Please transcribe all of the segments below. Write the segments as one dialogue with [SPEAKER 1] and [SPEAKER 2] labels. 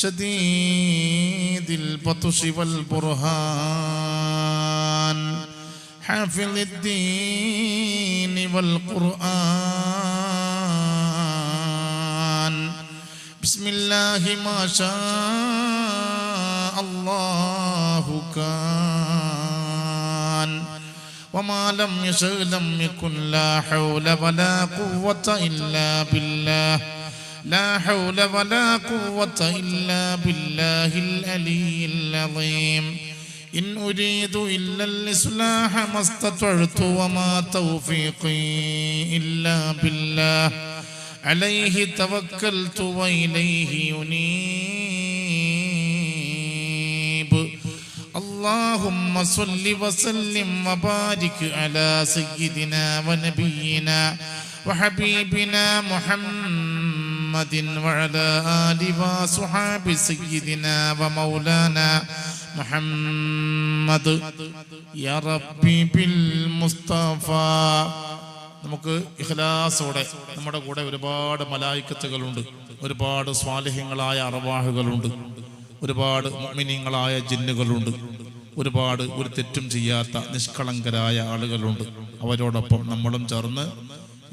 [SPEAKER 1] ശദീദിൽ ബത്ശി വൽ ബുർഹാൻ ഹാഫിളിദ്ദീൻ വൽ ഖുർആൻ ബിസ്മില്ലാഹി മാ ശാ അല്ലാഹു കാൻ وما لم يشأ لم يكن لا حول ولا قوة إلا بالله لا حول ولا قوة إلا بالله العلي العظيم إن أريد إلا الإصلاح ما استطعت وما توفيقي إلا بالله عليه توكلت وإليه أنيب اللهم صل وسلم وبارك على سيدنا ونبينا وحبيبنا محمد وعلى آله وصحبه سيدنا ومولانا محمد يا ربي بالمصطفى. നമുക്ക് ഇഖ്ലാസോടെ നമ്മുടെ കൂടെ ഒരുപാട് മലായിക്കത്തുകളുണ്ട്, ഒരുപാട് സ്വാലിഹ്യങ്ങളായ അർവാഹുകളുണ്ട്, ഒരുപാട് മുഅ്മിനീങ്ങളായ ജിന്നുകളുണ്ട്, ഒരുപാട് ഒരു തെറ്റും ചെയ്യാത്ത നിഷ്കളങ്കരായ ആളുകളുണ്ട്. അവരോടൊപ്പം നമ്മളും ചേർന്ന്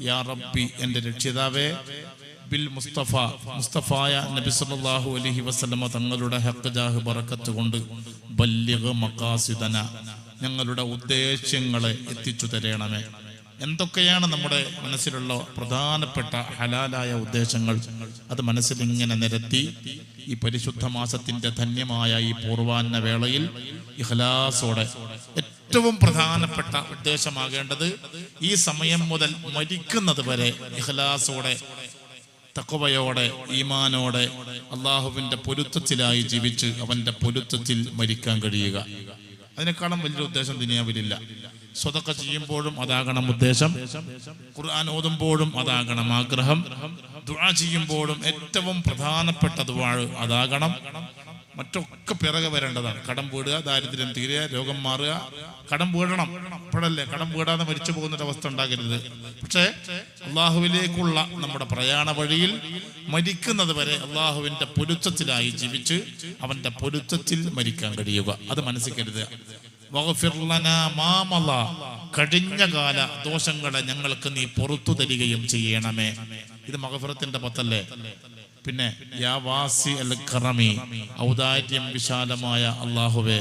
[SPEAKER 1] യാ റബ്ബി എൻ്റെ രക്ഷിതാവേ ബിൽ മുസ്തഫ മുസ്തഫായ നബി സല്ലല്ലാഹു അലൈഹി വസല്ലമ തങ്ങളുടെ ഹഖ് ജാഹ് ബറക്കത്ത് കൊണ്ട് ബല്ലിഗ് മഖാസിദന ഞങ്ങളുടെ ഉദ്ദേശ്യങ്ങളെ എത്തിച്ചു തരണമേ. എന്തൊക്കെയാണ് നമ്മുടെ മനസ്സിലുള്ള പ്രധാനപ്പെട്ട ഹലാലായ ഉദ്ദേശങ്ങൾ, അത് മനസ്സിൽ ഇങ്ങനെ നിരത്തി ഈ പരിശുദ്ധ മാസത്തിന്റെ ധന്യമായ ഈ പൂർവാന്ന വേളയിൽ ഇഖ്ലാസോടെ ഏറ്റവും പ്രധാനപ്പെട്ട ഉദ്ദേശമാകേണ്ടത് ഈ സമയം മുതൽ മരിക്കുന്നത് വരെ ഇഖ്ലാസോടെ തഖ്വയോടെ ഈമാനോടെ അള്ളാഹുവിന്റെ പൊരുത്തത്തിലായി ജീവിച്ച് അവന്റെ പൊരുത്തത്തിൽ മരിക്കാൻ കഴിയുക. അതിനേക്കാളും വലിയ ഉദ്ദേശം ദുനിയാവിലില്ല. സ്വതക്ക ചെയ്യുമ്പോഴും അതാകണം ഉദ്ദേശം, ഖുർആൻ ഓതുമ്പോഴും അതാകണം ആഗ്രഹം, ദുആ ചെയ്യുമ്പോഴും ഏറ്റവും പ്രധാനപ്പെട്ട ദുആ അതാകണം. മറ്റൊക്കെ പിറകെ വരേണ്ടതാണ്. കടം വീടുക, ദാരിദ്ര്യം തീരുക, രോഗം മാറുക. കടം വീഴണം, ഇപ്പോഴല്ലേ കടം വീടാതെ മരിച്ചു പോകുന്നൊരവസ്ഥ ഉണ്ടാകരുത്. പക്ഷേ അള്ളാഹുവിലേക്കുള്ള നമ്മുടെ പ്രയാണ വഴിയിൽ മരിക്കുന്നത് വരെ അള്ളാഹുവിന്റെ പൊരുത്തത്തിലായി ജീവിച്ച് അവന്റെ പൊരുത്തത്തിൽ മരിക്കാൻ കഴിയുക, അത് മനസ്സിൽ കരുതുക. കഴിഞ്ഞ കാല ദോഷങ്ങളെ ഞങ്ങൾക്ക് നീ പുറത്തു തരികയും ചെയ്യണമേ. ഇത് മഗ്ഫിറത്തിന്റെ പത്തല്ലേ. പിന്നെ യാ വാസി അൽ കറമി, ഔദാര്യം വിശാലമായ അല്ലാഹുവേ.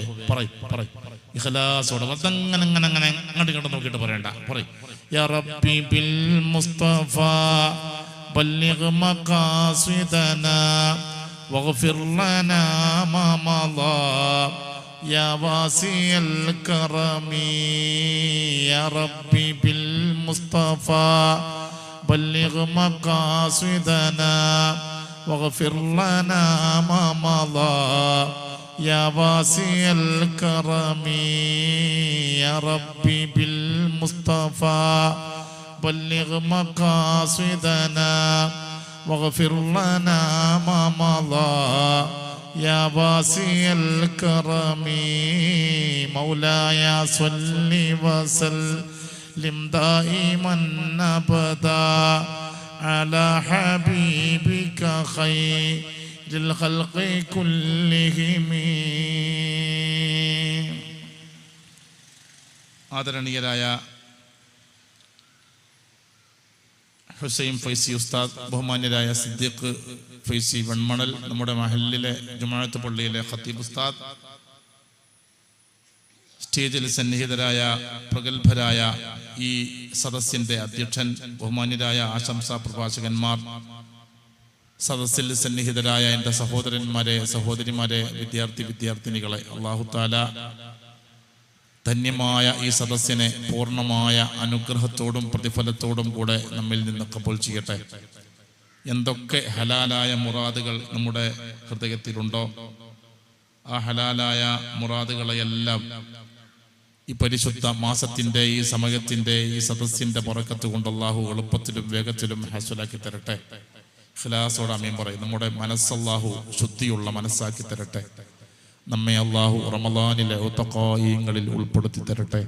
[SPEAKER 1] ഇഖ്ലാസോടെ അതങ്ങനെ അങ്ങനെ അങ്ങനെ അങ്ങോട്ട് ഇങ്ങോട്ട് നോക്കിയിട്ട് പറയണ്ട. യാ റബ്ബി ബിൽ മുസ്തഫ ബല്ലിഗ് മഖാസിദനാ വഗ്ഫിർ ലനാ മാ മളാ യാ വാസി അൽ കറമി യാ റബ്ബി ബിൽ മുസ്തഫ ബല്ലിഗ് മഖാസിദനാ واغفر لنا ما مضى يا واسع الكرم يا ربي بالمصطفى بلغ مقاصدنا واغفر لنا ما مضى يا واسع الكرم مولاي صل وسلم دائما أبدا على حبيبك خير الخلق كلهم. ആദരണീയരായ ഹുസൈൻ ഫൈസി ഉസ്താദ്, ബഹുമാന്യരായ സിദ്ദീഖ് ഫൈസി വൺമണൽ, നമ്മുടെ മഹല്ലിലെ ജുമാഅത്ത് പള്ളിയിലെ ഖത്തീബ് ഉസ്താദ്, സ്റ്റേജിൽ സന്നിഹിതരായ പ്രഗത്ഭരായ ഈ സദസ്സിന്റെ അധ്യക്ഷൻ, ബഹുമാന്യരായ ആശംസാ പ്രഭാഷകന്മാർ, സദസ്സിൽ സന്നിഹിതരായ എൻ്റെ സഹോദരന്മാരെ, സഹോദരിമാരെ, വിദ്യാർത്ഥിനികളെ, അല്ലാഹു തആല ധന്യമായ ഈ സദസ്സിനെ പൂർണ്ണമായ അനുഗ്രഹത്തോടും പ്രതിഫലത്തോടും കൂടെ നമ്മിൽ നിന്ന് കബൂൽ ചെയ്യട്ടെ. എന്തൊക്കെ ഹലാലായ മുറാദുകൾ നമ്മുടെ ഹൃദയത്തിലുണ്ടോ, ആ ഹലാലായ മുറാദുകളെയെല്ലാം ഈ പരിശുദ്ധ മാസത്തിന്റെ ഈ സമയത്തിന്റെ ഈ സദസ്സിന്റെ ബറക്കത്ത് കൊണ്ട് അല്ലാഹു എളുപ്പത്തിലും വേഗത്തിലും ഹസ്വലാക്കി തരട്ടെ. ഇഖ്ലാസോടെ ആമീൻ പറയും. നമ്മുടെ മനസ്സല്ലാഹു ശുദ്ധിയുള്ള മനസ്സാക്കി തരട്ടെ. നമ്മെ അല്ലാഹു റമളാനിലെ ഉത്തഖായിങ്ങളിൽ ഉൾപ്പെടുത്തി തരട്ടെ.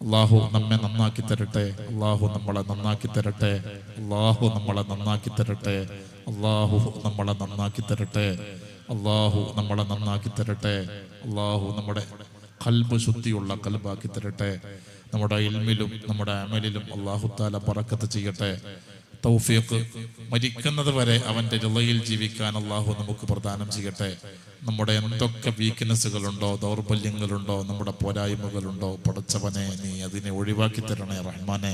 [SPEAKER 1] അല്ലാഹു നമ്മെ നന്നാക്കി തരട്ടെ. അല്ലാഹു നമ്മളെ നന്നാക്കി തരട്ടെ. അല്ലാഹു നമ്മളെ നന്നാക്കി തരട്ടെ. അല്ലാഹു നമ്മളെ നന്നാക്കി തരട്ടെ. അള്ളാഹു നമ്മളെ നന്നാക്കി തരട്ടെ. അള്ളാഹു നമ്മുടെ ഖൽബ് ശുദ്ധിയുള്ള ഖൽബാക്കി തരട്ടെ. നമ്മുടെ ഇൽമിലും നമ്മുടെ അമലിലും അള്ളാഹു തആല ബറക്കത്ത് ചെയ്യട്ടെ. തൗഫീഖ്, മരിക്കുന്നത് വരെ അവന്റെ റിളയിൽ ജീവിക്കാൻ അള്ളാഹു നമുക്ക് പ്രദാനം ചെയ്യട്ടെ. നമ്മുടെ എന്തൊക്കെ വീക്ക്നെസ്സുകളുണ്ടോ, ദൗർബല്യങ്ങളുണ്ടോ, നമ്മുടെ പോരായ്മകളുണ്ടോ, പടച്ചവനെ നീ അതിനെ ഒഴിവാക്കി തരണേ റഹ്മാനെ.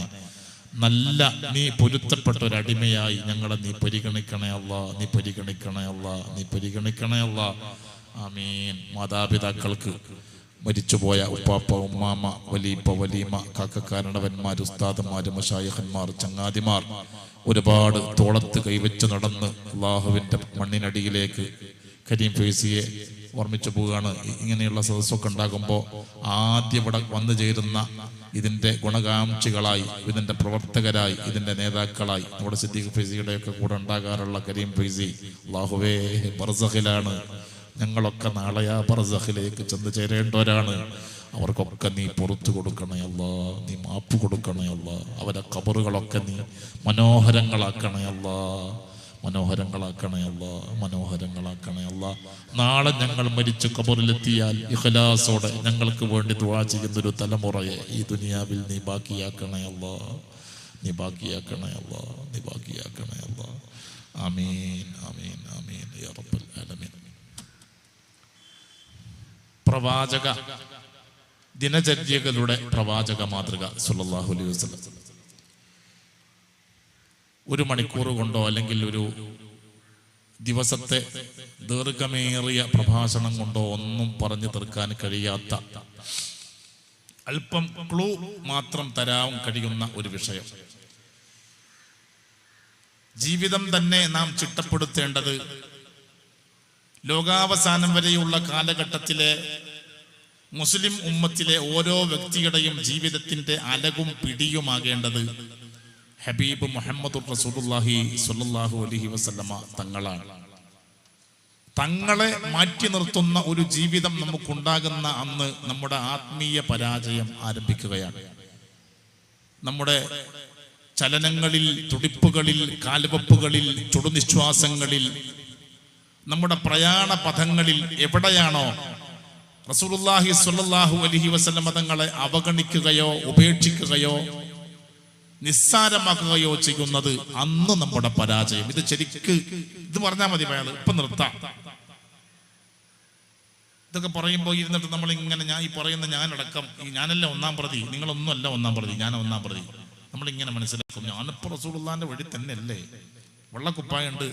[SPEAKER 1] നല്ല നീ പൊരുത്തപ്പെട്ട ഒരു അടിമയായി ഞങ്ങളെ നീ പരിഗണിക്കണേ അല്ലാ, നീ പരിഗണിക്കണേ അല്ലാ, നീ പരിഗണിക്കണേ അല്ലാ. ആമീൻ. മാതാപിതാക്കൾക്ക്, മരിച്ചുപോയ ഉപ്പാപ്പ, ഉമ്മാമ, വലീപ്പ, വലീമ, കാക്കക്കാരണവന്മാർ, ഉസ്താദന്മാർ, മശായിഖന്മാർ, ചങ്ങാതിമാർ, ഒരുപാട് തോളത്ത് കൈവച്ച് നടന്ന് അള്ളാഹുവിൻ്റെ മണ്ണിനടിയിലേക്ക് കരീം ഫൈസിയെ ഓർമ്മിച്ചു പോവുകയാണ്. ഇങ്ങനെയുള്ള സദസ്സൊക്കെ ഉണ്ടാകുമ്പോൾ ആദ്യം ഇവിടെ വന്നു ചേരുന്ന ഇതിൻ്റെ ഗുണകാംക്ഷികളായി, ഇതിൻ്റെ പ്രവർത്തകരായി, ഇതിൻ്റെ നേതാക്കളായി നമ്മുടെ സിദ്ദീഖ് ഫൈസിയുടെയൊക്കെ കൂടെ ഉണ്ടാകാറുള്ള കരീം ഫൈസി, അള്ളാഹുവേ ബർസഖിലാണ്. ഞങ്ങളൊക്കെ നാളെ ആ ബർസഖിലേക്ക് ചെന്ന് ചേരേണ്ടവരാണ്. അവർക്കൊക്കെ നീ പുറത്തു കൊടുക്കണേ അല്ലാ, നീ മാപ്പ് കൊടുക്കണേ അല്ലാ. അവരെ ഖബറുകളൊക്കെ നീ മനോഹരങ്ങളാക്കണേ അല്ലാ, മനോഹരങ്ങളാക്കണേ അല്ലാ, മനോഹരങ്ങളാക്കണേ അല്ലാ. നാളെ ഞങ്ങൾ മരിച്ചു ഖബറിലെത്തിയാൽ ഇഖ്ലാസോടെ ഞങ്ങൾക്ക് വേണ്ടി ദുആ ചെയ്യുന്നൊരു തലമുറയെ ഈ ദുനിയാവിൽ നീ ബാക്കിയാക്കണേ അല്ലാ, നീ ബാക്കിയാക്കണേ അല്ലാ, നീ ബാക്കിയാക്കണേ അല്ലാ. ആമീൻ, ആമീൻ, ആമീൻ യാ റബ്ബൽ ആലമീൻ. പ്രവാചക ദിനചര്യകളുടെ പ്രവാചക മാതൃക സല്ലല്ലാഹു അലൈഹി വസല്ലം. ഒരു മണിക്കൂർ കൊണ്ടോ അല്ലെങ്കിൽ ഒരു ദിവസത്തെ ദീർഘമേറിയ പ്രഭാഷണം കൊണ്ടോ ഒന്നും പറഞ്ഞു തീർക്കാൻ കഴിയാത്ത, അല്പം ക്ലൂ മാത്രം തരാൻ കഴിയുന്ന ഒരു വിഷയം. ജീവിതം തന്നെ നാം ചിട്ടപ്പെടുത്തേണ്ടത് ലോകാവസാനം വരെയുള്ള കാലഘട്ടത്തിലെ മുസ്ലിം ഉമ്മത്തിലെ ഓരോ വ്യക്തിയുടെയും ജീവിതത്തിന്റെ അലകും പിടിയുമാകേണ്ടത് ഹബീബ് മുഹമ്മദുർ റസൂലുള്ളാഹി സ്വല്ലല്ലാഹു അലൈഹി വസല്ലമ തങ്ങളാണ്. തങ്ങളെ മാറ്റി നിർത്തുന്ന ഒരു ജീവിതം നമുക്കുണ്ടാകുന്ന അന്ന് നമ്മുടെ ആത്മീയ പരാജയം ആരംഭിക്കുകയാണ്. നമ്മുടെ ചലനങ്ങളിൽ, തുടിപ്പുകളിൽ, കാൽവെപ്പുകളിൽ, ചുടുനിശ്വാസങ്ങളിൽ, നമ്മുടെ പ്രയാണ പഥങ്ങളിൽ എവിടെയാണോ റസൂലുള്ളാഹി സ്വല്ലല്ലാഹു അലൈഹി വസല്ലമ തങ്ങളെ അവഗണിക്കുകയോ ഉപേക്ഷിക്കുകയോ നിസ്സാരമാക്കുകയോ ചെയ്യുന്നത് അന്ന് നമ്മുടെ പരാജയം. ഇത് ശരിക്ക് ഇത് പറഞ്ഞാൽ മതി, അയാൾ ഇപ്പൊ നിർത്താം. ഇതൊക്കെ പറയുമ്പോൾ ഇരുന്നിട്ട് നമ്മൾ ഇങ്ങനെ, ഞാൻ ഈ പറയുന്ന ഞാനടക്കം, ഈ ഞാനല്ല ഒന്നാം പ്രതി, നിങ്ങളൊന്നും അല്ല ഒന്നാം പ്രതി, ഞാൻ ഒന്നാം പ്രതി. നമ്മളിങ്ങനെ മനസ്സിലാക്കും, ഞാനിപ്പോ റസൂലുള്ളാഹിന്റെ വഴി തന്നെയല്ലേ. വെള്ളക്കുപ്പായുണ്ട്,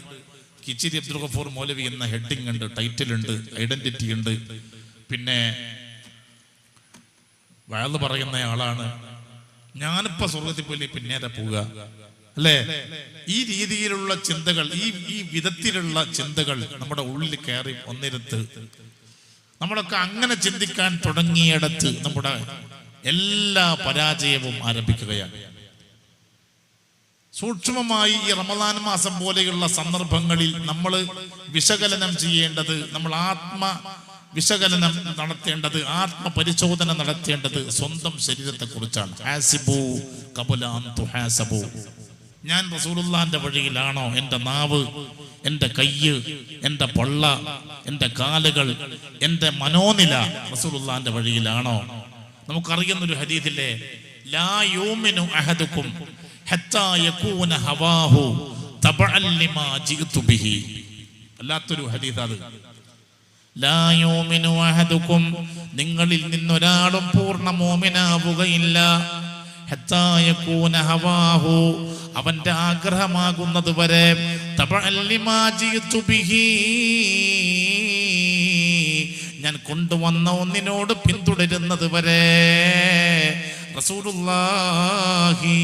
[SPEAKER 1] കിച്ചിരി അബ്ദുൽ ഗഫൂർ മൗലവി എന്ന ഹെഡിങ് ഉണ്ട്, ടൈറ്റിൽ ഉണ്ട്, ഐഡന്റിറ്റി ഉണ്ട്, പിന്നെ വഅദ് പറയുന്ന ആളാണ്, ഞാനിപ്പോ സ്വർഗത്തിൽ പോയി പിന്നേരെ പോവുക അല്ലേ. ഈ രീതിയിലുള്ള ചിന്തകൾ, ഈ വിധത്തിലുള്ള ചിന്തകൾ നമ്മുടെ ഉള്ളിൽ കയറി ഒന്നിരുത്ത് നമ്മളൊക്കെ അങ്ങനെ ചിന്തിക്കാൻ തുടങ്ങിയിടത്ത് നമ്മുടെ എല്ലാ പരാജയവും ആരംഭിക്കുകയാണ്. സൂക്ഷ്മമായി ഈ റമദാൻ മാസം പോലെയുള്ള സന്ദർഭങ്ങളിൽ നമ്മൾ വിശകലനം ചെയ്യേണ്ടത്, നമ്മൾ വിശകലനം നടത്തേണ്ടത്, ആത്മപരിശോധന നടത്തേണ്ടത് സ്വന്തം ശരീരത്തെ കുറിച്ചാണ്. ഹാസിബു ഖബല അൻ തുഹാസബു. ഞാൻ റസൂലുള്ളാഹിന്റെ വഴിയിലാണോ? എൻ്റെ നാവ്, എൻ്റെ കയ്യ്, എൻ്റെ പൊള്ള, എൻ്റെ കാലുകൾ, എൻ്റെ മനോനില റസൂലുള്ളാഹിന്റെ വഴിയിലാണോ? നമുക്കറിയുന്നൊരു ഹദീസില്ലേ, ലാ യൂമിനു അഹദുക്കും ഹത്താ യകൂന ഹവാഹു തബഅൻ ലിമാ ജിഅതു ബിഹി. അല്ലാത്തൊരു ഹദീസ് അത്. ലാ യൂമിനു അഹദുക്കും, നിങ്ങളിൽ നിന്നൊരാളും പൂർണ്ണ മോമിനാവുകയില്ല, ഹത്താ യകൂന ഹവാഹു, അവന്റെ ആഗ്രഹമാകുന്നത് വരെ, തബഅൻ ലിമാ ജിഅതു ബിഹി, ഞാൻ കൊണ്ടുവന്ന ഒന്നിനോട് പിന്തുടരുന്നത് വരെ. റസൂലുള്ളാഹി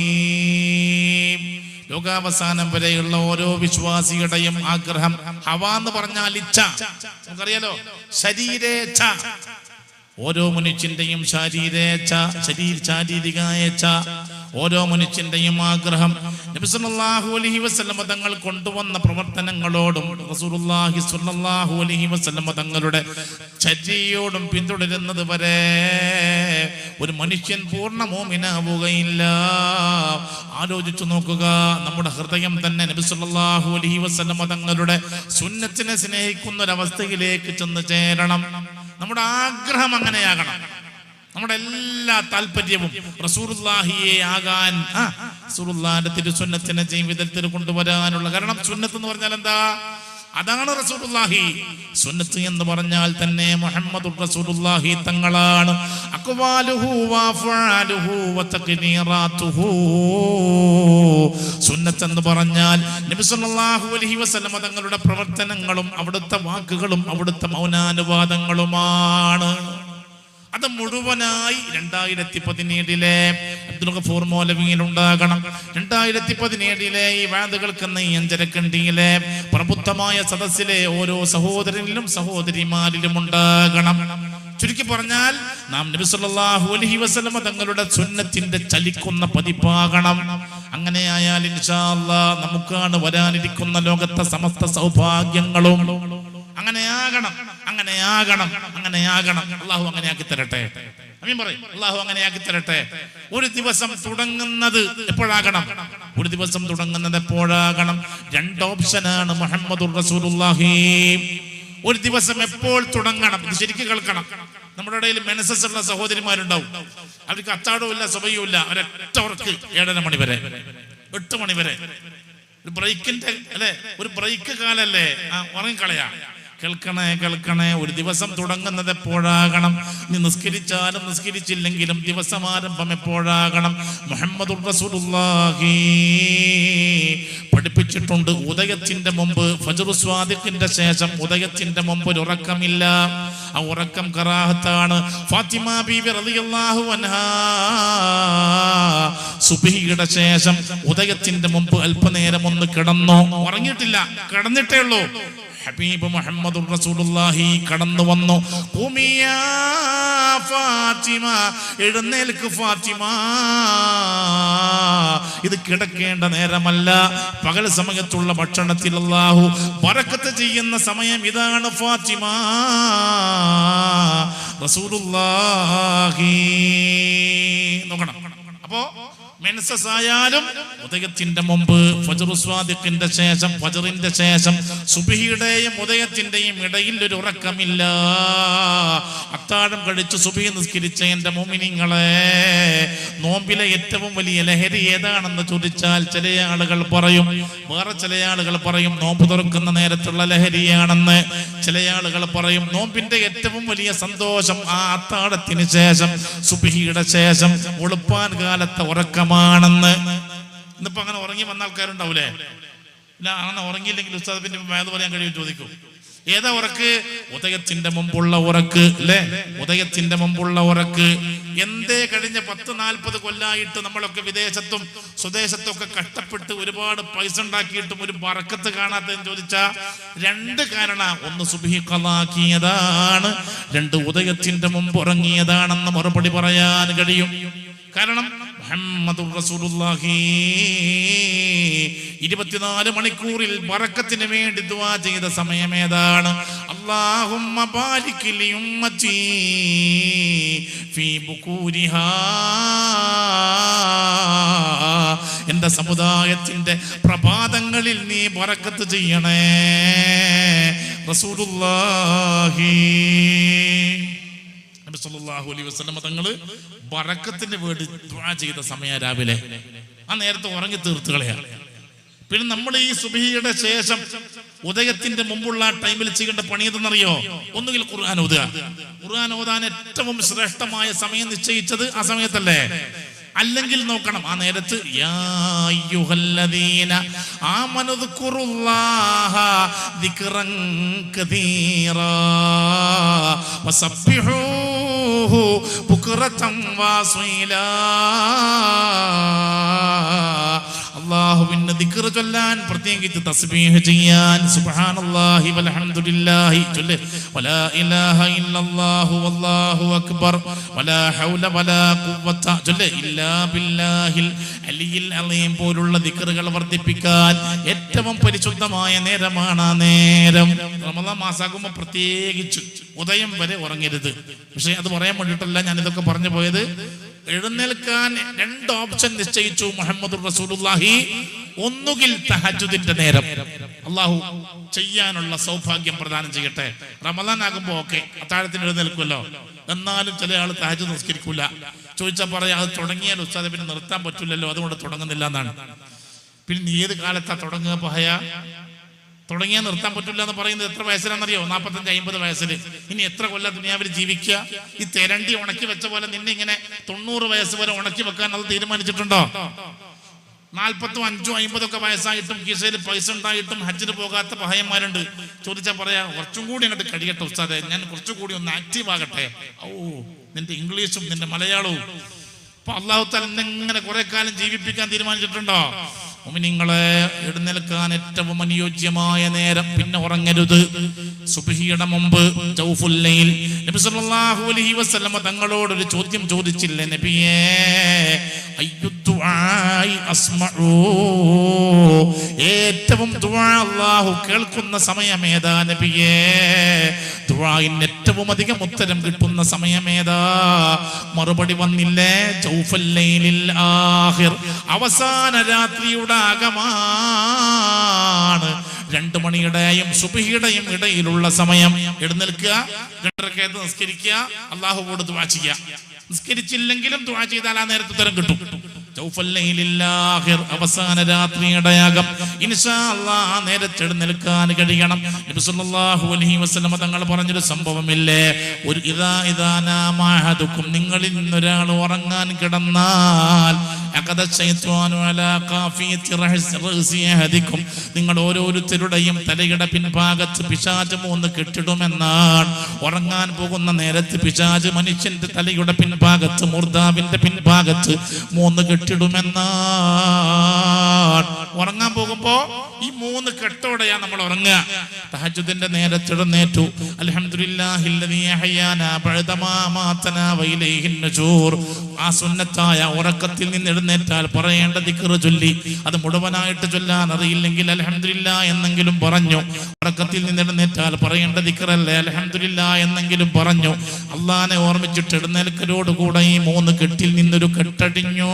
[SPEAKER 1] ലോകാവസാനം വരെയുള്ള ഓരോ വിശ്വാസിയുടെയും ആഗ്രഹം, ഹവാ എന്ന് പറഞ്ഞാൽ ഇച്ഛ, നമുക്കറിയാലോ, ശരീരേച്ഛ. ഓരോ മനുഷ്യന്റെയും ശാരീരിക ഓരോ മനുഷ്യന്റെയും ആഗ്രഹം നബി സല്ലല്ലാഹു അലൈഹി വസല്ലം തങ്ങൾ കൊണ്ടുവന്ന പ്രവർത്തനങ്ങളോടും റസൂലുള്ളാഹി സ്വല്ലല്ലാഹു അലൈഹി വസല്ലം തങ്ങളുടെ ചര്യയോടും പിന്തുടരുന്നത് വരെ ഒരു മനുഷ്യൻ പൂർണ്ണ മുഅ്മിനാവുകയില്ല. ആലോചിച്ചു നോക്കുക, നമ്മുടെ ഹൃദയം തന്നെ നബി സല്ലല്ലാഹു അലൈഹി വസല്ലം തങ്ങളുടെ സുന്നത്തിനെ സ്നേഹിക്കുന്ന ഒരവസ്ഥയിലേക്ക് ചെന്ന് ചേരണം. നമ്മുടെ ആഗ്രഹം അങ്ങനെയാകണം. നമ്മുടെ എല്ലാ താല്പര്യവും റസൂലുള്ളാഹിയെ ആകാൻ, റസൂലുള്ളാഹിന്റെ തിരുസുന്നത്തിനെ ജീവിതത്തിൽ കൊണ്ടുവരാനുള്ള. കാരണം സുന്നത്ത് എന്ന് പറഞ്ഞാൽ എന്താ? അതാണ് റസൂലുള്ളാഹി. സുന്നത്ത് എന്ന് പറഞ്ഞാൽ തന്നെ മുഹമ്മദുർ റസൂലുള്ളാഹി തങ്ങളാണ്. അഖ്വാലുഹു വഅഫ്ആലുഹു വതഖ്നീറാതുഹു. സുന്നത്ത് എന്ന് പറഞ്ഞാൽ നബി സല്ലല്ലാഹു അലൈഹി വസല്ലം തങ്ങളുടെ പ്രവർത്തനങ്ങളും അവിടുത്തെ വാക്കുകളും അവിടുത്തെ മൗനാനുവാദങ്ങളുമാണ്. അത് മുഴുവനായി 2017 അബ്ദുൽ ഗഫൂർ മൗലവിയിൽ ഉണ്ടാകണം. 2017 ഈ വാദകൾ എന്ന ഈ അഞ്ചരക്കണ്ടിയിലെ പ്രബുദ്ധമായ സദസ്സിലെ ഓരോ സഹോദരനിലും സഹോദരിമാരിലും ഉണ്ടാകണം. ചുരുക്കി പറഞ്ഞാൽ നാം നബി സല്ലല്ലാഹു അലൈഹി വസല്ലം തങ്ങളുടെ സുന്നത്തിന്റെ ചലിക്കുന്ന പതിപ്പാകണം. അങ്ങനെയായാൽ ഇൻഷാ അല്ലാഹ് നമുക്കാണ് വരാനിരിക്കുന്ന ലോകത്തെ സമസ്ത സൗഭാഗ്യങ്ങളും. അങ്ങനെയാകണം. അള്ളാഹു അങ്ങനെയാക്കി തരട്ടെ. അമീൻ പറയും. അള്ളാഹു അങ്ങനെയാക്കി തരട്ടെ. ഒരു ദിവസം തുടങ്ങുന്നത് എപ്പോഴാകണം? ഒരു ദിവസം തുടങ്ങുന്നത് എപ്പോഴാകണം? 2 ഓപ്ഷനാണ് മുഹമ്മദുർ റസൂലുള്ളാഹി. ഒരു ദിവസം എപ്പോൾ തുടങ്ങണം? ഇത് ശരിക്കും കേൾക്കണം. നമ്മുടെ ഇടയിൽ മെനസസ് ഉള്ള സഹോദരിമാരുണ്ടാവും. അവർക്ക് അത്താഴവും ഇല്ല, സുബഹിയും ഇല്ല. ഒരൊറ്റ ഉറക്ക് 7:30 മണി വരെ, 8 മണി വരെ. ഒരു ബ്രേക്കിന്റെ അല്ലെ, ഒരു ബ്രേക്ക് കാലല്ലേ, ഉറങ്ങിക്കളയാ. കേൾക്കണേ. ഒരു ദിവസം തുടങ്ങുന്നത് എപ്പോഴാകണം? നീ നിസ്കരിച്ചാലും നിസ്കരിച്ചില്ലെങ്കിലും ദിവസമാരംഭം എപ്പോഴാകണം? മുഹമ്മദുർ റസൂലുള്ളാഹി പഠിപ്പിച്ചിട്ടുണ്ട്. ഉദയത്തിന്റെ മുമ്പ്, ഫജ്റു സ്വാദിഖിന്റെ ശേഷം ഉദയത്തിന്റെ മുമ്പ് ഒരു ഉറക്കമില്ല. ആ ഉറക്കം കറാഹത്താണ്. ഫാത്തിമ ബീവി റളിയല്ലാഹു അൻഹാ സുബ്ഹിയുടെ ശേഷം ഉദയത്തിന്റെ മുമ്പ് അല്പനേരം ഒന്ന് കിടന്നു. ഉറങ്ങിയിട്ടില്ല, കിടന്നിട്ടേ ഉള്ളൂ. ഹബീബ് മുഹമ്മദുർ റസൂലുള്ളാഹി കടന്നു വന്നു. ഖുമിയാ ഫാത്തിമ, എഴുന്നേൽക്ക് ഫാത്തിമ, ഇത് കിടക്കേണ്ട നേരമല്ല. പകൽ സമയത്തുള്ള ഭക്ഷണത്തിൽ അല്ലാഹു ബറക്കത്ത് ചെയ്യുന്ന സമയം ഇതാണ് ഫാത്തിമ. റസൂലുള്ളാഹി നോക്കണം. അപ്പോ മെൻസസ് ആയാലും ഉദയത്തിന്റെ മുമ്പ്, ഫജ്റു സ്വാദിഖിന്റെ ശേഷം, ഫജ്റിന്റെ ശേഷം, സുബ്ഹിയുടെയും ഉദയത്തിന്റെയും ഇടയിൽ ഒരു ഉറക്കമില്ല. അത്താഴം കഴിച്ച് സുബ്ഹി നിസ്കരിച്ച എന്റെ മുഅ്മിനീങ്ങളെ, നോമ്പിലെ ഏറ്റവും വലിയ ലഹരി ഏതാണെന്ന് ചോദിച്ചാൽ ചില ആളുകൾ പറയും, വേറെ ചില ആളുകൾ പറയും നോമ്പ് തുറക്കുന്ന നേരത്തുള്ള ലഹരിയാണെന്ന്. ചില ആളുകൾ പറയും നോമ്പിന്റെ ഏറ്റവും വലിയ സന്തോഷം ആ അത്താഴത്തിന് ശേഷം, സുബ്ഹിയുടെ ശേഷം വെളുപ്പാൻ കാലത്തെ ഉറക്കമാണെന്ന്. ഇന്നിപ്പോ അങ്ങനെ ഉറങ്ങി വന്ന ആൾക്കാരുണ്ടാവൂലേ? ഇല്ല, അങ്ങനെ ഉറങ്ങിയില്ലെങ്കിൽ ഉസ്താദ് പിന്നെ മേത് പറയാൻ കഴിയും ചോദിക്കും. ഏതാ ഉറക്ക്? ഉദയത്തിന്റെ മുമ്പുള്ള ഉറക്ക് അല്ലേ? ഉദയത്തിന്റെ മുമ്പുള്ള ഉറക്ക്. എന്തേ കഴിഞ്ഞ 10-40 കൊല്ലായിട്ട് നമ്മളൊക്കെ വിദേശത്തും സ്വദേശത്തും ഒക്കെ കഷ്ടപ്പെട്ട് ഒരുപാട് പൈസ ഉണ്ടാക്കിയിട്ടും ഒരു ബറക്കത്ത് കാണാത്തതെന്ന് ചോദിച്ചാ 2 കാരണം. ഒന്ന് സുബ്ഹി ഖളാക്കിയതാണ്, 2 ഉദയത്തിന്റെ മുമ്പ് ഉറങ്ങിയതാണെന്ന് മറുപടി പറയാൻ കഴിയും. കാരണം മുഹമ്മദുർ റസൂലുള്ളാഹി 24 മണിക്കൂറിൽ ബറക്കത്തിന് വേണ്ടി ദുആ ചെയ്ത സമയം ഏതാണ്? അല്ലാഹുമ്മ ബാരിക് ലി ഉമ്മത്തി ഫീ ബുകൂരിഹാ, എന്റെ സമുദായത്തിന്റെ പ്രഭാതങ്ങളിൽ നീ ബറക്കത്ത് ചെയ്യണേ. റസൂലുള്ളാഹി നബി സല്ലല്ലാഹു അലൈഹി വസല്ലം തങ്ങള് ബറക്കത്തിന് വേണ്ടി ദുആ ചെയ്ത സമയം രാവിലെ. ആ നേരത്തെ ഉറങ്ങി തീർത്ത് കളയാ. പിന്നെ നമ്മൾ ഈ സുബ്ഹിയുടെ ശേഷം ഉദയത്തിന്റെ മുമ്പുള്ള ടൈമിൽ ചെയ്യേണ്ട പണി എന്തെന്നറിയോ? ഒന്നുകിൽ ഖുർആൻ ഓതുക. ഖുർആൻ ഓതാൻ ഏറ്റവും ശ്രേഷ്ഠമായ സമയം നിശ്ചയിച്ചത് ആ സമയത്തല്ലേ? അല്ലെങ്കിൽ നോക്കണം ആ നേരത്ത് യാ അയ്യുഹല്ലദീന ആമനു ദുകുറുല്ലാഹ ദിക്റൻ കതീറാ വസബ്ബിഹൂഹു ബുക്റതൻ വാസീലാ. അല്ലാഹുവിന്റെ ദിക്ർ ചൊല്ലാൻ, പ്രത്യേകിച്ച് തസ്ബീഹ് ചെയ്യാൻ, സുബ്ഹാനല്ലാഹി വൽഹംദുലില്ലാഹി ചൊല്ല്, വലാ ഇലാഹ ഇല്ലല്ലാഹു വല്ലാഹു അക്ബർ വലാ ഹൗല വലാ ഖുവത ചൊല്ല്, ഇല്ലാ ബില്ലാഹിൽ അലിയിൽ അലീം പോലുള്ള ദിക്റുകൾ വർദ്ധിപ്പിക്കാൻ ഏറ്റവും പരിശുദ്ധമായ നേരമാണ് ആ നേരം. റമദാൻ മാസാകുമ്പോൾ പ്രത്യേകിച്ച് ഉദയം വരെ ഉറങ്ങരുത്. പക്ഷെ അത് പറയാൻ വേണ്ടിയിട്ടല്ല ഞാൻ ഇതൊക്കെ പറഞ്ഞു പോയത്. എഴുന്നേൽക്കാൻ 2 ഓപ്ഷൻ നിശ്ചയിച്ചു മുഹമ്മദുർ റസൂലുള്ളാഹി. ഒന്നുകിൽ തഹജ്ജുദിന്റെ നേരം, അള്ളാഹു ചെയ്യാനുള്ള സൗഭാഗ്യം പ്രദാനം ചെയ്യട്ടെ. റമദാൻ ആകുമ്പോ ഓക്കെ, അത്താഴത്തിന് എഴുന്നേൽക്കുമല്ലോ. എന്നാലും ചില ആൾ തഹജ്ജുദ് നിസ്കരിക്കൂല. ചോദിച്ചാൽ പറയാ, അത് തുടങ്ങിയാൽ ഉസ്താദെ പിന്നെ നിർത്താൻ പറ്റില്ലല്ലോ, അതുകൊണ്ട് തുടങ്ങുന്നില്ല എന്നാണ്. പിന്നെ ഏത് കാലത്താ തുടങ്ങുക? തുടങ്ങിയാൽ നിർത്താൻ പറ്റില്ല എന്ന് പറയുന്നത് എത്ര വയസ്സിലാണെന്നറിയോ? 45-50 വയസ്സിൽ. ഇനി എത്ര കൊല്ലം ദുനിയാവിൽ ജീവിക്കുക? ഈ തെരണ്ടി ഉണക്കി വെച്ച പോലെ നിന്നെ ഇങ്ങനെ 90 വയസ്സ് വരെ ഉണക്കി വെക്കാൻ അത് തീരുമാനിച്ചിട്ടുണ്ടോ? 40, 50, 50 വയസ്സായിട്ടും കീശയിൽ പൈസ ഉണ്ടായിട്ടും ഹജ്ജിന് പോകാത്ത പഹയന്മാരുണ്ട്. ചോദിച്ചാൽ പറയാ, കുറച്ചും കൂടി അങ്ങോട്ട് കഴിയട്ടെ ഉസ്താദെ, ഞാൻ കുറച്ചുകൂടി ഒന്ന് ആക്റ്റീവ് ആകട്ടെ. ഓ, നിന്റെ ഇംഗ്ലീഷും നിന്റെ മലയാളവും. അപ്പൊ അള്ളാഹു തആല എങ്ങനെ കുറെ കാലം ജീവിപ്പിക്കാൻ തീരുമാനിച്ചിട്ടുണ്ടോ? മുഅ്മിനീങ്ങളെ, എഴുന്നേൽക്കാൻ ഏറ്റവും അനുയോജ്യമായ നേരം, പിന്നെ ഉറങ്ങരുത്, സുബ്ഹിയുടെ മുമ്പ് ജൗഫുൽ ലൈൽ. നബി സല്ലല്ലാഹു അലൈഹി വസല്ലം തങ്ങളോടൊരു ചോദ്യം ചോദിച്ചില്ലേ നബിയേ, അയ്യുദ്ദുആഇ അസ്മഉ, ഏറ്റവും ദുആ അല്ലാഹു കേൾക്കുന്ന സമയമേതാ നബിയേ? ദുആഇന് ഏറ്റവും അധികം ഉത്തരം കിട്ടുന്ന സമയമേതാ? മറുപടി വന്നില്ലേ, ജൗഫുൽ ലൈലിൽ ആഖിർ, അവസാന രാത്രിയുടെ ആകമാണ്. 2 മണിയുടെയും സുബ്ഹിയുടെയും ഇടയിലുള്ള സമയം. എഴുന്നേൽക്കുക, 2 റക്അത്ത് നിസ്കരിക്കുക, അല്ലാഹുവോട് ദുആ ചെയ്യുക. നിസ്കരിച്ചില്ലെങ്കിലും ദുആ ചെയ്താൽ ആ നേരത്തെ ഉത്തരം കിട്ടും. ജൗഫുൽ ലൈലിൽ ആഖിർ, അവസാന രാത്രിയുടെ ആകം. ഇൻഷാ അല്ലാഹ് ആ നേരത്തെ എഴുന്നേൽക്കാൻ കഴിയണം. നബി സല്ലല്ലാഹു അലൈഹി വസല്ലം തങ്ങൾ പറഞ്ഞൊരു സംഭവമില്ലേ, ഒരു ഇദാ നാമ അഹദുക്കും, നിങ്ങളിൽ നിന്നൊരാൾ ഉറങ്ങാൻ കിടന്നാൽ, നിങ്ങൾ ഓരോരുത്തരുടെയും തലയുടെ പിൻഭാഗത്ത് പിശാച് 3 കെട്ടിടുമെന്നാണ്. ഉറങ്ങാൻ പോകുന്ന നേരത്ത് പിശാച് മനുഷ്യന്റെ തലയുടെ പിൻഭാഗത്ത്, മൂർധാവിന്റെ പിൻഭാഗത്ത് 3 കെട്ടിടുമെന്നാണ്. ഉറങ്ങാൻ പോകുമ്പോ ഈ 3 കെട്ടോടെയാണ് നമ്മൾ ഉറങ്ങുക. തഹജ്ജുദിന്റെ നേരത്ത് എഴുന്നേറ്റു, അൽഹംദുലില്ലാഹില്ലദീ അഹ്യാനാ ബഅദമാ മാതനാ വഇലൈഹിൻ നുശൂർ. ആ സുന്നത്തായ ഉറക്കത്തിൽ നിന്ന് എഴുന്നേറ്റാൽ പറയേണ്ട ദിക്ർ ചൊല്ലി. അത് മുഴുവനായിട്ട് ചൊല്ലാൻ അറിയില്ലെങ്കിൽ അൽഹംദുലില്ലാ എന്നെങ്കിലും പറഞ്ഞു. ഉറക്കത്തിൽ നിന്ന് എഴുന്നേറ്റാൽ പറയേണ്ട ദിക്റല്ലേ അൽഹംദുലില്ലാ എന്നെങ്കിലും പറഞ്ഞു. അള്ളാനെ ഓർമ്മിച്ചിട്ട് എഴുന്നേൽക്കലോടുകൂടെ ഈ 3 കെട്ടിൽ നിന്നൊരു കെട്ടടിഞ്ഞോ.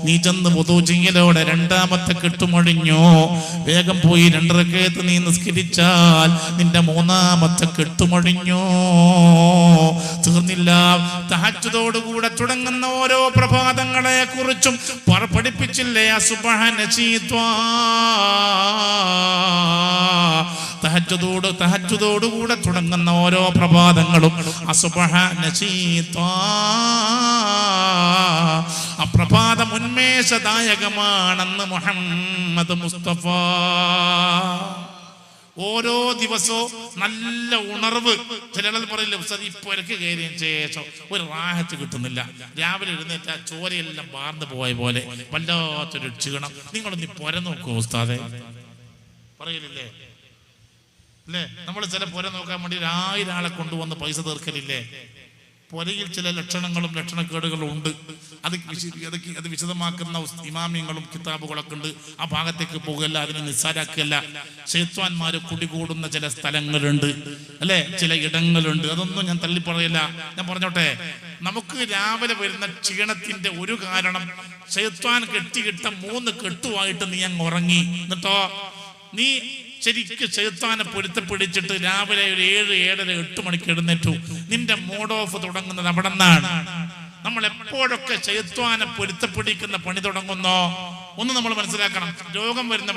[SPEAKER 1] നീ ചെന്ന് വുദൂ ചെയ്യലോടെ 2ാമത്തെ കെട്ടുമഴിഞ്ഞോ. വേഗം പോയി 2 റക്അത്ത് നീ നിസ്കരിച്ചാൽ നിന്റെ 3ാമത്തെ കെട്ടുമഴിഞ്ഞോ. തീർന്നില്ല. തഹജ്ജുദോടുകൂടെ തുടങ്ങുന്ന ഓരോ പ്രഭാതങ്ങളെ കുറിച്ചും പഠിപ്പിച്ചില്ലേ സുബ്ഹാനശീത്വാ. തഹജ്ജുദോടുകൂടെ തുടങ്ങുന്ന ഓരോ പ്രഭാതങ്ങളും അസുബ്ഹാനശീത്വാ. ആ പ്രഭാതം ഉന്മേഷദായകമാണെന്ന് മുഹമ്മദ് മുസ്തഫ. ഓരോ ദിവസവും നല്ല ഉണർവ്. ചിലർ പറയില്ല ഉസ്താദ് ഇപ്പൊ എനിക്ക് കയറിയതിന് ശേഷം ഒരു റാഹത്ത് കിട്ടുന്നില്ല, രാവിലെ എഴുന്നേറ്റ ചോരയെല്ലാം വാർന്നു പോയ പോലെ വല്ലാത്തൊരു ക്ഷീണം. നിങ്ങളൊന്ന് പൊര നോക്കൂ ഉസ്താദെ, പറയലില്ലേ അല്ലേ? നമ്മൾ ചില പൊര നോക്കാൻ വേണ്ടി 1000 ആളെ കൊണ്ടുവന്ന് പൈസ തീർക്കലില്ലേ? പൊരയിൽ ചില ലക്ഷണങ്ങളും ലക്ഷണക്കേടുകളും ഉണ്ട്. അത് വിശദമാക്കുന്ന ഇമാമിയങ്ങളും കിതാബുകളൊക്കെ ഉണ്ട്. ആ ഭാഗത്തേക്ക് പോകുകയല്ല, അതിനെ നിസ്സാരാക്കുകയല്ല. ശൈത്വാന്മാര് കുടികൂടുന്ന ചില സ്ഥലങ്ങളുണ്ട് അല്ലെ, ചില ഇടങ്ങളുണ്ട്. അതൊന്നും ഞാൻ തള്ളിപ്പറയില്ല. ഞാൻ പറഞ്ഞോട്ടെ, നമുക്ക് രാവിലെ വരുന്ന ക്ഷീണത്തിന്റെ ഒരു കാരണം ശൈത്വാൻ കെട്ടിയിട്ട 3 കെട്ടുമായിട്ട് നീ അങ്ങ് ഉറങ്ങി. എന്നിട്ടോ നീ ശരിക്ക് ശൈത്താനെ പൊരുത്തപ്പിടിച്ചിട്ട് രാവിലെ ഒരു 7, 7:30, 8 മണിക്ക് എഴുന്നേറ്റു. നിന്റെ മൂഡ് ഓഫ് തുടങ്ങുന്നത് അവിടെ നിന്നാണ്. നമ്മൾ എപ്പോഴൊക്കെ ശൈത്താനെ പൊരുത്തപ്പിടിക്കുന്ന പണി തുടങ്ങുന്നോ ഒന്ന് നമ്മൾ മനസ്സിലാക്കണം. രോഗം വരുന്ന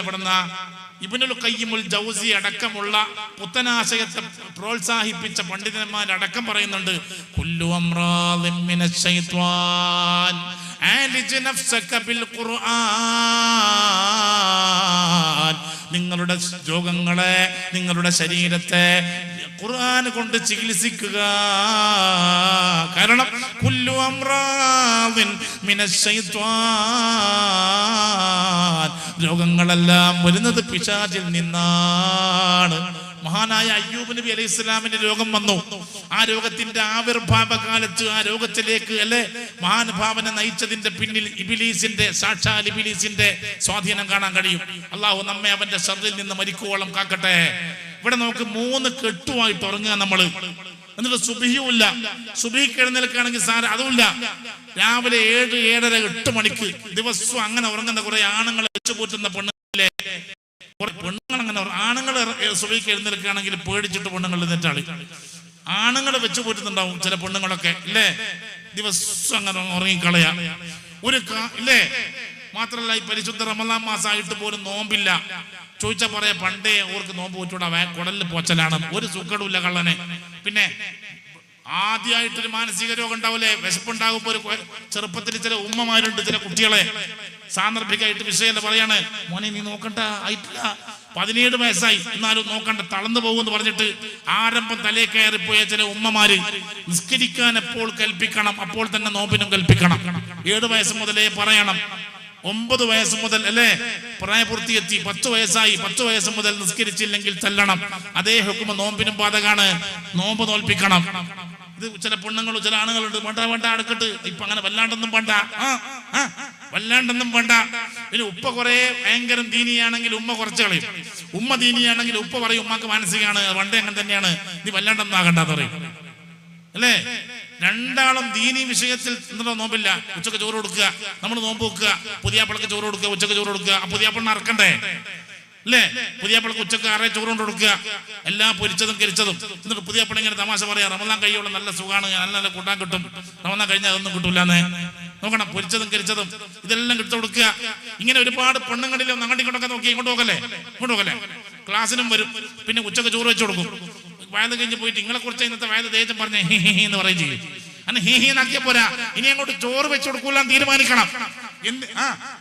[SPEAKER 1] ഇവിടുന്ന ഇബ്നുൽ ഖയ്യിമുൽ ജൗസി അടക്കമുള്ള പുത്തനാശയത്തെ പ്രോത്സാഹിപ്പിച്ച പണ്ഡിതന്മാരടക്കം പറയുന്നുണ്ട്, കുല്ലു അംറാദിൻ മിനശ് ശൈത്വാൻ ആലിജ് നഫ്സക ബിൽ ഖുർആൻ. നിങ്ങളുടെ രോഗങ്ങളെ, നിങ്ങളുടെ ശരീരത്തെ ഖുർആൻ കൊണ്ട് ചികിത്സിക്കുക. കാരണം കുല്ലു അംറാദിൻ മിനശ്ശൈത്വാൻ, രോഗങ്ങളെല്ലാം വരുന്നത് പിശാചിൽ നിന്നാണ്. മഹാനായ അയ്യൂബ് നബി അലൈഹി ഇസ്ലാമിന്റെ രോഗം വന്നു. ആ രോഗത്തിന്റെ ആവിർഭാവ കാലത്ത് ആ രോഗത്തിലേക്ക് മഹാനുഭാവനെ നയിച്ചതിന്റെ പിന്നിൽ ഇബിലീസിന്റെ സാക്ഷാൽ ഇബിലീസിന്റെ സ്വാധീനം കാണാൻ കഴിയും. അള്ളാഹു നമ്മെ അവന്റെ ശർറിൽ നിന്ന് മരിക്കുവോളം കാക്കട്ടെ. ഇവിടെ നമുക്ക് 3 കെട്ടുമായിട്ട് ഉറങ്ങുക നമ്മള്. എന്നിട്ട് സുബഹിയുമില്ല, സുബഹിക്ക് എഴുന്നേൽക്കുകയാണെങ്കിൽ സാറ് അതുമില്ല. രാവിലെ 7, 7:30, 8 മണിക്ക് ദിവസവും അങ്ങനെ ഉറങ്ങുന്ന കുറെ ആണുങ്ങളെ വെച്ചു പോറ്റുന്ന പെണ്ണുങ്ങളെ, കുറെ പെണ്ണുങ്ങൾ അങ്ങനെ ആണുങ്ങൾ സുബഹിക്ക് എഴുന്നേൽക്കുകയാണെങ്കിൽ പേടിച്ചിട്ട് പെണ്ണുങ്ങൾ എഴുന്നേറ്റാളി. ആണുങ്ങളെ വെച്ചു പോറ്റുന്നുണ്ടാവും ചില പെണ്ണുങ്ങളൊക്കെ ഇല്ലേ, ദിവസം അങ്ങനെ ഉറങ്ങിക്കളയാ ഇല്ലേ. മാത്രല്ല ഈ പരിശുദ്ധ റമളാൻ മാസമായിട്ട് പോലും നോമ്പില്ല. ചോദിച്ചാ പറയാ പണ്ടേ ഓർക്ക് നോമ്പ് പോറ്റൂടാ, കുടലിൽ പോച്ചലാണ്, ഒരു സുഖമില്ല കള്ളനെ. പിന്നെ ആദ്യമായിട്ടൊരു മാനസിക രോഗം ഉണ്ടാവില്ലേ, വിശപ്പുണ്ടാകുമ്പോ ഒരു ചെറുപ്പത്തിൽ ചില ഉമ്മമാരുണ്ട് ചില കുട്ടികളെ സാന്ദർഭികമായിട്ട് വിഷയം പറയാണ്, മോനെ നീ നോക്കണ്ട, ആയിട്ടില്ല, 17 വയസ്സായി എന്നാലും നോക്കണ്ട, തളർന്നു പോകുമെന്ന് പറഞ്ഞിട്ട് ആരംഭം തലേ കയറിപ്പോയ ചില ഉമ്മമാര് നിസ്കരിക്കാൻ എപ്പോൾ കൽപ്പിക്കണം അപ്പോൾ തന്നെ നോമ്പിനും കൽപ്പിക്കണം. 7 വയസ്സ് മുതലേ പറയണം. 9 വയസ്സ് മുതൽ അല്ലേ പ്രായപൂർത്തിയെത്തി, 10 വയസ്സായി, 10 വയസ്സ് മുതൽ നിസ്കരിച്ചില്ലെങ്കിൽ തല്ലണം. അതേ ഹുക്മ നോമ്പിനും ബാധകാണ്, നോമ്പ് നോൽപ്പിക്കണം. ഇത് ചില പെണ്ണുങ്ങളും ചില ആണുങ്ങളുണ്ട്, വേണ്ട അടുക്കട്ട്, ഇപ്പൊ അങ്ങനെ വല്ലാണ്ടൊന്നും വേണ്ട, വല്ലാണ്ടൊന്നും വേണ്ട. പിന്നെ ഉപ്പ കുറെ ഭയങ്കരം ദീനിയാണെങ്കിൽ ഉമ്മ കുറച്ച് കളയും, ഉമ്മ ദീനിയാണെങ്കിൽ ഉപ്പ പറയും ഉമ്മക്ക് മാനസികമാണ്, വണ്ടേ അങ്ങനെ തന്നെയാണ്, നീ വല്ലാണ്ടൊന്നും ആകണ്ടെന്ന് പറയും അല്ലേ. രണ്ടാളും ദീനി വിഷയത്തിൽ എന്നിട്ടോ നോമ്പില്ല. ഉച്ചക്ക് ചോറ് കൊടുക്കുക, നമ്മൾ നോമ്പ് വെക്കുക, പുതിയാപ്പിളക്ക് ചോറ് കൊടുക്കുക, ഉച്ചക്ക് ചോറ് കൊടുക്കുക. ആ പുതിയാപ്പിളിനെ അറക്കണ്ടേ അല്ലേ? പുതിയാപ്പിളക്ക് ഉച്ചക്ക് 6 ചോറ് കൊണ്ട് കൊടുക്കുക, എല്ലാം പൊരിച്ചതും കരിച്ചതും. എന്നിട്ട് പുതിയാപ്പിള ഇങ്ങനെ തമാശ പറയാ, റമളാൻ കഴിയോളം നല്ല സുഖമാണ്, നല്ല കൂട്ടാൻ കിട്ടും, റമളാൻ കഴിഞ്ഞാൽ അതൊന്നും കിട്ടൂലെന്ന് നോക്കണം. പൊരിച്ചതും കരിച്ചതും ഇതെല്ലാം കിട്ടു കൊടുക്കുക. ഇങ്ങനെ ഒരുപാട് പെണ്ണുങ്ങളിലും അങ്ങോട്ടും ഇങ്ങോട്ടൊക്കെ നോക്കി ഇങ്ങോട്ട് പോകല്ലേ ക്ലാസ്സിനും വരും. പിന്നെ ഉച്ചക്ക് ചോറ് വെച്ച് കൊടുക്കും. വയത് കഴിഞ്ഞ് പോയിട്ട് നിങ്ങളെ കുറിച്ച് ഇന്നത്തെ വയത് ദേഹം പറഞ്ഞേ ഹി ഹി എന്ന് പറയും ചെയ്യും. അങ്ങനെ ഹി ഹി എന്നാക്കിയ പോരാ, ഇനി അങ്ങോട്ട് ചോറ് വെച്ച് കൊടുക്കൂലാൻ തീരുമാനിക്കണം.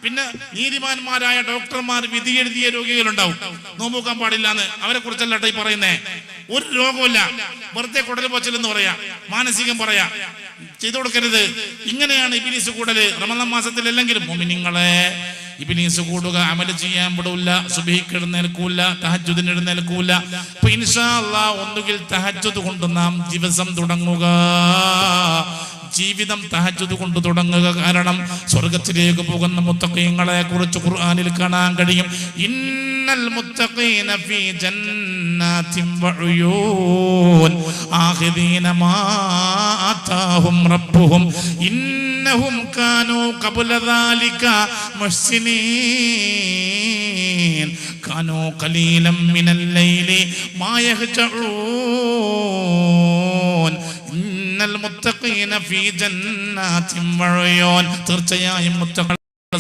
[SPEAKER 1] പിന്നെ നീതിമാന്മാരായ ഡോക്ടർമാർ വിധി എഴുതിയ രോഗികളുണ്ടാവും, നോമ്പൂക്കാൻ പാടില്ല എന്ന്. അവരെ കുറിച്ചല്ല ഈ പറയുന്നേ. ഒരു രോഗമില്ല, വെറുതെ കുടൽ പോച്ചലെന്ന് പറയാ, മാനസികം പറയാ, ചെയ്തു കൊടുക്കരുത്. ഇങ്ങനെയാണ് ഇബ്ലീസ് കൂടല്. റമളാൻ മാസത്തിലല്ലെങ്കിലും മുഅ്മിനീങ്ങളെ ഇബ്ലീസ് കൂടുക, അമൽ ചെയ്യാൻ വിടൂല, സുബ്ഹിക്ക് എഴുന്നേൽക്കൂല, തഹജ്ജുദിന് എഴുന്നേൽക്കൂല. അപ്പൊ ഇൻഷാ അല്ലാഹ് ഒന്നുകിൽ തഹജ്ജുദ് കൊണ്ട് നാം ദിവസം തുടങ്ങുക, ജീവിതം തഹജ്ജുദ് കൊണ്ട് തുടങ്ങുക. കാരണം സ്വർഗത്തിലേക്ക് പോകുന്ന മുത്തഖീങ്ങളെ കുറിച്ച് ഖുർആനിൽ കാണാൻ കഴിയും. ഇന്നൽ മുത്തഖീന ഫീ ജന്നാത്തിൻ വഉയൂൻ ആഖിദീന മാ ആതാഹും റബ്ബുഹും ഇന്നഹും കാനൂ ഖബ്ല ദാലിക മുഹ്സിനീൻ കാനൂ ഖലീലൻ മിനൽ ലൈലി മാ യഹ്ജഊൻ ഇന്നൽ മുത്തഖീന ഫീ ജന്നാത്തിൻ വഉയൂൻ. തീർച്ചയായും മുത്തഖീൻ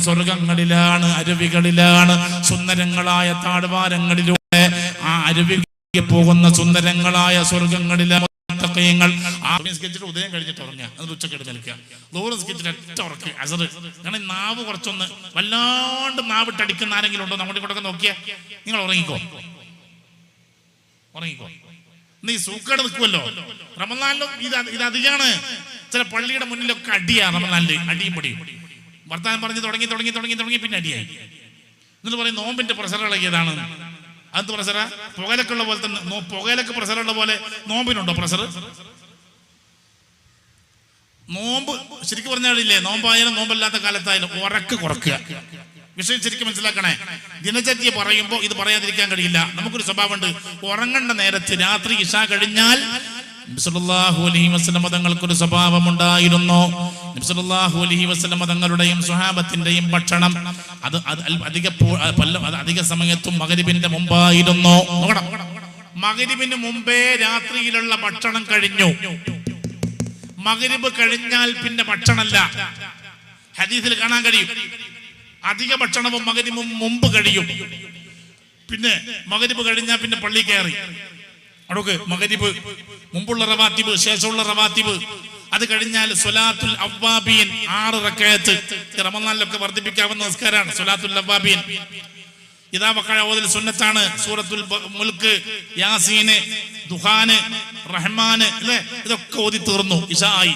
[SPEAKER 1] സ്വർഗങ്ങളിലാണ്, അരുവികളിലാണ്, സുന്ദരങ്ങളായ താഴ്വാരങ്ങളിലൂടെ ആ അരുവി പോകുന്ന സുന്ദരങ്ങളായ സ്വർഗങ്ങളിലാണ് മുത്തഖീങ്ങൾ. ഉദയം കഴിഞ്ഞിട്ട് ഉറങ്ങുക, എന്നിട്ട് ഉച്ചക്ക് എഴുന്നേൽക്കുക, ദൂരം സ്കെച്ചിട്ട് ഒറ്റ ഉറക്കുക, അസറ്. കാരണം നാവ് കുറച്ചൊന്ന് വല്ലാണ്ട് നാവിട്ടടിക്കുന്ന ആരെങ്കിലും ഉണ്ടോ? നമ്മുടെ ഇങ്ങോട്ടൊക്കെ നോക്കിയാൽ നിങ്ങൾ ഉറങ്ങിക്കോ. നീ സൂക്കേട് നിൽക്കുമല്ലോ റമളാനിലും. ഇത് അധികമാണ്. ചില പള്ളിയുടെ മുന്നിലൊക്കെ അടിയാ റമളാനില്, അടിയും പൊടിയും. വർത്താനം പറഞ്ഞ് തുടങ്ങി പിന്നെ അടിയായി. എന്നിട്ട് പറയും നോമ്പിന്റെ പ്രഷർ ഇളകിയതാണ്. അത് പ്രഷറാ? പുകയിലൊക്കെ ഉള്ള പോലെ തന്നെ പുകയിലൊക്കെ പ്രഷറുള്ള പോലെ നോമ്പിനുണ്ടോ പ്രഷർ? നോമ്പ് ശരിക്കും പറഞ്ഞാലില്ലേ, നോമ്പായാലും നോമ്പല്ലാത്ത കാലത്തായാലും ഉറക്ക് കുറക്കുക. വിഷയം ശരിക്കും മനസ്സിലാക്കണേ. ദിനചര്യ പറയുമ്പോൾ ഇത് പറയാതിരിക്കാൻ കഴിയില്ല. നമുക്കൊരു സ്വഭാവമുണ്ട്, ഉറങ്ങേണ്ട നേരത്ത് രാത്രി ഇശാ കഴിഞ്ഞാൽ നബി സല്ലല്ലാഹു അലൈഹി വസല്ലം തങ്ങൾക്കൊരു സ്വഭാവമുണ്ടായിരുന്നു. നബി സല്ലല്ലാഹു അലൈഹി വസല്ലം തങ്ങളുടെയും സ്വഹാബത്തിന്റെയും ഭക്ഷണം അത് അധിക സമയത്തും മഗ്രിബിന്റെ മുമ്പായിരുന്നു. മഗ്രിബിന് മുമ്പേ രാത്രിയിലുള്ള ഭക്ഷണം കഴിഞ്ഞു. മഗ്രിബ് കഴിഞ്ഞാൽ പിന്നെ ഭക്ഷണമല്ല. ഹദീസിൽ കാണാൻ കഴിയും, അധിക ഭക്ഷണവും മഗ്രിബും മുമ്പ് കഴിയും. പിന്നെ മഗ്രിബ് കഴിഞ്ഞാൽ പിന്നെ പള്ളി കയറി അടോക്ക്. മഗ്രിബ് മുമ്പുള്ള റവാത്തിബ്, ശേഷമുള്ള റവാത്തിബ്, അത് കഴിഞ്ഞാൽ സ്വലാത്തുൽ അവ്വാബീൻ 6 റക്അത്ത്. റമളാനിലൊക്കെ വർദ്ധിപ്പിക്കാവുന്ന നിസ്കാരമാണ് സ്വലാത്തുൽ അവ്വാബീൻ. ഇതാ വഖഅ ഓതൽ സുന്നത്താണ്. സൂറത്തുൽ മുൽക്ക്, യാസീന്, ദുഹാന്, റഹ്മാന് അല്ലേ, ഇതൊക്കെ ഓതി തീർന്നു. ഇശാ ആയി,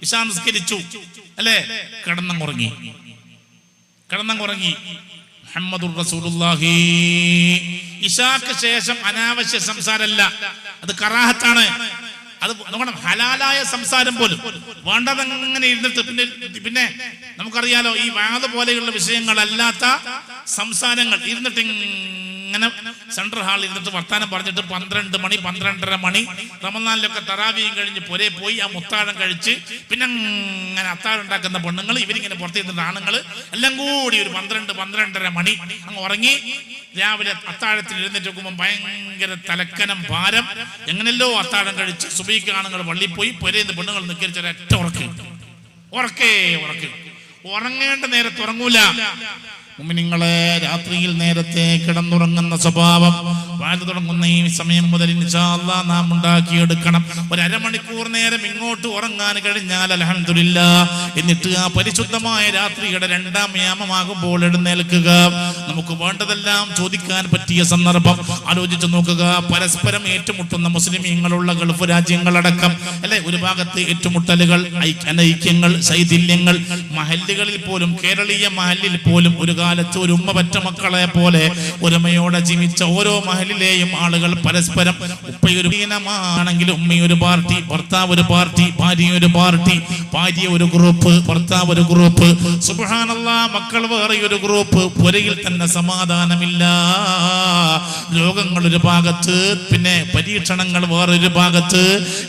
[SPEAKER 1] ഇശാ നിസ്കരിച്ചു അല്ലേ, കിടന്നങ്ങുറങ്ങി. മുഹമ്മദുർ റസൂലുള്ളാഹി. ഇശാക്ക് ശേഷം അനാവശ്യ സംസാരമല്ല, അത് കറാഹത്താണ്. അത് നോക്കണം, ഹലാലായ സംസാരം പോലും വേണ്ടതങ്ങനെ ഇരുന്നിട്ട് പിന്നെ നമുക്കറിയാലോ, ഈ വാദ പോലെയുള്ള വിഷയങ്ങളല്ലാത്ത സംസാരങ്ങൾ ഇരുന്നിട്ട് ഇങ്ങനെ സെൻട്രൽ ഹാളിൽ ഇരുന്നിട്ട് വർത്താനം പറഞ്ഞിട്ട് 12 മണി 12:30 മണി റമദാനിലൊക്കെ തറാവിയും കഴിഞ്ഞ് പുരേ പോയി ആ മുത്താഴം കഴിച്ച് പിന്നെ അങ്ങനെ അത്താഴം ഉണ്ടാക്കുന്ന പെണ്ണുങ്ങൾ, ഇവരിങ്ങനെ പുറത്തിരുന്ന ആണുങ്ങൾ എല്ലാം കൂടി ഒരു 12-12:30 മണി അങ്ങ് ഉറങ്ങി. രാവിലെ അത്താഴത്തിൽ എഴുന്നേറ്റ് നോക്കുമ്പോൾ ഭയങ്കര തലക്കനം, ഭാരം. എങ്ങനെയല്ലോ അത്താഴം കഴിച്ച് സുബഹിക്ക് ആണുങ്ങൾ പള്ളിയിൽ പോയി പുരേന്ന് പെണ്ണുങ്ങൾ നിൽക്കരിച്ച ഒരൊറ്റ ഉറക്കേ. ഉറങ്ങേണ്ട നേരത്ത് ഉറങ്ങൂല. മുഅ്മിനീങ്ങളെ, രാത്രിയിൽ നേരത്തെ കിടന്നുറങ്ങുന്ന സ്വഭാവം വാഴ്ന്നു തുടങ്ങുന്ന ഈ സമയം മുതൽ ഇൻഷാ അല്ലാഹ് നാം ഉണ്ടാക്കിയെടുക്കണം. ഒരു അരമണിക്കൂർ നേരം ഇങ്ങോട്ട് ഉറങ്ങാൻ കഴിഞ്ഞാൽ അൽഹംദുലില്ലാഹ്. എന്നിട്ട് ആ പരിശുദ്ധമായ രാത്രിയുടെ 2ാം യാമമാകുമ്പോൾ എഴുന്നേൽക്കുക. നമുക്ക് വേണ്ടതെല്ലാം ചോദിക്കാൻ പറ്റിയ സന്ദർഭം ആലോചിച്ച് നോക്കുക. പരസ്പരം ഏറ്റുമുട്ടുന്ന മുസ്ലിമീങ്ങളുള്ള ഗൾഫ് രാജ്യങ്ങളടക്കം അല്ലെ, ഒരു ഭാഗത്ത് ഏറ്റുമുട്ടലുകൾ, അനൈക്യങ്ങൾ, ശൈഥില്യങ്ങൾ, മഹല്ലുകളിൽ പോലും, കേരളീയ മഹല്ലിൽ പോലും ഒരു കാലത്ത് ഒരു ഉമ്മ പറ്റ മക്കളെ പോലെ ഒരുമയോടെ ജീവിച്ച ഓരോ മഹലിലെയും ആളുകൾ പരസ്പരം, ഉപ്പയൊരു ആണെങ്കിൽ ഉമ്മയൊരു പാർട്ടി, ഭർത്താവ് ഒരു പാർട്ടി, ഭാര്യ ഒരു പാർട്ടി, ഭാര്യ ഒരു ഗ്രൂപ്പ്, ഭർത്താവ് ഒരു ഗ്രൂപ്പ്, സുബ്ഹാനല്ലാഹ് മക്കൾ വേറെ ഒരു ഗ്രൂപ്പ്, പുരയിൽ തന്നെ സമാധാനമില്ല. രോഗങ്ങൾ ഒരു ഭാഗത്ത്, പിന്നെ പരീക്ഷണങ്ങൾ വേറൊരു ഭാഗത്ത്,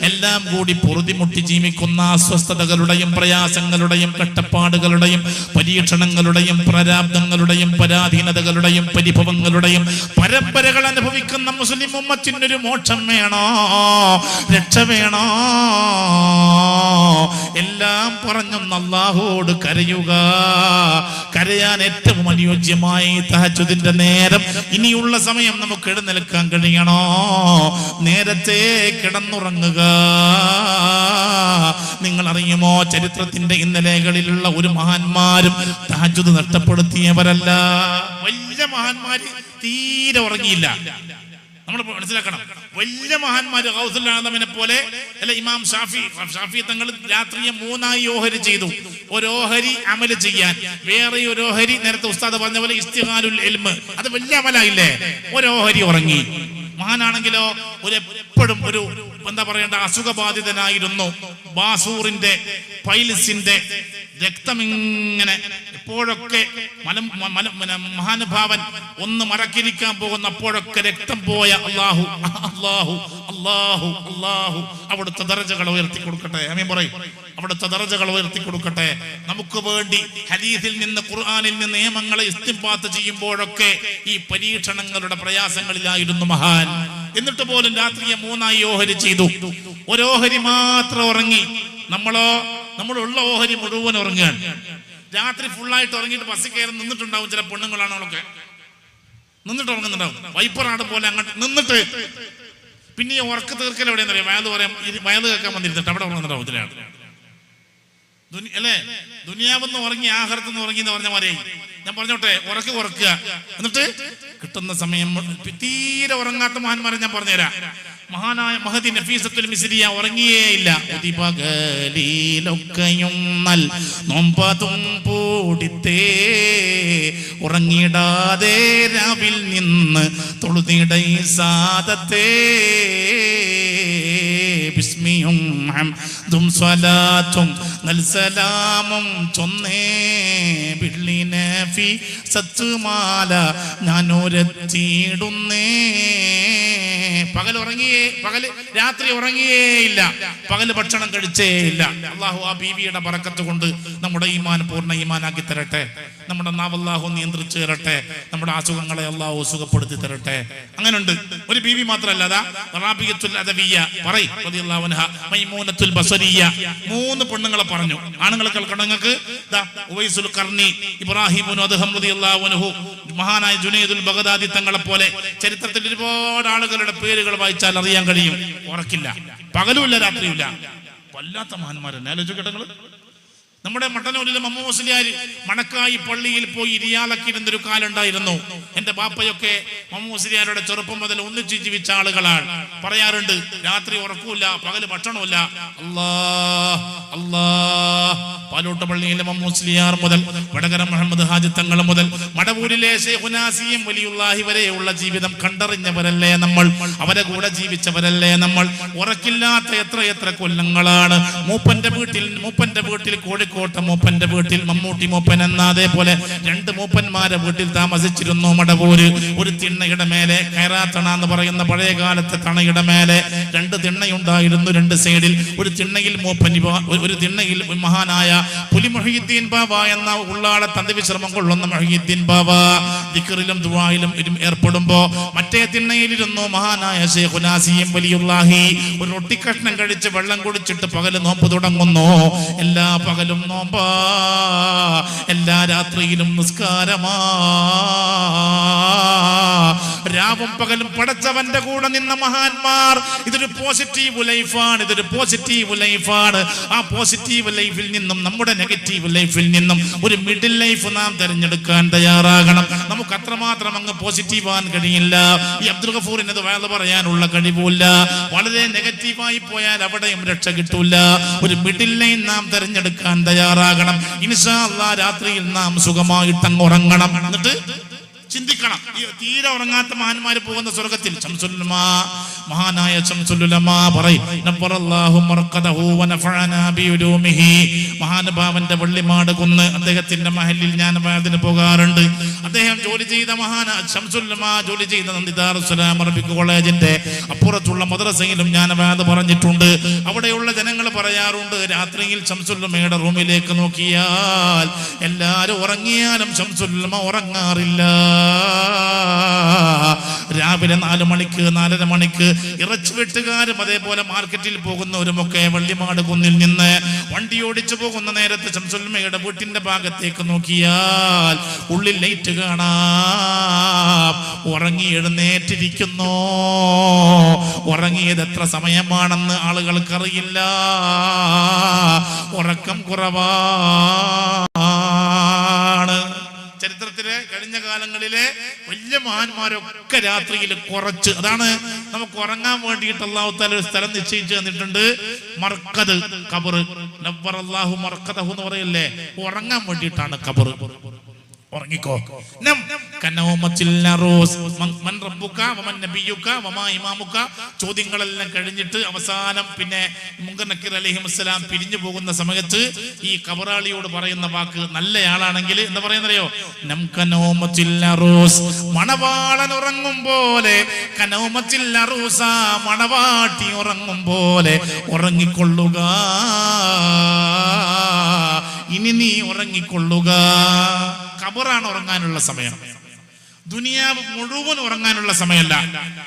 [SPEAKER 1] എല്ലാം കൂടി പൊറുതിമുട്ടി ജീവിക്കുന്ന അസ്വസ്ഥതകളുടെയും പ്രയാസങ്ങളുടെയും കഷ്ടപ്പാടുകളുടെയും പരീക്ഷണങ്ങളുടെയും പ്രാരാബ്ദങ്ങളുടെയും പരാധീനതകളുടെയും പരിഭവങ്ങളുടെയും പരമ്പരകൾ അനുഭവിക്കുന്ന മുസ്ലിം ഉമ്മത്തിനൊരു മോക്ഷം വേണോ, രക്ഷ വേണോ? എല്ലാം പറഞ്ഞൊന്ന് അല്ലാഹുവോട് കരയുക. കരയാൻ ഏറ്റവും അനുയോജ്യമായി തഹജ്ജുദിന്റെ നേരം, ഇനിയുള്ള സമയം നമുക്ക് എഴുന്നേൽക്കാൻ കഴിയണോ? നേരത്തെ കിടന്നുറങ്ങുക. നിങ്ങൾ അറിയുമോ, ചരിത്രത്തിന്റെ ഇന്നലെകളിലുള്ള ഒരു മഹാന്മാരും തഹജ്ജുദ് നഷ്ടപ്പെടുത്തിയവരല്ല. വലിയ മഹാന്മാര് തീരെ ഉറങ്ങിയില്ല. നമ്മൾ മനസ്സിലാക്കണം, വലിയ മഹാന്മാര് ഗൗസുൽ ആദമിനെ പോലെ അല്ല, ഇമാം ഷാഫി തങ്ങൾ രാത്രിയെ 3ആയി ഓഹരി ചെയ്തു. ഒരു ഓഹരി അമല് ചെയ്യാൻ, വേറെ ഒരു ഓഹരി നേരത്തെ ഉസ്താദ് പറഞ്ഞ പോലെ ഇസ്തിഗാലുൽ ഇൽമ്, അത് വലിയ അമലായില്ലേ. ഒരു ഓഹരി ഉറങ്ങി. മഹാനാണെങ്കിലോ എപ്പോഴും ഒരു എന്താ പറയേണ്ട അസുഖബാധിതനായിരുന്നു. ബാസൂറിന്റെ, പൈൽസിന്റെ രക്തം ഇങ്ങനെ എപ്പോഴൊക്കെ മഹാനുഭാവൻ ഒന്ന് മടക്കിരിക്കാൻ പോകുന്ന അപ്പോഴൊക്കെ രക്തം പോയ അല്ലാഹു അല്ലാഹു അല്ലാഹു അല്ലാഹു അവിടുത്തെ ദറജകൾ ഉയർത്തി കൊടുക്കട്ടെ. ആമീൻ പറയും. അവിടുത്തെ ദറജകൾ ഉയർത്തി കൊടുക്കട്ടെ. നമുക്ക് വേണ്ടി ഹദീസിൽ നിന്ന്, ഖുർആനിൽ നിന്ന് നിയമങ്ങളെ ഇസ്തിംബാത്ത് ചെയ്യുമ്പോഴൊക്കെ ഈ പരീക്ഷണങ്ങളുടെ പ്രയാസങ്ങളിലായിരുന്നു മഹാൻ. എന്നിട്ട് പോലും രാത്രിയെ 3ആയി ഓഹരി ചെയ്തു. ഒരു ഓഹരി മാത്രം ഉറങ്ങി. നമ്മളുള്ള ഓഹരി മുഴുവൻ ഉറങ്ങുകയാണ്. രാത്രി ഫുള്ളായിട്ട് ഉറങ്ങിയിട്ട് ബസ്സിൽ കയറി നിന്നിട്ടുണ്ടാവും ചില പെണ്ണുങ്ങളാണൊക്കെ, നിന്നിട്ട് ഉറങ്ങുന്നുണ്ടാവും. വൈപ്പറാട് പോലെ അങ്ങോട്ട് നിന്നിട്ട് പിന്നെ ഈ ഉറക്ക തീർക്കൽ എവിടെയെന്നറിയാം, വയത് കേൾക്കാൻ വന്നിരുന്നിട്ട് അവിടെ ഉറങ്ങുന്നുണ്ടാവും ചില ആൾ അല്ലേ. ദുനിയാവെന്ന് ഉറങ്ങി ആഖിറത്തെന്ന് ഉറങ്ങി എന്ന് പറഞ്ഞ മാതിരി ഞാൻ പറഞ്ഞോട്ടെ, ഉറക്കുക. എന്നിട്ട് കിട്ടുന്ന സമയം തീരെ ഉറങ്ങാത്ത മഹാന്മാരെ ഞാൻ പറഞ്ഞുതരാം. മഹാനായ മഹദി നഫീസത്തുൽ മിസ്രിയ ഉറങ്ങിയേയില്ല. പകലിലൊക്കെയും നോമ്പതും പൂടിത്തേ ഉറങ്ങിടാതെ രാവിൽ നിന്ന് തൊഴുതിടൈ സാദത്തേ ബിസ്മിയും ഹംദും സ്വലാത്തും നൽസലാമും ചൊന്നേ ബിള്ളി നഫി സത്തുമാല ഞാനൊരെത്തിയിടുന്നേ. രാത്രി ഉറങ്ങിയേയില്ല, പകല് ഭക്ഷണം കഴിച്ചേയില്ല. അള്ളാഹു ആ ബീവിയുടെ ബറക്കത്ത് കൊണ്ട് നമ്മുടെ ഈമാൻ പൂർണ്ണ ഈമാനാക്കി തരട്ടെ. നമ്മുടെ നാവ് അല്ലാഹു നിയന്ത്രിച്ചു തരട്ടെ. നമ്മുടെ അസുഖങ്ങളെ അല്ലാഹു സുഖപ്പെടുത്തി തരട്ടെ. അങ്ങനെയുണ്ട്. ഒരു ബീവി മാത്രമല്ല, റാബിയത്തുൽ അദവിയ്യ റളിയല്ലാഹു അൻഹ, മൈമൂനത്തുൽ ബസരിയ്യ, 3 പെണ്ണുങ്ങളെ പറഞ്ഞു. ആണുങ്ങളെ കേൾക്കണം നിങ്ങൾക്ക്. ഉവൈസുൽ ഖർനി, ഇബ്രാഹിം ഇബ്നു അദ്ഹം റളിയല്ലാഹു അൻഹു, മഹാനായ ജുനൈദുൽ ബഗ്ദാദി തങ്ങളെ പോലെ ചരിത്രത്തിൽ ഒരുപാട് ആളുകളുടെ പേരുകൾ വായിച്ചാൽ അറിയാൻ കഴിയും. ഉറക്കില്ല, പകലുമില്ല രാത്രിയില്ല. വല്ലാത്ത മഹാന്മാരെന്നെ ആലോചിക്കട്ടെ നിങ്ങൾ. നമ്മുടെ മട്ടന്നൂരിലെ മമ്മൂ മുസ്ലിയാർ മണക്കായി പള്ളിയിൽ പോയി ഇരിയാലൊക്കെ ഇരുന്നൊരു കാലുണ്ടായിരുന്നു. എന്റെ ബാപ്പയൊക്കെ മമ്മൂ മുസ്ലിയാരുടെ ചെറുപ്പം മുതൽ ഒന്നിച്ച് ജീവിച്ച ആളുകളാണ്. പറയാറുണ്ട്, രാത്രി ഉറക്കൂല, പകല് ഭക്ഷണമില്ല. പാലോട്ട് പള്ളിയിലെ മമ്മൂ മുസ്ലിയാർ മുതൽ വടകര മുഹമ്മദ് ഹാജി തങ്ങൾ മുതൽ മടവൂരിലെ ശൈഖുനാ സി.എം. വലിയുള്ളാഹി വരെയുള്ള ജീവിതം കണ്ടറിഞ്ഞവരല്ലേ നമ്മൾ, അവരെ കൂടെ ജീവിച്ചവരല്ലേ നമ്മൾ. ഉറക്കില്ലാത്ത എത്ര കൊല്ലങ്ങളാണ് മൂപ്പന്റെ വീട്ടിൽ കോഴിക്കോട്ടെ മൂപ്പന്റെ വീട്ടിൽ മമ്മൂട്ടി മൂപ്പൻ എന്ന അതേപോലെ 2 മൂപ്പന്മാരെ വീട്ടിൽ താമസിച്ചിരുന്നു മടവൂര്. ഒരു തിണ്ണയുടെ മേലെ കയറാത്തണ എന്ന് പറയുന്ന പഴയ കാലത്തെ തണയുടെ മേലെ 2 തിണ്ണയുണ്ടായിരുന്നു. 2 സൈഡിൽ ഒരു തിണ്ണയിൽ മൂപ്പൻ, ഒരു തിണ്ണയിൽ മഹാനായ പുലി മുഹ്യിദ്ദീൻ ബാവ എന്ന ഉള്ളാളെ തന്തിവിശ്രമം കൊള്ളുന്ന മുഹ്യിദ്ദീൻ ബാവ ദിക്റിലും ദുആയിലും ഏർപ്പെടുമ്പോ മറ്റേ തിണ്ണയിലിരുന്നു മഹാനായ ശൈഖുനാ സി.എം. വലിയുള്ളാഹി. ഒരു റൊട്ടിക്കഷ്ണം കഴിച്ച് വെള്ളം കുടിച്ചിട്ട് പകല് നോമ്പ് തുടങ്ങുന്നു. എല്ലാ പകലും നോമ്പാ, എല്ലാ രാത്രിയിലും നിസ്കാരമാ. രാവും പകലും പടച്ചവന്റെ കൂടെ നിന്ന മഹാന്മാർ. ഇതൊരു പോസിറ്റീവ് ലൈഫാണ്. ആ പോസിറ്റീവ് ലൈഫിൽ നിന്നും നമ്മുടെ നെഗറ്റീവ് ലൈഫിൽ നിന്നും ഒരു മിഡിൽ ലൈഫ് നാം തിരഞ്ഞെടുക്കാൻ തയ്യാറാകണം. നമുക്ക് അത്രമാത്രം അങ്ങ് പോസിറ്റീവ് ആവാൻ കഴിയില്ല. ഈ അബ്ദുൽ ഗഫൂറിന് അത് വയല് പറയാനുള്ള കഴിവില്ല. വളരെ നെഗറ്റീവായി പോയാൽ അവിടെയും രക്ഷ കിട്ടൂല. ഒരു മിഡിൽ ലൈൻ നാം തിരഞ്ഞെടുക്കാൻ തയ്യാറാകണം. ഇൻഷാ അല്ലാഹ് രാത്രിയിൽ നാം സുഖമായിട്ട് അങ്ങ് ഉറങ്ങണം. എന്നിട്ട് ചിന്തിക്കണം, ഈ തീരെ ഉറങ്ങാത്ത മഹാന്മാര് പോകുന്ന സ്വർഗത്തിൽ മഹാനായ ശംസുലുലമാ പറയും, മഹാനുഭാവന്റെ വെള്ളിമാട് കുന്ന് അദ്ദേഹത്തിന്റെ മഹലിൽ ഞാൻ വാദിന് പോകാറുണ്ട്. അദ്ദേഹം ജോലി ചെയ്ത ശംസുലുലമാ ജോലി ചെയ്ത നന്ദിദാറുസ്സലാം അറബിക് കോളേജിന്റെ അപ്പുറത്തുള്ള മദ്രസയിലും ഞാൻ വാദ് പറഞ്ഞിട്ടുണ്ട്. അവിടെയുള്ള ജനങ്ങൾ പറയാറുണ്ട്, രാത്രിയിൽ ശംസുലുലമയുടെ റൂമിലേക്ക് നോക്കിയാൽ എല്ലാരും ഉറങ്ങിയാലും ശംസുലുലമ ഉറങ്ങാറില്ല. രാവിലെ 4 മണിക്ക് 4:30 മണിക്ക് ഇറച്ചി വെട്ടുകാരും അതേപോലെ മാർക്കറ്റിൽ പോകുന്നവരുമൊക്കെ വള്ളിമാട് കുന്നിൽ നിന്ന് വണ്ടി ഓടിച്ചു പോകുന്ന നേരത്ത് ശംസുലുലമയുടെ വീട്ടിന്റെ ഭാഗത്തേക്ക് നോക്കിയാൽ ഉള്ളിൽ ലൈറ്റ് കാണാം. ഉറങ്ങി എഴുന്നേറ്റിരിക്കുന്നു. ഉറങ്ങിയത് എത്ര സമയമാണെന്ന് ആളുകൾക്കറിയില്ല. ഉറക്കം കുറവാണ്. ചരിത്രത്തിലെ കഴിഞ്ഞ കാലങ്ങളിലെ വലിയ മഹാന്മാരൊക്കെ രാത്രിയിൽ കുറച്ച്, അതാണ് നമുക്ക് ഉറങ്ങാൻ വേണ്ടിയിട്ട് അല്ലാഹു തആല ഒരു സ്ഥലം നിശ്ചയിച്ചു തന്നിട്ടുണ്ട്. മർക്കദ്, ഖബർ. നവ്വറല്ലാഹു മർക്കദഹു എന്ന് പറയില്ലേ, ഉറങ്ങാൻ വേണ്ടിയിട്ടാണ് ഖബർ. ഉറങ്ങിക്കോ. ചോദ്യങ്ങളെല്ലാം കഴിഞ്ഞിട്ട് അവസാനം പിന്നെ മുങ്കർ നക്കീർ അലൈഹിസ്സലാം പിരിഞ്ഞു പോകുന്ന സമയത്ത് ഈ കബറാളിയോട് പറയുന്ന വാക്ക്, നല്ലയാളാണെങ്കിൽ എന്താ പറയുന്നറിയോ? മണവാളൻ ഉറങ്ങും പോലെ, മണവാട്ടി ഉറങ്ങും പോലെ ഉറങ്ങിക്കൊള്ളുക. ഇനി നീ ഉറങ്ങിക്കൊള്ളുക. ഖബറാണ് ഉറങ്ങാനുള്ള സമയം, ദുനിയാവ് മുഴുവൻ ഉറങ്ങാനുള്ള സമയമല്ല.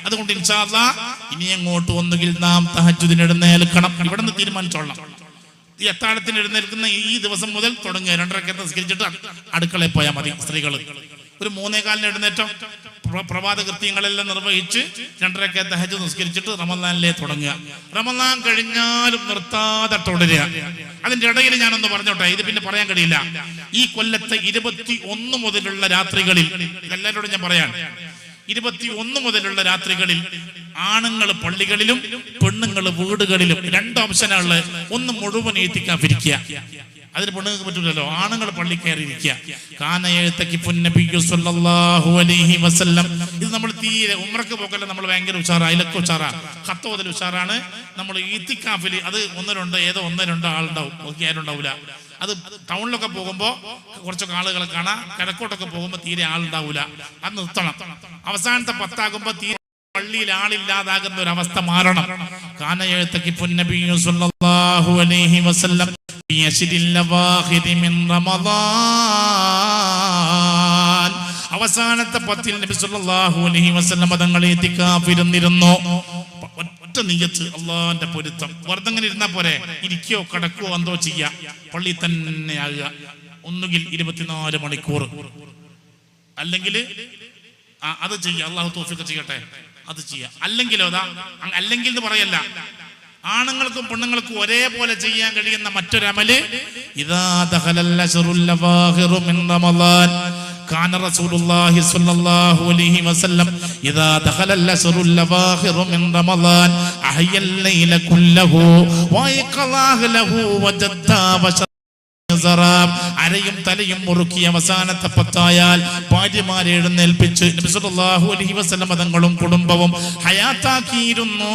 [SPEAKER 1] അതുകൊണ്ട് ഇൻഷാ അല്ലാഹ് ഇനി അങ്ങോട്ട് ഒന്നുകിൽ നാം തഹജ്ജുദിന് എഴുന്നേൽക്കണം. ഇവിടെ നിന്ന് തീരുമാനിച്ചോളാം. ഈ അത്താഴത്തിന് എഴുന്നേൽക്കുന്ന ഈ ദിവസം മുതൽ തുടങ്ങുക. 2 റക്അത്ത് നിസ്കരിച്ചിട്ട് അടുക്കളയിൽ പോയാൽ മതി. സ്ത്രീകൾ ഒരു 3:15 എഴുന്നേറ്റം പ്രഭാത കൃത്യങ്ങളെല്ലാം നിർവഹിച്ച് 2 റക്അത്ത് തഹജ്ജുദ് നിസ്കരിച്ചിട്ട് റമളാനിലെ തുടങ്ങുക. റമളാൻ കഴിഞ്ഞാലും നിർത്താതെ തുടരുക. അതിന്റെ ഇടയിൽ ഞാനൊന്ന് പറഞ്ഞോട്ടെ, ഇത് പിന്നെ പറയാൻ കഴിയില്ല. ഈ കൊല്ലത്തെ 21 മുതലുള്ള രാത്രികളിൽ, എല്ലാവരോടും ഞാൻ പറയാൻ, 21 മുതലുള്ള രാത്രികളിൽ ആണുങ്ങൾ പള്ളികളിലും പെണ്ണുങ്ങൾ വീടുകളിലും 2 ഓപ്ഷനാണ്. ഒന്ന് മുഴുവൻ ഇത്തിക്കാഫിരിക്കുക, അതിന് പെണ്ണുങ്ങൾക്ക് പറ്റൂലല്ലോ. ആണുങ്ങൾ പള്ളി കയറിയിരിക്കുക. ഇത് നമ്മൾ തീരെ ഉംറക്ക് പോക്കല്ല, നമ്മൾ ഭയങ്കര ഉഷാറാ, അതിലൊക്കെ ഉഷാറാ, ഖത്തോതിൽ ഉഷാറാണ്. നമ്മൾ ഈത്തിക്കാഫിൽ അത് 1-2 ഏതോ 1-2 ആളുണ്ടാവും, ബാക്കി ആരും ഉണ്ടാവില്ല. അത് ടൗണിലൊക്കെ പോകുമ്പോ കുറച്ചൊക്കെ ആളുകളെ കാണാം. കിഴക്കോട്ടൊക്കെ പോകുമ്പോ തീരെ ആളുണ്ടാവൂല. അത് നിർത്തണം. അവസാനത്തെ 10 ആകുമ്പോ തീരെ പള്ളിയിൽ ആളില്ലാതാകുന്ന ഒരു അവസ്ഥ മാറണം. അവസാനത്തെ 10 നബി സല്ലല്ലാഹു അലൈഹി വസല്ലം തങ്ങളെ ഇത്തികാഫിരുന്നിരുന്നു. ഒറ്റ നിയ്യത്ത്, അള്ളാന്റെ പൊരുത്തം. വെറുതെ അങ്ങനെ ഇരുന്നാ പോരെ, ഇരിക്കോ കിടക്കോ എന്തോ ചെയ്യാ, പള്ളി തന്നെ ആകുക. ഒന്നുകിൽ 24 മണിക്കൂർ, അല്ലെങ്കിൽ അത് ചെയ്യാം. അള്ളാഹു തൗഫീഖ് ചെയ്യട്ടെ, അത് ചെയ്യാം. അല്ലെങ്കിലോ അല്ലെങ്കിൽ എന്ന് പറയല്ല, ആണുങ്ങൾക്കും പെണ്ണുങ്ങൾക്കും ഒരേപോലെ ചെയ്യാൻ കഴിയുന്ന മറ്റൊരു അമല് ഇദാ ദഖലൽ അശ്റുൽ അവാഖിറു മിൻ റമളാൻ കാന റസൂലുള്ളാഹി സ്വല്ലല്ലാഹു അലൈഹി വസല്ലം ഇദാ ദഖലൽ അശ്റുൽ അവാഖിറു മിൻ റമളാൻ അഹ്യൽ ലൈല കുല്ലഹു വയഖളാഹു ലഹു വജദ്ദാ അരയും തലയും മുറുക്കി അവസാനത്തെ പത്തായാൽ ഭാര്യമാരെ എഴുന്നേൽപ്പിച്ച് നബി സല്ലല്ലാഹു അലൈഹി വസല്ലം തങ്ങളും കുടുംബവും ഹയാത്താക്കിയിരുന്നു.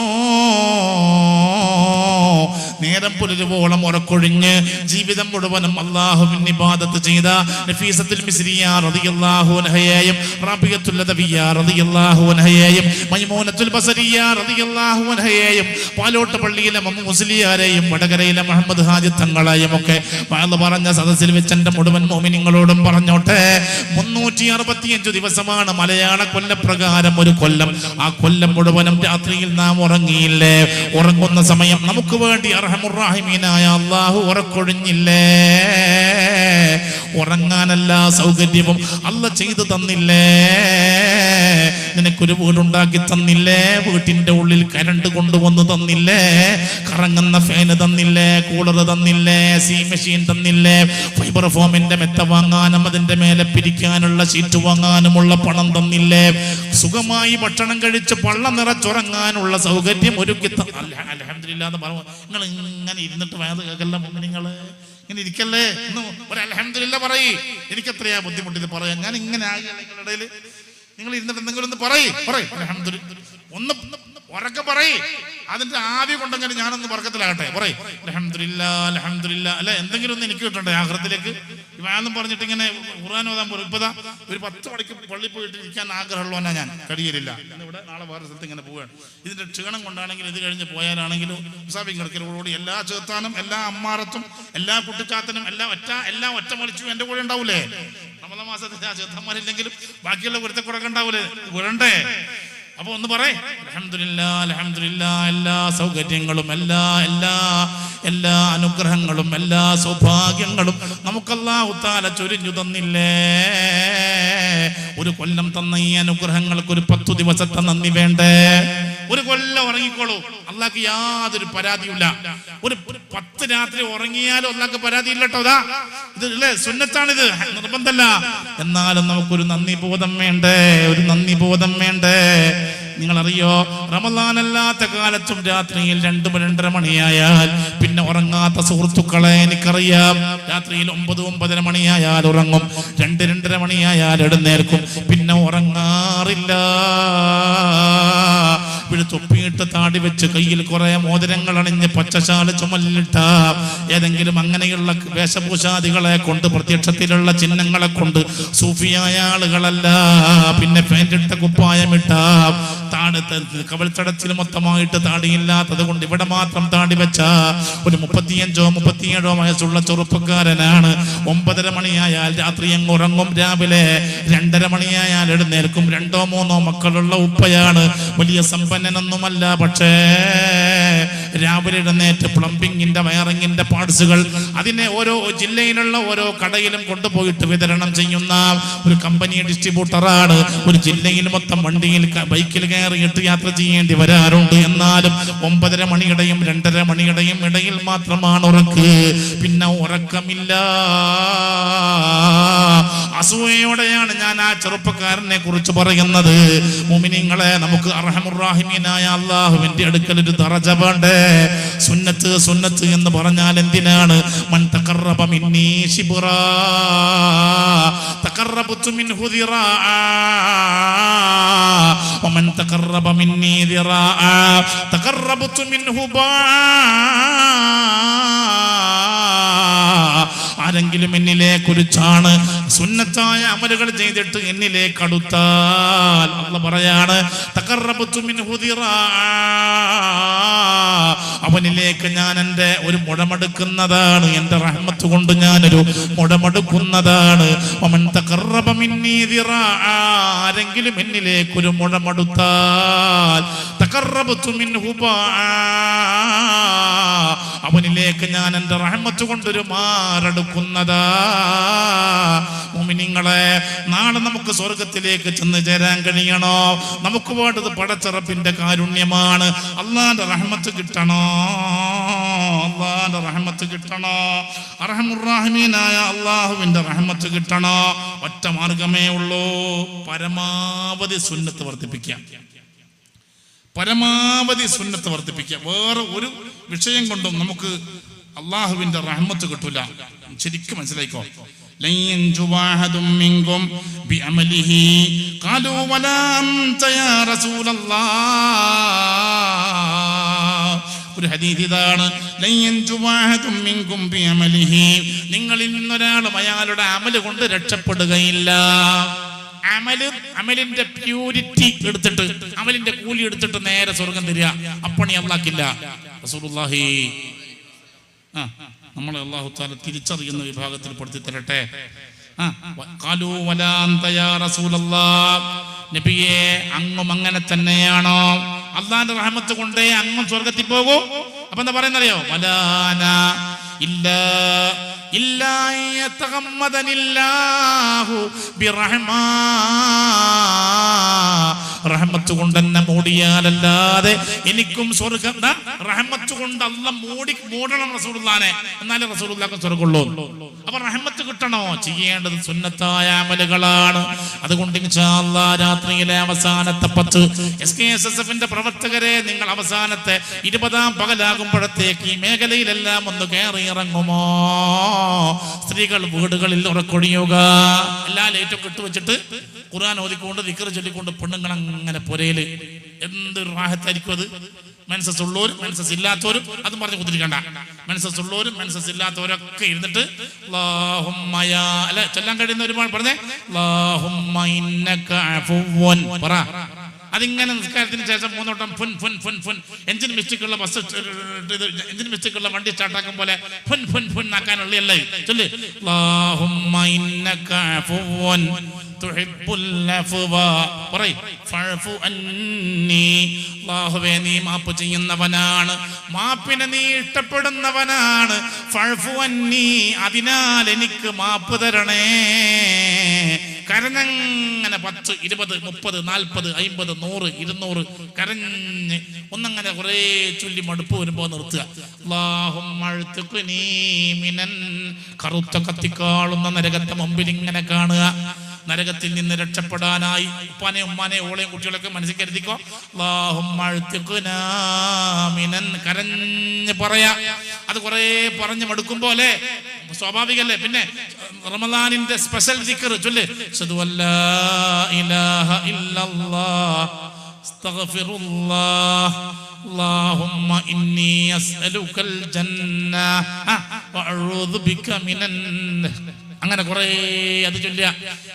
[SPEAKER 1] നേരം പുലരുവോളം ഉറക്കൊഴിഞ്ഞ് ജീവിതം മുഴുവനും അല്ലാഹുവിന് ഇബാദത്ത് ചെയ്ത നഫീസത്തുൽ മിസ്രിയ റളിയല്ലാഹു അൻഹയെയും റബിയത്തുൽ ലദവിയ റളിയല്ലാഹു അൻഹയെയും മൈമൂനത്തുൽ ബസരിയ റളിയല്ലാഹു അൻഹയെയും പാലോട്ട് പള്ളിയിലെ മുസ്ലിയാരെയും വടകരയിലെ മുഹമ്മദ് ഹാജി തങ്ങളെയും ഒക്കെ പറഞ്ഞ സദസ്സിൽ വെച്ച് എന്റെ മുഴുവൻ മോമിനിങ്ങളോടും പറഞ്ഞോട്ടെ, 365 ദിവസമാണ് മലയാള കൊല്ലപ്രകാരം ഒരു കൊല്ലം. ആ കൊല്ലം മുഴുവനും രാത്രിയിൽ നാം ഉറങ്ങിയില്ലേ? ഉറങ്ങുന്ന സമയം നമുക്ക് വേണ്ടി അർഹമുർ റഹീമീനായ അല്ലാഹു ഉറക്കൊഴിഞ്ഞില്ലേ? ഉറങ്ങാനെല്ലാ സൗകര്യവും അല്ല ചെയ്തു തന്നില്ലേ? നിനക്കൊരു വീടുണ്ടാക്കി തന്നില്ലേ? വീട്ടിന്റെ ഉള്ളിൽ കരണ്ട് കൊണ്ടുവന്ന് തന്നില്ലേ? കറങ്ങുന്ന ഫാന് തന്നില്ലേ? കൂളർ തന്നില്ലേ? സി മെഷീൻ തന്നില്ലേ? ഫൈബർ ഫോമിന്റെ മെത്ത വാങ്ങാനും അതിന്റെ മേലെ പിരിക്കാനുള്ള ഷീറ്റ് വാങ്ങാനുമുള്ള പണം തന്നില്ലേ? സുഖമായി ഭക്ഷണം കഴിച്ച് പള്ളം നിറച്ചുറങ്ങാനുള്ള സൗകര്യം ഒരുക്കി അൽഹംദുലില്ലാ എന്ന് പറഞ്ഞു. നിങ്ങൾ ഇങ്ങനെ ഇരുന്നിട്ട് വേദ കേൾക്കല്ല നിങ്ങള് ഇങ്ങനെ ഇരിക്കല്ലേ? ഒരു അൽഹംദുലില്ലാ പറയ്. എനിക്കെത്രയാ ബുദ്ധിമുട്ടിത് പറയാൻ. ഞാൻ ഇങ്ങനെ ആകെ നിങ്ങളുടെ ഇടയിൽ നിങ്ങൾ ഇരുന്നിട്ട് എന്തെങ്കിലും ഒന്ന് പറയ്. അൽഹംദുലില്ലാ ഒന്ന് ഉറക്കെ പറയ്. അതിന്റെ ആവി കൊണ്ടെങ്ങനെ ഞാനൊന്ന് വർക്കത്തിലാകട്ടെ. പറയ് അൽഹംദുലില്ലാ അൽഹംദുലില്ലാ. അല്ല എന്തെങ്കിലും ഒന്ന് എനിക്ക് കിട്ടണ്ടേ ആഖിറത്തിലേക്ക്. ഇവാന്നും പറഞ്ഞിട്ട് ഇങ്ങനെ ഖുർആൻ ഓതാൻ പോലും ഇപ്പതാ ഒരു 10 മണിക്ക് പള്ളി പോയിട്ട് ഇരിക്കാൻ ആഗ്രഹമുള്ളവനാ ഞാൻ. കഴിയലില്ല. ഇവിടെ നാളെ വേറെ സ്ഥലത്ത് ഇങ്ങനെ പോവുകയാണ്. ഇതിന്റെ ക്ഷീണം കൊണ്ടാണെങ്കിലും ഇത് കഴിഞ്ഞ് പോയാലാണെങ്കിലും മുസാഫിങ്ങൾക്കോടുകൂടി എല്ലാ ചേർത്താനും എല്ലാ അമ്മാറത്തും എല്ലാ കുട്ടിച്ചാത്തനും എല്ലാം ഒറ്റ മളിച്ചു എന്റെ കൂടെ ഉണ്ടാവൂലേ? റമളാൻ മാസത്തിൽ ആ ചേർത്തന്മാരില്ലെങ്കിലും ബാക്കിയുള്ള കുരുത്തക്കുറൊക്കെ ഉണ്ടാവൂലേ? വിടണ്ടേ? അപ്പൊ ഒന്ന് പറയ് അൽഹംദുലില്ലാ അൽഹംദുലില്ലാ. എല്ലാ സൗകര്യങ്ങളും എല്ലാ അനുഗ്രഹങ്ങളും എല്ലാ സൗഭാഗ്യങ്ങളും നമുക്ക് അല്ലാഹു തആല ചൊരിഞ്ഞു തന്നില്ലേ? ഒരു കൊല്ലം തന്ന ഈ അനുഗ്രഹങ്ങൾക്ക് ഒരു 10 ദിവസത്തെ നന്ദി വേണ്ടേ? ഒരു കൊല്ലം ഉറങ്ങിക്കോളൂ, അള്ളാഹ്ക്ക് യാതൊരു പരാതിയില്ല. ഒരു 10 രാത്രി ഉറങ്ങിയാലും അള്ളാഹ്ക്ക് പരാതിയില്ല കേട്ടോ. ഇത് അല്ലേ സുന്നത്താണിത്, നിർബന്ധമല്ല. എന്നാലും നമുക്കൊരു നന്ദി ബോധം വേണ്ടേ? ഒരു നന്ദി ബോധം വേണ്ടേ? നിങ്ങളറിയോ, റമളാൻ അല്ലാത്ത കാലത്തും രാത്രിയിൽ 2-2:30 മണിയായാൽ പിന്നെ ഉറങ്ങാത്ത സുഹൃത്തുക്കളെ എനിക്കറിയാം. രാത്രിയിൽ 9-9:30 മണിയായാൽ ഉറങ്ങും, 2-2:30 മണിയായാൽ എഴുന്നേൽക്കും, പിന്നെ ഉറങ്ങാറില്ല. ഇവിടെ തൊപ്പിയിട്ട് താടി വെച്ച് കയ്യിൽ കുറെ മോതിരങ്ങൾ അണിഞ്ഞ് പച്ചശാല ചുമലിട്ട ഏതെങ്കിലും അങ്ങനെയുള്ള വേഷഭൂഷാദികളെ കൊണ്ട് പ്രത്യക്ഷത്തിലുള്ള ചിഹ്നങ്ങളെ കൊണ്ട് സൂഫിയായ ആളുകളല്ല. പിന്നെ പാന്റിട്ട കുപ്പായമിട്ട കവൽത്തടത്തിൽ മൊത്തമായിട്ട് താടിയില്ലാത്തത് കൊണ്ട് ഇവിടെ മാത്രം താടി വെച്ച ഒരു 35-37 വയസ്സുള്ള ചെറുപ്പക്കാരനാണ്. 9:30 മണിയായാൽ രാത്രി അങ്ങ് ഉറങ്ങും, രാവിലെ 2:30 മണിയായാൽ എഴുന്നേൽക്കും. 2-3 മക്കളുള്ള ഉപ്പയാണ്, വലിയ സമ്പന്നനൊന്നുമല്ല. പക്ഷേ രാവിലെ എഴുന്നേറ്റ് പ്ലംബിങ്ങിന്റെ വയറിങ്ങിന്റെ പാർട്സുകൾ അതിനെ ഓരോ ജില്ലയിലുള്ള ഓരോ കടയിലും കൊണ്ടുപോയിട്ട് വിതരണം ചെയ്യുന്ന ഒരു കമ്പനി ഡിസ്ട്രിബ്യൂട്ടറാണ്. ഒരു ജില്ലയിൽ മൊത്തം വണ്ടിയിൽ ബൈക്കിൽ കയറിയിട്ട് യാത്ര ചെയ്യേണ്ടി വരാറുണ്ട്. എന്നാലും 9:30 മണിയുടെയും 2:30 മണിയുടെയും ഇടയിൽ മാത്രമാണ് ഉറക്ക്, പിന്നെ ഉറക്കമില്ല. അസൂയയോടെയാണ് ഞാൻ ആ ചെറുപ്പക്കാരനെ കുറിച്ച് പറയുന്നത്. മുഅ്മിനീങ്ങളെ, നമുക്ക് അർഹമുർ റഹീമീനായ അല്ലാഹുവിന്റെ അടുക്കൽ ഒരു ദറജ വേണ്ടേ? സുന്നത്ത് എന്ന് പറഞ്ഞാൽ എന്തിനാണ്? മൻ തഖറബ മിന്നി ശിബ്റാ തഖറബതു മിൻഹു ദിറാആ വമൻ തഖറബ മിന്നി ദിറാആ തഖറബതു മിൻഹു ബാആ. ആരെങ്കിലും എന്നിലേക്ക് ഒരു ചാണ് സുന്നത്തായ അമലുകൾ ചെയ്തിട്ട് എന്നിലേക്ക് അടുത്താൽ അല്ലാഹു പറയാണ് തഖറബതു മിൻഹു ദിറാആ, അവനിലേക്ക് ഞാൻ എൻ്റെ ഒരു മുഴമെടുക്കുന്നതാണ്. എൻ്റെ റഹ്മത്ത് കൊണ്ട് ഞാനൊരു മുഴമെടുക്കുന്നതാണ്. വമൻ തഖറബ മിന്നി ദിറാആ, ആരെങ്കിലും എന്നിലേക്ക് ഒരു മുഴമെടുത്താൽ തഖറബതു മിൻഹു ബാആ, അവനിലേക്ക് ഞാൻ എൻ്റെ റഹ്മത്ത് കൊണ്ടൊരു മാറെടുക്കുന്നതാ. മുഅ്മിനീങ്ങളെ, നാളെ നമുക്ക് സ്വർഗത്തിലേക്ക് ചെന്ന് ചേരാൻ കഴിയണോ? നമുക്ക് വേണ്ടത് പടച്ചറപ്പിന്റെ കാരുണ്യമാണ്. അള്ളാന്റെ റഹ്മത്ത് കിട്ടണോ? അള്ളാന്റെ റഹ്മത്ത് കിട്ടണോ? അർഹമുർറഹീമായ അള്ളാഹുവിന്റെ റഹ്മത്ത് കിട്ടണോ? ഒറ്റ മാർഗമേ ഉള്ളൂ, പരമാവധി സുന്നത്ത് വർദ്ധിപ്പിക്കുക. പരമാവധി സുന്നത്ത് വർദ്ധിപ്പിക്കുക. വേറെ ഒരു വിഷയം കൊണ്ടും നമുക്ക് അള്ളാഹുവിന്റെ റഹ്മത്ത് കിട്ടൂല. ശരിക്കും മനസ്സിലായിക്കോ. ലൻ യൻജു അഹദും മിൻകും ബിഅമലിഹി ഖാലൂ വലാ അൻത യാ റസൂലല്ലാഹ്. ഒരു ഹദീസ് ഇതാണ്, ലൻ യൻജു അഹദും മിൻകും ബിഅമലിഹി. നിങ്ങളിൽ നിന്നൊരാളും അയാളുടെ അമല് കൊണ്ട് രക്ഷപ്പെടുകയില്ല. അമലിന്റെ പ്യൂരിറ്റി എടുത്തിട്ട്, അമലിന്റെ കൂലി എടുത്തിട്ട് നേരെ സ്വർഗം തരിക, അപ്പണി അള്ളാക്കില്ല. റസൂലുള്ളാഹി നമ്മളെ അല്ലാഹു തആല തിരിച്ചറിയുന്ന വിഭാഗത്തിൽ പെടുത്തി തരട്ടെ. ഖാലൂ വലാ അൻത യാ റസൂലല്ലാഹ്. നബിയേ, അങ്ങും അങ്ങനെ തന്നെയാണോ? അള്ളാന്റെ റഹ്മത്ത് കൊണ്ടേ അങ്ങും സ്വർഗത്തിൽ പോകൂ. അപ്പൊ എന്താ പറയുന്നറിയോ? വലാന ഇല്ലാ റഹ്മത്ത് കൊണ്ട് എന്നെ മൂടിയാലല്ലാതെ എനിക്കും സ്വർഗം. റഹ്മത്ത് കൊണ്ട് അല്ലാഹ് മൂടണം റസൂലുള്ളാഹിനെ, എന്നാലേ റസൂലുള്ളാഹിക്ക് സ്വർഗമുള്ളൂ. അപ്പൊ റഹ്മത്ത് കിട്ടണോ? ചെയ്യേണ്ടത് സുന്നത്തായ അമലുകളാണ്. അതുകൊണ്ട് ഇൻഷാ അല്ലാഹ് രാത്രിയിലെ അവസാനത്തെ 10 SKSSFന്റെ പ്രവർത്തകരെ, നിങ്ങൾ അവസാനത്തെ 20-ാം പകലാകുമ്പോഴത്തേക്ക് ഈ മേഖലയിലെല്ലാം ഒന്ന് കയറി ഇറങ്ങുമോ? സ്ത്രീകൾ വീടുകളിൽ ഉറക്കൊഴിയുക. എല്ലാ ലൈറ്റൊക്കെ ഇട്ട് വെച്ചിട്ട് ഖുർആൻ ഓതിക്കൊണ്ട് ദിക്ർ ചൊല്ലിക്കൊണ്ട് പെണ്ണുങ്ങൾ അങ്ങനെ പുരയില്. എന്തൊരു റാഹത്തായിരിക്കും അത്. മെൻസസ് ഉള്ളവരും മെൻസസ് ഇല്ലാത്തവരും അതും പറഞ്ഞ് കുത്തിരിക്കണ്ട. മെൻസസ് ഉള്ളവരും മെൻസസ് ഇല്ലാത്തവരൊക്കെ ഇരുന്നിട്ട് അല്ല ചൊല്ലാൻ കഴിയുന്ന ഒരുപാട് പറഞ്ഞേ അല്ലാഹുമ്മ ഇന്നക അഫുവ്വൻ പറ. അതിങ്ങനെ നിസ്കാരത്തിന് ശേഷം 3 വട്ടം ഫുൻ ഫുൻ ഫുൻ ഫുൻ. എഞ്ചിൻ മിസ്റ്റേക്കുള്ള ബസ്, എഞ്ചിൻ മിസ്റ്റേക്കുള്ള വണ്ടി സ്റ്റാർട്ടാക്കും പോലെ ഫുൻ ഫുൻ ഫുൻ ആക്കാനുള്ള അല്ലേ ചൊല്ല്. അല്ലാഹുമ്മ ഇന്നക അഫുവ്വൻ തുഹിബ്ബുൽ അഫ്വ പറയ് ഫഅഫു അന്നി. അല്ലാഹുവേ, നീ മാപ്പ് ചെയ്യുന്നവനാണ്, മാപ്പിനെ നീ ഇഷ്ടപ്പെടുന്നവനാണ്. ഫഅഫു അന്നി, അതിനാൽ എനിക്ക് മാപ്പ് തരണേ. കരഞ്ഞങ്ങനെ 10, 20, 30, 40, 50, 100, 200 കരഞ്ഞ് ഒന്നങ്ങനെ കുറെ ചൊല്ലി മടുപ്പ് വരുമ്പോ നിർത്തുക. കറുത്ത കത്തിക്കാളുന്ന നരകത്തെ മുമ്പിൽ ഇങ്ങനെ കാണുക. നരകത്തിൽ നിന്ന് രക്ഷപ്പെടാനായി ഉപ്പാനെ ഉമ്മാനെ ഓളെയും കുട്ടികളൊക്കെ മനസ്സിൽ കരുതിക്കോ. കരഞ്ഞ് പറയാ. അത് കുറെ പറഞ്ഞ് മടുക്കുമ്പോലെ സ്വാഭാവികല്ലേ. പിന്നെ റമളാനിന്റെ സ്പെഷ്യൽ ദിക്ർ ചൊല്ല്. അശ്ഹദു അല്ലാ ഇലാഹ ഇല്ലല്ലാഹ് അസ്തഗ്ഫിറുല്ലാഹ് അല്ലാഹുമ്മ ഇന്നി അസ്അലുകൽ ജന്ന വഅഊദു ബിക മിനൻ. അങ്ങനെ കുറെ അത് ചൊല്ലുക,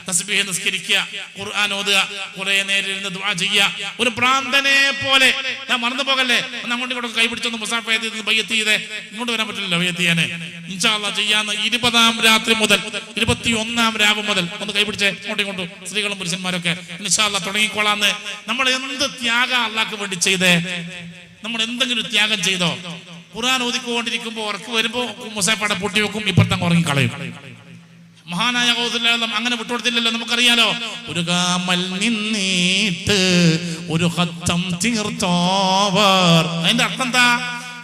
[SPEAKER 1] തസ്ബീഹ് നിസ്കരിക്കുക, ഖുർആൻ ഓതുക, കുറെ നേരം ഇരുന്ന് ദുആ ചെയ്യുക. ഒരു പ്രാന്തനെ പോലെ. ഞാൻ മറന്നു പോകല്ലേ, അങ്ങോട്ട് ഇങ്ങോട്ട് കൈ പിടിച്ചൊന്ന് മുസാഫ ചെയ്ത് ബയ്യത്ത് ചെയ്തേ. ഇങ്ങോട്ട് വരാൻ പറ്റില്ലല്ലോ ബയ്യത്ത് ചെയ്യാന്. ഇൻഷാ അല്ലാഹ് ചെയ്യാന്ന് 20-ാം രാത്രി മുതൽ 21-ാം രാവ് മുതൽ ഒന്ന് കൈ പിടിച്ചേ ഇങ്ങോട്ടും ഇങ്ങോട്ടും, സ്ത്രീകളും പുരുഷന്മാരൊക്കെ. ഇൻഷാ അല്ലാഹ് തുടങ്ങിക്കോളാന്ന്. നമ്മൾ എന്ത് ത്യാഗം അള്ളാഹ്ക്ക് വേണ്ടി ചെയ്തേ? നമ്മൾ എന്തെങ്കിലും ത്യാഗം ചെയ്തോ? ഖുർആൻ ഓതിക്കൊണ്ടിരിക്കുമ്പോ ഉറക്ക് വരുമ്പോ മുസാഫയുടെ പൊട്ടി വെക്കും, ഇപ്പുറത്തങ്ങ് ഉറങ്ങിക്കളയും. മഹാനായ ഗൗസുൽ അങ്ങനെ വിട്ടുകൊടുത്തില്ലല്ലോ, നമുക്കറിയാലോ. ഒരു കാമൽ നിന്നിട്ട് ഒരു ഹത്തം തീർത്തോവർ. അതിന്റെ അർത്ഥം എന്താ?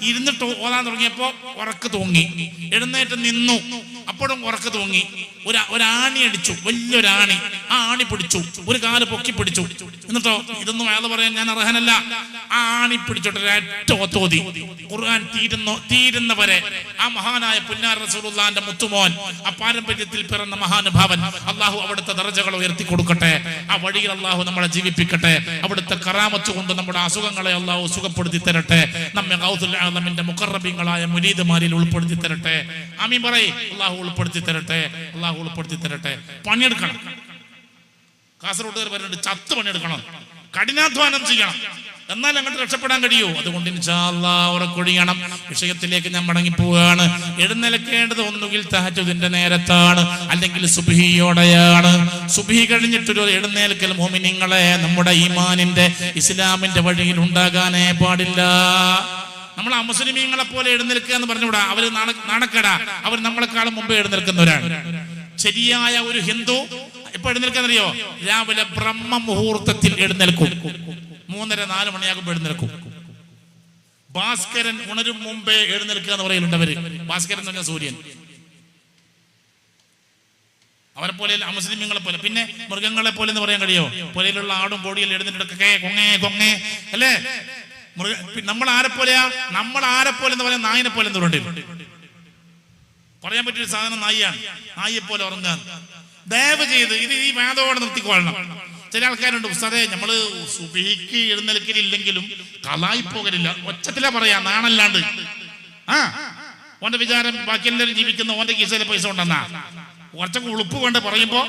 [SPEAKER 1] ഇരുന്നിട്ട് ഓതാൻ തുടങ്ങിയപ്പോ ഉറക്ക് തൂങ്ങി, എഴുന്നേറ്റ് നിന്നു, അപ്പോഴും ഉറക്ക് തൂങ്ങി. ഒരാണി അടിച്ചു, വലിയൊരാണി. ആ ആണി പിടിച്ചു, ഒരു കാല് പൊക്കി പിടിച്ചു. എന്നിട്ടോ ഇതൊന്നും അയാൾ പറയാൻ ഞാൻ അർഹനല്ല. ആ ആണി പിടിച്ചോട്ടെ ഒരൊറ്റ ഓത്തോതി ഖുർആൻ തീരുന്നവരെ ആ മഹാനായ പുന്നാർ റസൂലുള്ളാഹിന്റെ മുത്തുമോൻ, ആ പാരമ്പര്യത്തിൽ പിറന്ന മഹാനുഭാവൻ, അള്ളാഹു അവിടുത്തെ ദറജകൾ ഉയർത്തി കൊടുക്കട്ടെ. ആ വഴിയിൽ അള്ളാഹു നമ്മളെ ജീവിപ്പിക്കട്ടെ. അവിടുത്തെ കറാമത്ത് കൊണ്ട് നമ്മുടെ അസുഖങ്ങളെ അള്ളാഹു സുഖപ്പെടുത്തി തരട്ടെ. നമ്മെ ഗൗസുൽ ആലമിന്റെ മുഖറബീങ്ങളായ മുരീദുമാരിൽ ഉൾപ്പെടുത്തി തരട്ടെ. ആമീൻ പറയ്. അള്ളാഹു ഉൾപ്പെടുത്തി തരട്ടെ, അള്ളാഹു ഉൾപ്പെടുത്തി തരട്ടെ. പണിയെടുക്കണം. കാസർഗോഡുകാർ പറയുന്നുണ്ട്, ചത്ത് പണിയെടുക്കണം, കഠിനാധ്വാനം ചെയ്യണം, എന്നാൽ അങ്ങോട്ട് രക്ഷപ്പെടാൻ കഴിയൂ. അതുകൊണ്ട് ഇൻഷാ അല്ലാഹ് ഉറക്കൊഴിയണം. വിഷയത്തിലേക്ക് ഞാൻ മടങ്ങിപ്പോവുകയാണ്. എഴുന്നേൽക്കേണ്ടത് ഒന്നുകിൽ തഹജ്ജുദിന്റെ നേരത്താണ്, അല്ലെങ്കിൽ സുബ്ഹിയോടെയാണ്. സുബ്ഹി കഴിഞ്ഞിട്ടൊരു എഴുന്നേൽക്കൽ മുഅ്മിനീങ്ങളെ നമ്മുടെ ഈമാനിന്റെ ഇസ്ലാമിന്റെ വഴിയിൽ ഉണ്ടാകാനേ പാടില്ല. നമ്മൾ അമുസ്ലിമീങ്ങളെ പോലെ എഴുന്നേൽക്കുക എന്ന് പറഞ്ഞുകൂടാ. അവര് നാണക്കേടാ. അവർ നമ്മളെക്കാളും മുമ്പേ എഴുന്നേൽക്കുന്നവരാണ്. ശരിയായ ഒരു ഹിന്ദു എപ്പോ എഴുന്നേൽക്കാന്നറിയോ? രാവിലെ ബ്രഹ്മ മുഹൂർത്തത്തിൽ എഴുന്നേൽക്കും. 3:30-4 മണിയാകുമ്പോൾ എഴുന്നേൽക്കും. ഭാസ്കരൻ ഉണരും മുമ്പേ എഴുന്നേൽക്കുക എന്ന് പറയുന്നുണ്ട് അവര്. ഭാസ്കരൻ എന്ന് പറഞ്ഞാൽ സൂര്യൻ. അവരെ പോലെ അമുസ്ലിമീങ്ങളെ പോലെ, പിന്നെ മൃഗങ്ങളെ പോലെ എന്ന് പറയാൻ കഴിയോ? പോലെയുള്ള ആടും കോടിയിൽ എഴുന്നേൽക്കൊക്കെ കൊങ്ങേ കൊങ്ങേ അല്ലേ? നമ്മൾ ആരെ പോലെയാ? നമ്മൾ ആരെ പോലെ എന്ന് പറയാൻ നായിനെ പോലെ എന്ന് പറയാൻ പറ്റിയൊരു സാധനം നായിയാണ്. നായിയെ പോലെ ഉറങ്ങാൻ. ദയവ് ചെയ്ത് ഇത് ഈ വേദോടെ നിർത്തിക്കൊള്ളണം. ചില ആൾക്കാരുണ്ട്, ഉസ്താദേ നമ്മള് സുബഹിക്ക് എഴുന്നേൽക്കലില്ലെങ്കിലും കളായി പോകലില്ല, ഒച്ചത്തിലാ പറയാ, നാണല്ലാണ്ട്. ഓന്റെ വിചാരം ബാക്കി എല്ലാവരും ജീവിക്കുന്ന ഓന്റെ കീശയിലെ പൈസ ഉണ്ടെന്നാ. കുറച്ചൊക്കെ ഉളുപ്പ് കൊണ്ട് പറയുമ്പോ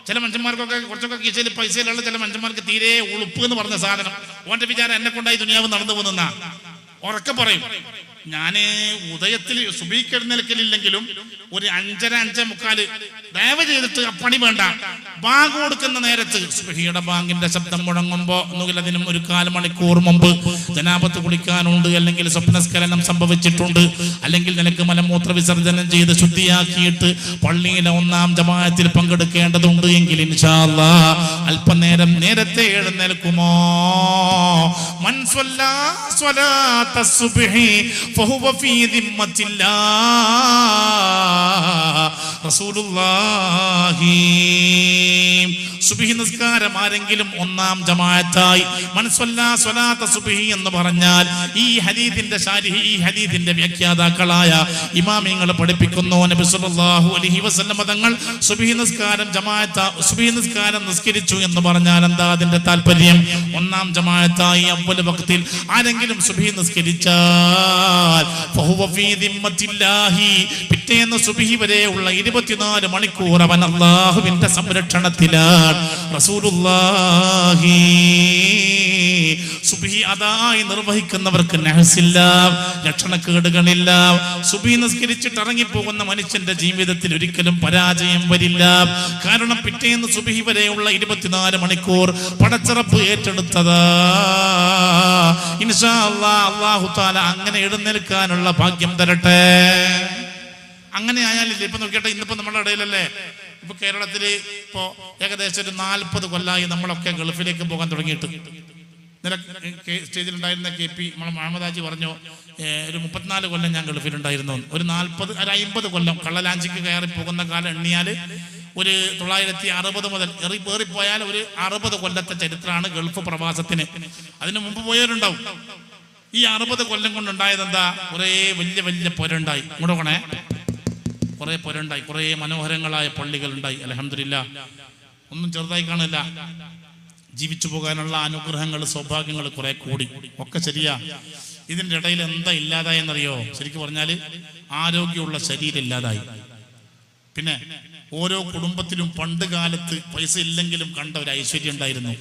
[SPEAKER 1] ചില മനുഷ്യന്മാർക്കൊക്കെ കുറച്ചൊക്കെ കീശയിൽ പൈസയിലുള്ള ചില മനുഷ്യന്മാർക്ക് തീരെ ഉളുപ്പ് എന്ന് പറഞ്ഞ സാധനം ഓന്റെ വിചാരം എന്നെ കൊണ്ടായി ദുനിയാവ് നടന്നു പോകുന്ന ഉറക്കെ പറയും. ഞാന് ഉദയത്തിൽ സുബഹിക്ക് എഴുന്നേൽക്കലില്ലെങ്കിലും ഒരു 5:30-5:45 ദയവ് ചെയ്തിട്ട് പണി വേണ്ട. ബാങ്ക് കൊടുക്കുന്ന നേരത്ത് സുബഹിയുടെ ബാങ്കിന്റെ ശബ്ദം മുഴങ്ങുമ്പോ ഒന്നുകിലതിനും ഒരു 1/4 മണിക്കൂർ മുമ്പ് ജനാപത്ത് കുളിക്കാനുണ്ട്, അല്ലെങ്കിൽ സ്വപ്നസ്ഖലനം സംഭവിച്ചിട്ടുണ്ട്, അല്ലെങ്കിൽ നിനക്ക് മലമൂത്ര വിസർജനം ചെയ്ത് ശുദ്ധിയാക്കിയിട്ട് പള്ളിയിലെ 1-ാം ജമാഅത്തിൽ പങ്കെടുക്കേണ്ടതുണ്ട് എങ്കിൽ ഇൻഷാ അല്ലാഹ് അല്പനേരം നേരത്തെ എഴുന്നേൽക്കുമോ? മൻ സ്വല്ലാ സ്വലാത്ത സുബ്ഹി ഫഹുവ ഫീ ദിമ്മത്തില്ലാ റസൂലുള്ളാഹി. സുബ്ഹി നിസ്കാരം ആരെങ്കിലും 1-ാം ജമാഅത്തായി മൻസല്ലാ സ്വലാത്ത സുബ്ഹി എന്ന് പറഞ്ഞാൽ ഈ ഹദീസിന്റെ ശാരിഹി, ഈ ഹദീസിന്റെ വ്യാഖ്യാതാക്കളായ ഇമാമിങ്ങൾ പഠിപ്പിക്കുന്നു, നബി സല്ലല്ലാഹു അലൈഹി വസല്ലം തങ്ങൾ സുബ്ഹി നിസ്കാരം സുബ്ഹി നിസ്കാരം നിസ്കരിച്ചു എന്ന് പറഞ്ഞാൽ എന്താ അതിന്റെ താല്പര്യം? 1-ാം ജമാഅത്തായി അവ്വൽ വഖ്തിൽ ആരെങ്കിലും സുബ്ഹി നിസ്കരിച്ചാൽ ഫഹുവ ഫീ ദിമ്മത്തില്ലാഹി, പിറ്റേന്ന് സുബ്ഹി വരെയുള്ള 24 മണിക്കൂർ അവൻ അല്ലാഹുവിന്റെ സംരക്ഷണത്തിലാണ്. റസൂലുള്ളാഹി. സുബ്ഹി അദായി നിർവഹിക്കുന്നവർക്ക് നഹ്സില്ല, രക്ഷണക്കേടുകളില്ല. സുബ്ഹി നിസ്കരിച്ചിട്ട് ഇറങ്ങിപ്പോകുന്ന മനുഷ്യന്റെ ജീവിതത്തിൽ ഒരിക്കലും പരാജയം വരില്ല. കാരണം പിറ്റേന്ന് സുബ്ഹി വരെയുള്ള 24 മണിക്കൂർ പടച്ചിറപ്പ് ഏറ്റെടുത്തതാ. ഇൻഷാ അല്ലാഹ് അല്ലാഹു തആല അങ്ങനെ എഴുന്നേൽക്കാനുള്ള ഭാഗ്യം തരട്ടെ. അങ്ങനെ ആയാലില്ല. ഇപ്പൊ നോക്കിയിട്ട് ഇന്നിപ്പോ നമ്മുടെ ഇടയിലല്ലേ, ഇപ്പൊ കേരളത്തില് ഇപ്പോ ഏകദേശം ഒരു 40 കൊല്ലമായി നമ്മളൊക്കെ ഗൾഫിലേക്ക് പോകാൻ തുടങ്ങിയിട്ട്. സ്റ്റേജിലുണ്ടായിരുന്ന KP മുഹമ്മദ് ഹാജി പറഞ്ഞു, ഒരു 34 കൊല്ലം ഞാൻ ഗൾഫിലുണ്ടായിരുന്നു. ഒരു 50 കൊല്ലം കള്ളലാഞ്ചിക്ക് കയറി പോകുന്ന കാലം എണ്ണിയാല് ഒരു 960 മുതൽ ഏറിപ്പോയാൽ ഒരു 60 കൊല്ലത്തെ ചരിത്രമാണ് ഗൾഫ് പ്രവാസത്തിന്. അതിന് മുമ്പ് പോയവരുണ്ടാവും. ഈ 60 കൊല്ലം കൊണ്ടുണ്ടായത് എന്താ? കുറേ വലിയ വലിയ പൊരണ്ടായി. ഇങ്ങോട്ട് പോണേ, കുറെ പൊരണ്ടായി, കുറെ മനോഹരങ്ങളായ പള്ളികൾ ഉണ്ടായി. അൽഹംദുലില്ലാ, ഒന്നും ചെറുതായി കാണില്ല. ജീവിച്ചു പോകാനുള്ള അനുഗ്രഹങ്ങൾ, സൗഭാഗ്യങ്ങൾ കുറെ കൂടി, ഒക്കെ ശരിയാ. ഇതിന്റെ ഇടയിൽ എന്താ ഇല്ലാതായെന്നറിയോ? ശരിക്കും പറഞ്ഞാല് ആരോഗ്യമുള്ള ശരീരം ഇല്ലാതായി. പിന്നെ ഓരോ കുടുംബത്തിലും പണ്ട് കാലത്ത് പൈസ ഇല്ലെങ്കിലും കണ്ട ഒരു ഐശ്വര്യം ഉണ്ടായിരുന്നു.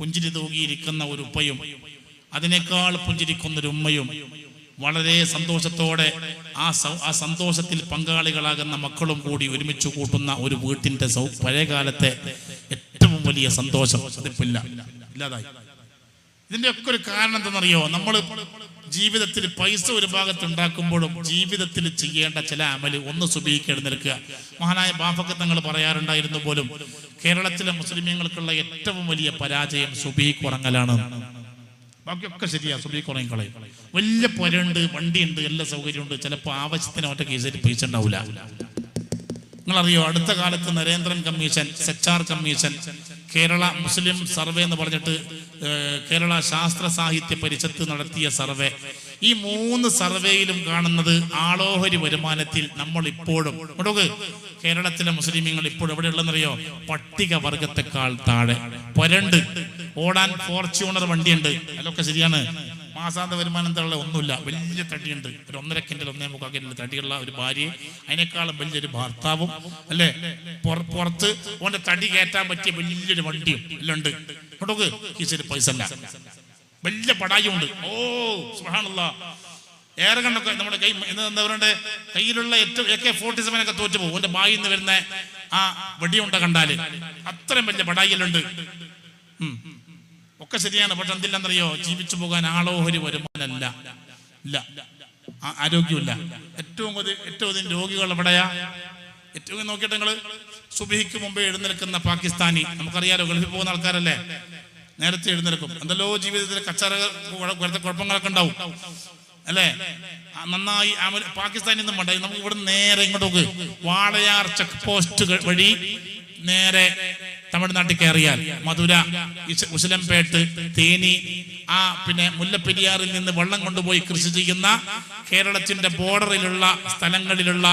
[SPEAKER 1] പുഞ്ചിരി തൂകിയിരിക്കുന്ന ഒരു ഉപ്പയും അതിനേക്കാൾ പുഞ്ചിരിക്കുന്നൊരു ഉമ്മയും, വളരെ സന്തോഷത്തോടെ ആ സന്തോഷത്തിൽ പങ്കാളികളാകുന്ന മക്കളും കൂടി ഒരുമിച്ച് കൂട്ടുന്ന ഒരു വീട്ടിന്റെ പഴയകാലത്തെ ഏറ്റവും വലിയ സന്തോഷം അതിപ്പില്ല, ഇല്ലാതായി. ഇതിന്റെ ഒക്കെ ഒരു കാരണം എന്തെന്നറിയോ? നമ്മൾ ജീവിതത്തിൽ പൈസ ഒരു ഭാഗത്ത് ഉണ്ടാക്കുമ്പോഴും ജീവിതത്തിൽ ചെയ്യേണ്ട ചില അമല്, ഒന്ന് സുബ്ഹിക്ക് എഴുന്നേൽക്കുക. മഹാനായ ബാഫക്ക് തങ്ങൾ പറയാറുണ്ടായിരുന്നു പോലും, കേരളത്തിലെ മുസ്ലിമീങ്ങൾക്കുള്ള ഏറ്റവും വലിയ പരാജയം സുബ്ഹിക്ക് ഉറങ്ങലാണ്. ബാക്കിയൊക്കെ ശരിയാ, സുബ്ഹിക്ക് ഉറങ്ങിക്കളയും. വലിയ പുരയുണ്ട്, വണ്ടിയുണ്ട്, എല്ലാ സൗകര്യമുണ്ട്, ചിലപ്പോൾ ആവശ്യത്തിന് ഒറ്റ കേസിൽ പൈസ ഉണ്ടാവില്ല. നിങ്ങളറിയോ, അടുത്ത കാലത്ത് നരേന്ദ്രൻ കമ്മീഷൻ, സെച്ചാർ കമ്മീഷൻ, കേരള മുസ്ലിം സർവേ എന്ന് പറഞ്ഞിട്ട് കേരള ശാസ്ത്ര സാഹിത്യ പരിഷത്ത് നടത്തിയ സർവേ, ഈ 3 സർവേയിലും കാണുന്നത് ആളോഹരി വരുമാനത്തിൽ നമ്മൾ ഇപ്പോഴും കേരളത്തിലെ മുസ്ലിമീങ്ങൾ ഇപ്പോഴും എവിടെയുള്ളതെന്നറിയോ? പട്ടിക വർഗത്തെക്കാൾ താഴെ. പൊരണ്ട്, ഓടാൻ ഫോർച്യൂണർ വണ്ടിയുണ്ട്, അതൊക്കെ ശരിയാണ്. മാസാന്ത വരുമാനം എന്നുള്ള ഒന്നുമില്ല, വലിയ തടിയുണ്ട്, ഒരു 1.5 കിൻഡൽ 1.25 കിൻഡൽ തടിയുള്ള ഒരു ഭാര്യയും അതിനേക്കാളും വലിയൊരു ഭർത്താവും, അല്ലേ? പുറത്ത് ഓന്റെ തടി കയറ്റാൻ പറ്റിയ വലിയൊരു വണ്ടിയും എല്ലാം ഉണ്ട്. ഇങ്ങോട്ടോക്ക് കീശയിൽ പൈസ അല്ല, വലിയ പടായുണ്ട്. ഓ സുബ്ഹാനല്ലാഹ്, ഏറെ കണ്ടൊക്കെ നമ്മുടെ എന്താ പറയണ്ടേ, കയ്യിലുള്ള ഏറ്റവും AK-47 ഒക്കെ തോറ്റു പോകും. ഓന്റെ ബായിൽ നിന്ന് വരുന്ന ആ വെടിയുണ്ട കണ്ടാല് അത്രയും വലിയ പടായിലുണ്ട്. ഒക്കെ ശരിയാണ്. പക്ഷെ എന്തില്ലെന്നറിയോ? ജീവിച്ചു പോകാൻ ആളോഹരി വരുമാനമല്ല, ഇല്ല, ആരോഗ്യമില്ല. ഏറ്റവും രോഗികൾ എവിടെയാ? ഏറ്റവും നോക്കിയിട്ട് നിങ്ങൾ സുബഹിക്ക് മുമ്പേ എഴുന്നേൽക്കുന്ന പാകിസ്ഥാനി, നമുക്കറിയാലോ ഗൾഫിൽ പോകുന്ന ആൾക്കാരല്ലേ, നേരത്തെ എഴുന്നേൽക്കും. എന്തെല്ലോ ജീവിതത്തിൽ കച്ചറ കുഴപ്പങ്ങളൊക്കെ ഉണ്ടാവും അല്ലേ. നന്നായി പാകിസ്ഥാനിൽ നിന്നും വേണ്ട, നമുക്ക് ഇവിടെ നേരെ ഇങ്ങോട്ട് വാളയാർ ചെക്ക് പോസ്റ്റ് വഴി നേരെ തമിഴ്നാട്ടിൽ കയറിയാൽ മധുര, ഉശലംപേട്ട്, തേനി, പിന്നെ മുല്ലപ്പെരിയാറിൽ നിന്ന് വെള്ളം കൊണ്ടുപോയി കൃഷി ചെയ്യുന്ന കേരളത്തിന്റെ ബോർഡറിലുള്ള സ്ഥലങ്ങളിലുള്ള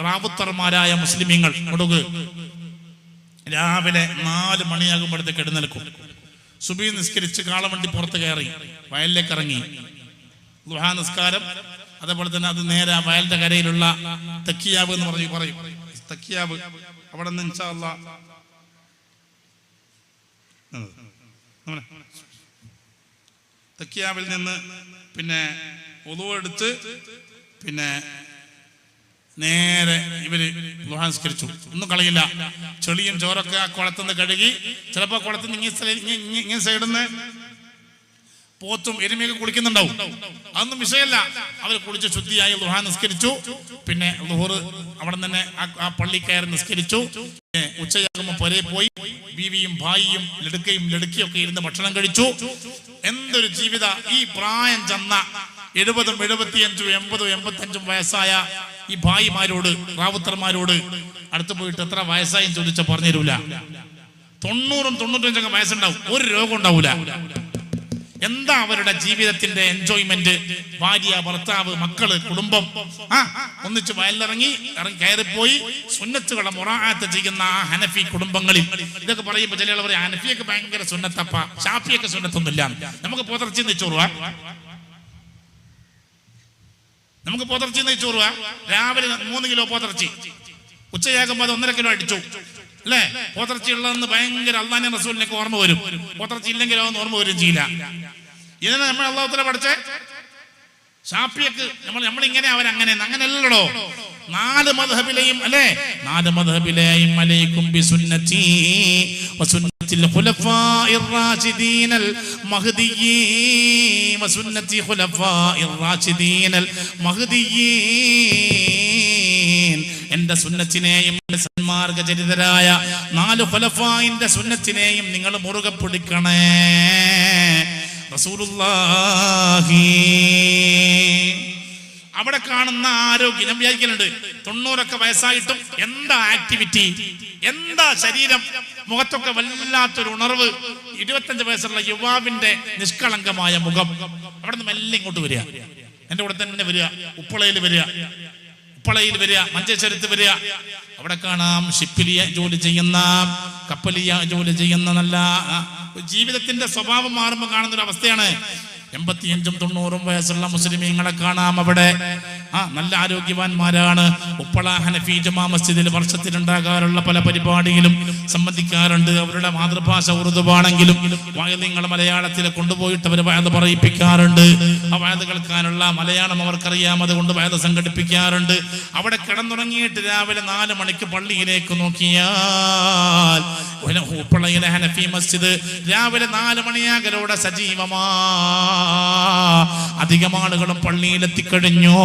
[SPEAKER 1] റാവുത്തർമാരായ മുസ്ലിമീങ്ങൾ കൊടുക്ക് രാവിലെ 4 മണിയാകുമ്പോഴത്തേക്ക് എഴുന്നേൽക്കും. സുബഹി നിസ്കരിച്ച് കാളവണ്ടി പുറത്ത് കയറി വയലിലേക്ക് ഇറങ്ങി ദുഹാ നിസ്കാരം, അതേപോലെ തന്നെ അത് നേരെ വയലിന്റെ കരയിലുള്ള തക്കിയാബ് എന്ന് പറയും. തക്കിയാബ് അവിടെ നിന്ന് ഇൻഷാ അല്ലാഹ് തക്കിയാവിൽ നിന്ന് പിന്നെ ഉളു എടുത്ത് പിന്നെ നേരെ ഇവര് നിസ്കരിച്ചു. ഒന്നും കളയില്ല. ചെളിയും ചോറൊക്കെ ആ കുളത്തുനിന്ന് കഴുകി, ചിലപ്പോ കുളത്തുനിന്ന് ഇങ്ങനെ സൈഡിൽ നിന്ന് പോത്തും എരുമയൊക്കെ കുളിക്കുന്നുണ്ടാവും. അതൊന്നും വിഷയമല്ല. അവർ കുളിച്ച് ശുദ്ധിയായി ളുഹ നിസ്കരിച്ചു. പിന്നെ ളുഹർ അവിടെ തന്നെ ആ പള്ളി കയറി നിസ്കരിച്ചു. ഉച്ചയാകുമ്പോൾ പുരയിൽ പോയി ബീവിയും ഭായിയും ലടുക്കയും ഒക്കെ ഇരുന്ന് ഭക്ഷണം കഴിച്ചു. എന്തൊരു ജീവിത! ഈ പ്രായം ചെന്ന 70, 75, 80, 85 വയസ്സായ ഈ ഭായിമാരോട്, റാവുത്തർമാരോട് അടുത്ത് പോയിട്ട് എത്ര വയസ്സായും ചോദിച്ചാൽ പറഞ്ഞു തരൂല. 90, 95 വയസ്സുണ്ടാവും, ഒരു രോഗം ഉണ്ടാവൂല. എന്താ അവരുടെ ജീവിതത്തിന്റെ എൻജോയ്മെന്റ്? ഭാര്യ, ഭർത്താവ്, മക്കള്, കുടുംബം ഒന്നിച്ച് വയലിറങ്ങി കയറിപ്പോയി സുന്നത്തുകളെ മുറാഅത്ത് ചെയ്യുന്ന ആ ഹനഫി കുടുംബങ്ങളിൽ. ഇതൊക്കെ പറയുമ്പോൾ ചില ആൾ പറയും ഹനഫിയൊക്കെ ഭയങ്കര സുന്നത്തപ്പ, ഷാഫിയൊക്കെ സുന്നത്തൊന്നുമില്ല. നമുക്ക് പോതർച്ചി നെയ്ച്ചോറുവാ, നമുക്ക് പോതർച്ചി നെയ്ച്ചോറുവാ. രാവിലെ 3 കിലോ പോതർച്ചി, ഉച്ചയാകുമ്പോൾ അത് 1.5 കിലോ അടിച്ചു അല്ലേ. പോതർച്ചി ഉള്ളതെന്ന് ഭയങ്കര അള്ളാഹുവിന്റെ റസൂലിനൊക്കെ ഓർമ്മ വരും. പോതർച്ചി ഇല്ലെങ്കിലോ ഒന്നും ഓർമ്മ വരും ചെയ്യില്ല. ഇതിനെ നമ്മൾ അള്ളാഹുവിനെ പഠിച്ചേ ഷാഫിയക്ക് നമ്മളിങ്ങനെ അവരങ്ങനെ അങ്ങനെയല്ലല്ലോ. 4 മദ്ഹബിലെയും അല്ലേ, 4 മദ്ഹബിലെയും അലൈക്കും ബിസുന്നതി വസുന്നത്തിൽ ഖുലഫാഇർ റാഷിദീനൽ മഹ്ദിയീൻ വസുന്നത്തി ഖുലഫാഇർ റാഷിദീനൽ മഹ്ദിയീൻ. എന്റെ സുന്നത്തിനെയും സന്മാർഗചരിതരായ 4 ഖുലഫാഇന്റെ സുന്നത്തിനെയും നിങ്ങൾ മുറുകെ പിടിക്കണേ. റസൂലുള്ളാഹി അവിടെ കാണുന്ന ആരോഗ്യം ഞാൻ വിചാരിക്കലുണ്ട്. 90 വയസ്സായിട്ടും എന്താ ആക്ടിവിറ്റി, എന്താ ശരീരം, മുഖത്തൊക്കെ വല്ലാത്തൊരു ഉണർവ്. 25 വയസ്സുള്ള യുവാവിന്റെ നിഷ്കളങ്കമായ മുഖം. അവിടെ നിന്ന് മെല്ലെ ഇങ്ങോട്ട് വരിക, എന്റെ കൂടെ തന്നെ വരിക, ഉപ്പളയിൽ വരിക, മഞ്ചേശ്വരത്ത് വരിക. അവിടെ കാണാം ഷിപ്പിലിയ ജോലി ചെയ്യുന്ന, കപ്പലിയ ജോലി ചെയ്യുന്ന നല്ല ജീവിതത്തിന്റെ സ്വഭാവം മാറുമ്പോൾ കാണുന്നൊരു അവസ്ഥയാണ്. 85, 90 വയസ്സുള്ള മുസ്ലിമീങ്ങളെ കാണാം അവിടെ. നല്ല ആരോഗ്യവാന്മാരാണ്. ഉപ്പള ഹനഫി ജമാ മസ്ജിദിൽ വർഷത്തിലുണ്ടാകാറുള്ള പല പരിപാടിയിലും സംബന്ധിക്കാറുണ്ട്. അവരുടെ മാതൃഭാഷ ഉറുദുവാണെങ്കിലും വയലിങ്ങൾ മലയാളത്തിൽ കൊണ്ടുപോയിട്ട് അവർ വയത് പറയിപ്പിക്കാറുണ്ട്. ആ വയത് കേൾക്കാനുള്ള മലയാളം അവർക്കറിയാം, അതുകൊണ്ട് വയത് സംഘടിപ്പിക്കാറുണ്ട്. അവിടെ കിടന്നുറങ്ങിയിട്ട് രാവിലെ 4 മണിക്ക് പള്ളിയിലേക്ക് നോക്കിയാൽ ഉപ്പളയിലെ ഹനഫി മസ്ജിദ് രാവിലെ 4 മണിയാകലോടെ സജീവമാ. അധികം ആളുകളും പള്ളിയിലെത്തിക്കഴിഞ്ഞു.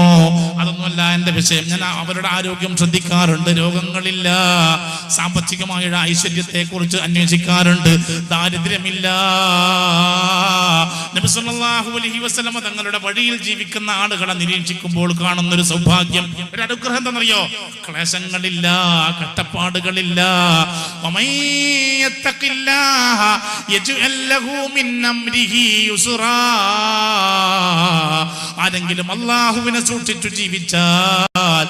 [SPEAKER 1] അതൊന്നുമല്ല എന്റെ വിഷയം. ഞാൻ അവരുടെ ആരോഗ്യം ശ്രദ്ധിക്കാറുണ്ട്. രോഗങ്ങളില്ല. സാമ്പത്തികമായ ഐശ്വര്യത്തെ കുറിച്ച് അന്വേഷിക്കാറുണ്ട്. ദാരിദ്ര്യമില്ല. നബി സല്ലല്ലാഹു അലൈഹി വസല്ലം തങ്ങളുടെ വഴിയിൽ ജീവിക്കുന്ന ആളുകളെ നിരീക്ഷിക്കുമ്പോൾ കാണുന്നൊരു സൗഭാഗ്യം, ഒരു അനുഗ്രഹം എന്താണെന്നറിയോ? ക്ലേശങ്ങളില്ല, കഷ്ടപ്പാടുകളില്ല. ആരെങ്കിലും അല്ലാഹുവിനെ സൂക്ഷിച്ചു ജീവിച്ചാൽ